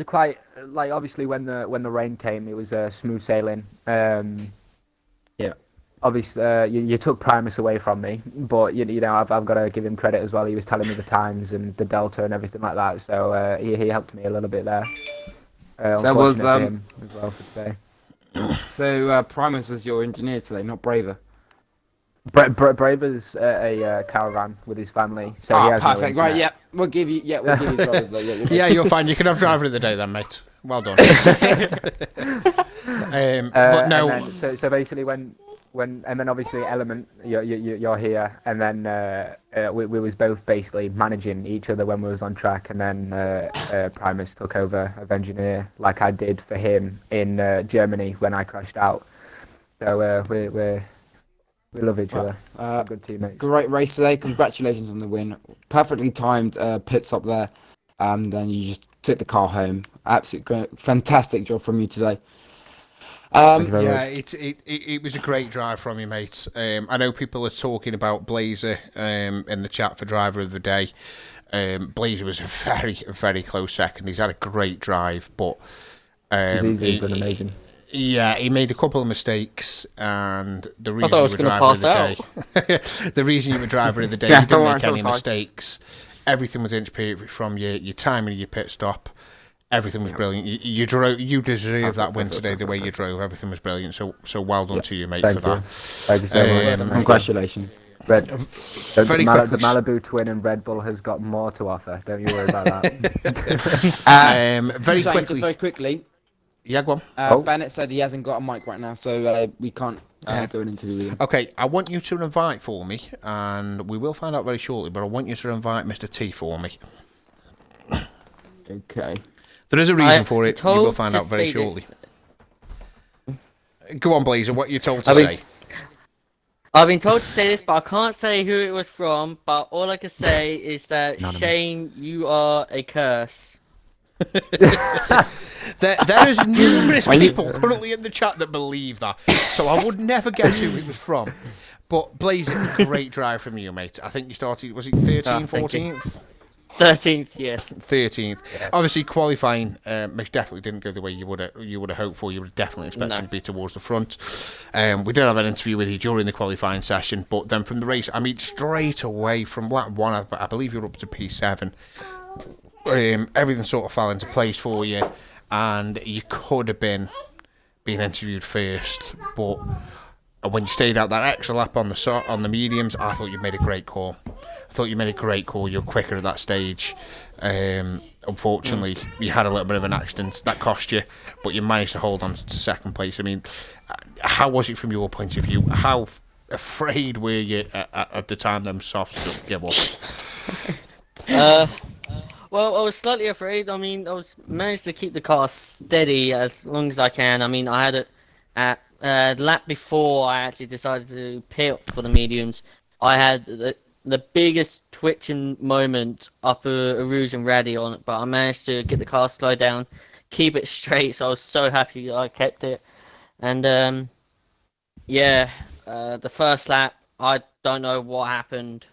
quite like obviously when the rain came, it was smooth sailing. Yeah. Obviously, you took Primus away from me, but you know I've got to give him credit as well. He was telling me the times and the delta and everything like that, so he helped me a little bit there. So was him as well for today. So Primus was your engineer today, not Braver. Braver's a caravan with his family, so he has perfect. No right, yeah, we'll give you brothers. Yeah, you're fine. You can have driver of the day then, mate. Well done. But no. And then, so basically, when and then obviously Element, you're here, and then we was both basically managing each other when we was on track, and then Primus took over of engineer like I did for him in Germany when I crashed out. So we love each other. Good teammates. Great race today. Congratulations on the win. Perfectly timed pit stop there. Then you just took the car home. Absolutely great. Fantastic job from you today. Thank you very Yeah, much. it was a great drive from you, mate. I know people are talking about Blazer in the chat for driver of the day. Blazer was a very close second. He's had a great drive, but He's done amazing. yeah, he made a couple of mistakes, and the I reason thought I you was were going to driver of pass the out. day, the reason you were driver of the day, Yeah, you didn't don't worry, make I'm any so sorry. mistakes. Everything was inch perfect from you. Your timing of your pit stop, everything was brilliant. You drove. You deserve that win today. The way you drove, everything was brilliant. So well done to you, mate, Thank for that. Thank you so much. Um, Congratulations. Red, Very the quickly, Malibu Twin and Red Bull has got more to offer. Don't you worry about that. very Shane, quickly. just very quickly. Yeah, go on. Oh. Bennett said he hasn't got a mic right now, so we can't do an interview with him. Okay, I want you to invite for me, and we will find out very shortly. But I want you to invite Mr. T for me. Okay. There is a reason for it. You will told find to out very say shortly. this. Go on, Blazer. What you told to I mean- say? I've been told to say this, but I can't say who it was from. But all I can say is that Anonymous. Shane, you are a curse. There is numerous people currently in the chat that believe that. So I would never guess who it was from. But Blazer, great drive from you, mate. I think you started. Was it 13th, thank you. 14th? 13th, yes. 13th. Obviously, qualifying most definitely didn't go the way you would have hoped for. You would have definitely expected No. to be towards the front. We did have an interview with you during the qualifying session, but then from the race, I mean, straight away from lap 1, I believe you're up to P7. Everything sort of fell into place for you, and you could have been being interviewed first, but when you stayed out that extra lap on the mediums, I thought you made a great call. You were quicker at that stage. Unfortunately, you had a little bit of an accident that cost you, but you managed to hold on to second place. I mean, how was it from your point of view? How afraid were you at the time them softs just give up? Well, I was slightly afraid. I mean, managed to keep the car steady as long as I can. I mean, I had it at the lap before I actually decided to pit for the mediums. I had the biggest twitching moment up a Rouge and Raddy on it, but I managed to get the car slowed down, keep it straight. So I was so happy that I kept it. And the first lap, I don't know what happened.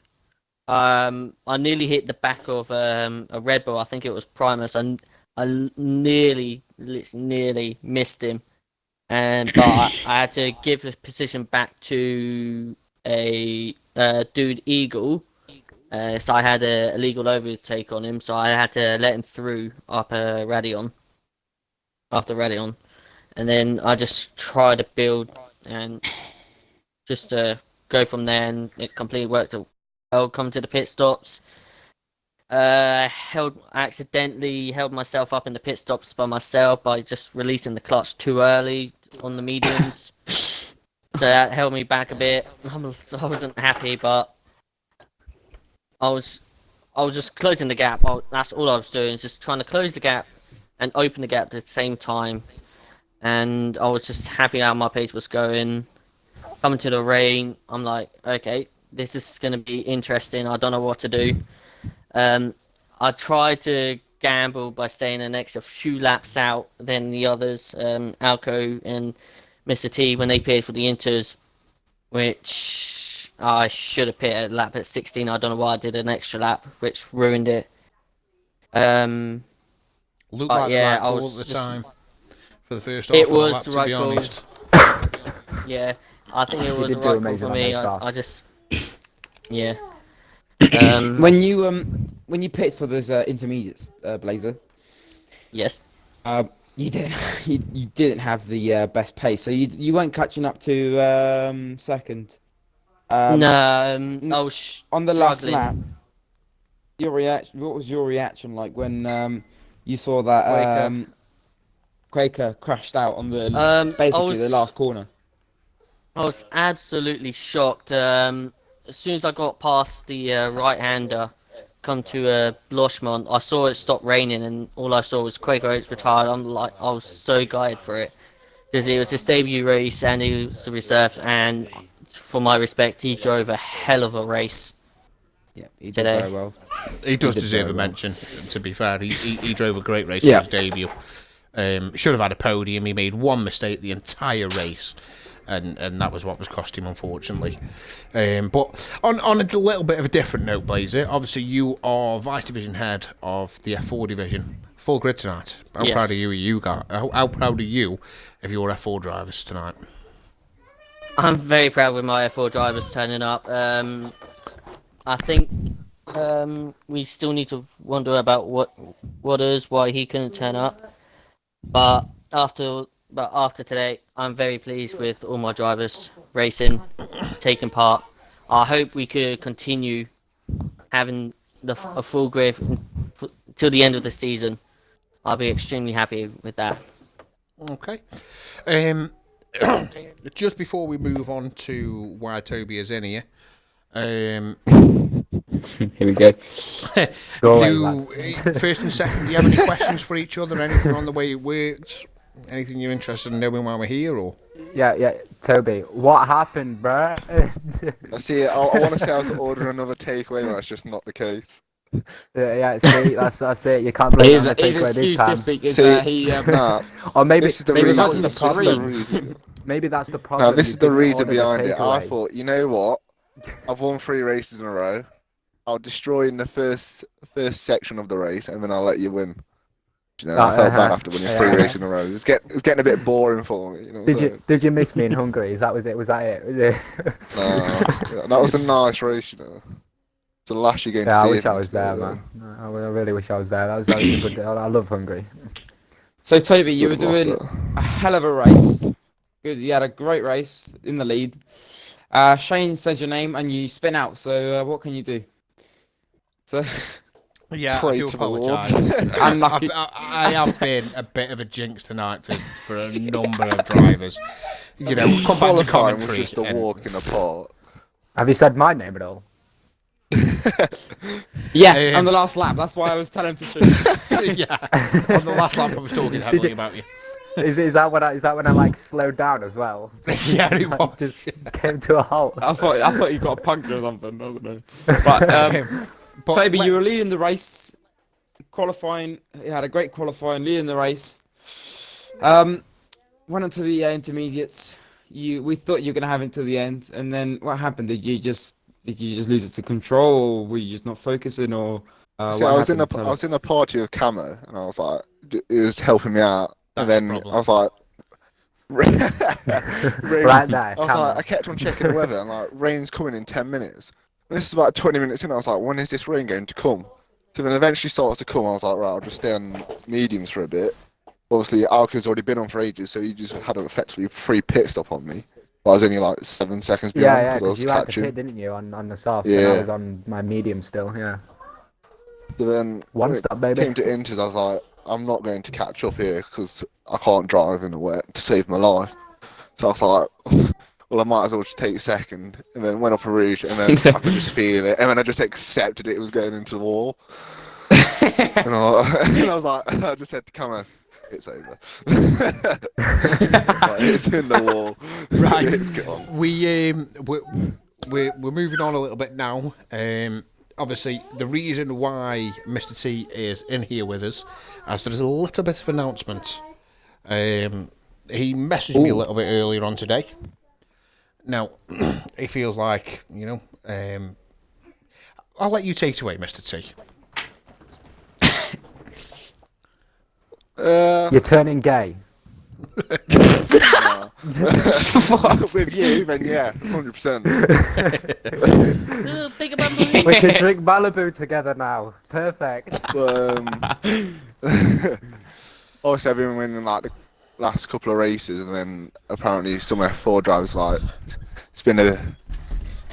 I nearly hit the back of a Red Bull. I think it was Primus, and I nearly missed him. But I had to give the position back to a dude Eagle. So I had a illegal overtake on him, so I had to let him through after Radion. And then I just tried to build and just go from there, and it completely worked. I'll come to the pit stops. Accidentally held myself up in the pit stops by myself by just releasing the clutch too early on the mediums. So that held me back a bit. I wasn't happy, but I was just closing the gap. That's all I was doing, just trying to close the gap and open the gap at the same time. And I was just happy how my pace was going. Coming to the rain, I'm like, okay, this is going to be interesting. I don't know what to do. I tried to gamble by staying an extra few laps out than the others, Alco and Mr. T, when they paid for the inters, which I should have pitted a lap at 16. I don't know why I did an extra lap, which ruined it. Looked like the right call at the time for the first half It of the was lap, the to right be call. honest. Yeah, I think it was the did do right call amazing for on me. those starts. I just, yeah. When you picked for those intermediates, Blazer, Yes. you didn't have the best pace, so you weren't catching up to second. No, I was On the last struggling. lap, your reaction. What was your reaction like when you saw that Quaker crashed out on the basically the last corner? I was absolutely shocked. As soon as I got past the right-hander, come to Blochmont, I saw it stop raining, and all I saw was Quaker Oats retired. I was so gutted for it, because it was his debut race and he was a reserve, and for my respect, he drove a hell of a race. Yeah, he did Today. very well. He does did deserve very a well. mention, to be fair. He drove a great race Yeah. in his debut. Should have had a podium. He made one mistake the entire race, and that was what was cost him, unfortunately. But on a little bit of a different note, Blazer, obviously you are Vice Division head of the F4 division. Full grid tonight. How proud of you got? How proud are you of your F4 drivers tonight? I'm very proud with my F4 drivers turning up. I think we still need to wonder about why he couldn't turn up. But after today, I'm very pleased with all my drivers racing, taking part. I hope we could continue having a full grid till the end of the season. I'll be extremely happy with that. Okay. Just before we move on to why Toby is in here, Here we go. First and second, do you have any questions for each other? Anything on the way it worked? Anything you're interested in knowing why we're here, or? Yeah, Toby, what happened, bruh? I want to say I was ordering another takeaway, but that's just not the case. See, that's it. You can't blame it on the takeaway this time. this week is he. Or maybe this is the maybe reason. that's the reason. Maybe that's the problem. No, this you is the didn't reason order the behind it. I takeaway. thought, you know what? I've won 3 races in a row. I'll destroy in the first section of the race, and then I'll let you win. You know, I felt bad after winning 3 races in a row. It was getting a bit boring for me. You know Did you miss me in Hungary? Was that it? that was a nice race, you know. It's the last you're going to see. I wish I was there, man. I really wish I was there. That was a good. I love Hungary. So Toby, you were doing a hell of a race. Good, you had a great race in the lead. Shane says your name and you spin out. So what can you do? So Yeah, Pray I do to the apologise. Unlucky. I have been a bit of a jinx tonight for a number of drivers. You know, come back to Qualifying was commentary. just a walk in the park. Have you said my name at all? yeah, on the last lap. That's why I was telling him to shoot. Yeah, on the last lap I was talking heavily about you. Is that when I like slowed down as well? Yeah, it Like, was. just came to a halt. I thought you got a puncture or something. I don't know. But Toby, you were leading the race, qualifying. You had a great qualifying, leading the race. Went into the intermediates. We thought you were gonna have it to the end, and then what happened? Did you just lose it to control, or were you just not focusing, or? See, I was in a party with Camo, and I was like, it was helping me out. That's and then I was like, Right there. I kept on checking the weather, and like, rain's coming in 10 minutes. And this is about 20 minutes in. I was like, when is this rain going to come? So then eventually starts to come. I was like, right, I'll just stay on mediums for a bit. Obviously, Alka's already been on for ages, so he just had effectively 3 pit stop on me. But I was only like 7 seconds behind Yeah, because I was you had to catching. pit, didn't you, on the soft? Yeah. And I was on my medium still. Yeah. So then One when stop, it baby. came to Inters, I was like, I'm not going to catch up here because I can't drive in the wet to save my life. So I was like, well, I might as well just take second. And then went up a rouge, and then I could just feel it. And then I just accepted it was going into the wall. and I was like, I just said, come on, it's over. Like, it's in the wall. Right. It's gone. We're moving on a little bit now. Obviously, the reason why Mr. T is in here with us, as there's a little bit of announcement. He messaged me a little bit earlier on today. Now, he feels like, you know, I'll let you take it away, Mr. T. You're turning gay. With you, then yeah, 100%. We can drink Malibu together now. Perfect. Obviously, I've been winning like the last couple of races, and then apparently some F4 drivers like it's been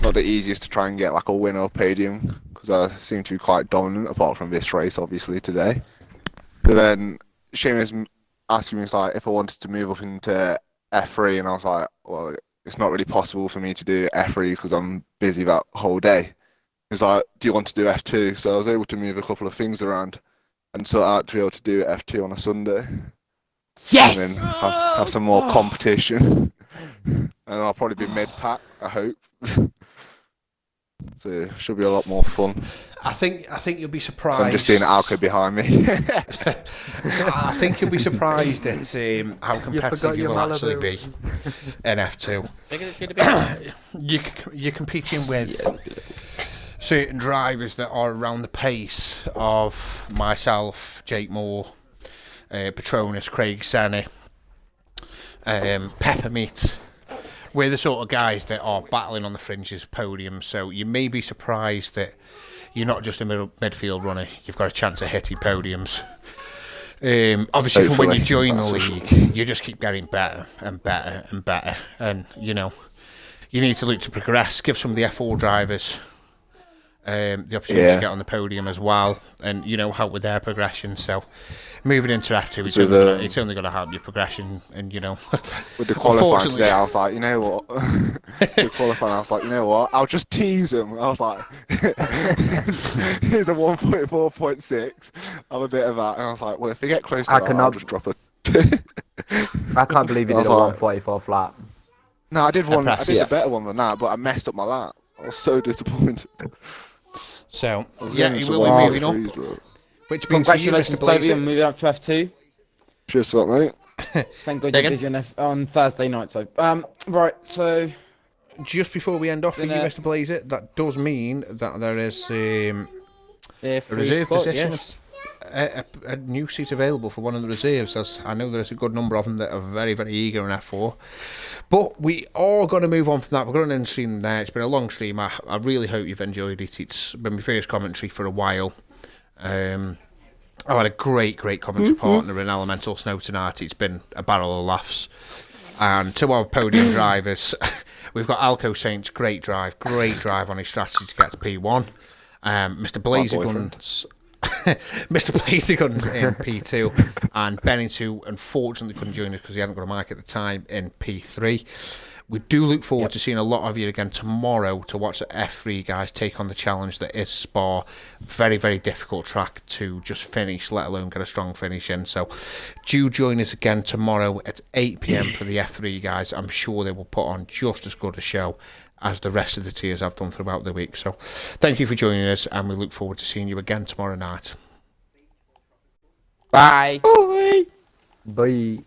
not the easiest to try and get like a win or podium because I seem to be quite dominant apart from this race, obviously today. So then Seamus asking me like if I wanted to move up into F3, and I was like, well, it's not really possible for me to do F3 because I'm busy that whole day. He's like, do you want to do F2? So I was able to move a couple of things around and sort out to be able to do F2 on a Sunday. Yes! And then have some more competition. And I'll probably be mid-pack, I hope. so it should be a lot more fun. I think you'll be surprised. I'm just seeing Alco behind me. I think you'll be surprised at how competitive you will actually be in F2. You're competing with certain drivers that are around the pace of myself, Jake Moore, Patronus, Craig Senny, Peppermeat. We're the sort of guys that are battling on the fringes of podiums, so you may be surprised that you're not just a midfield runner, you've got a chance of hitting podiums. Obviously, from when you join the league, you just keep getting better and better and better, and you need to look to progress, give some of the F4 drivers the opportunity to get on the podium as well, and help with their progression. So moving into F2, it's only going to help your progression, and with the qualifying today, I was like, what? The qualifying, I was like, what? I'll just tease him. I was like, here's a 144.6. I'm a bit of that, and I was like, well, if we get close to that, I'll just drop it. I can't believe you did a 144 flat. No, I did one. I did a better one than that, but I messed up my lap. I was so disappointed. So yeah, he will be moving up. Which means congratulations, Toby, on moving up to F2. Cheers for that, mate. Thank God you're busy on Thursday night. So right, so just before we end off for you, Mr. Blazer, that does mean that there is a reserve position. Yes. A new seat available for one of the reserves, as I know there's a good number of them that are very, very eager in F4. But we are going to move on from that. We're going to end the stream there. It's been a long stream. I really hope you've enjoyed it. It's been my first commentary for a while. I've had a great commentary partner in Elemental Snow tonight. It's been a barrel of laughs. And to our podium drivers, we've got Alco Saints, great drive on his strategy to get to P1. Mr. Blazer Guns... Mr. Blazeguns in P2, and Bennett, who unfortunately couldn't join us because he hadn't got a mic at the time, in P3. We do look forward to seeing a lot of you again tomorrow to watch the F3 guys take on the challenge that is Spa. Very, very difficult track to just finish, let alone get a strong finish in. So do join us again tomorrow at 8 PM for the F3 guys. I'm sure they will put on just as good a show as the rest of the tiers have done throughout the week. So thank you for joining us, and we look forward to seeing you again tomorrow night. Bye. Bye.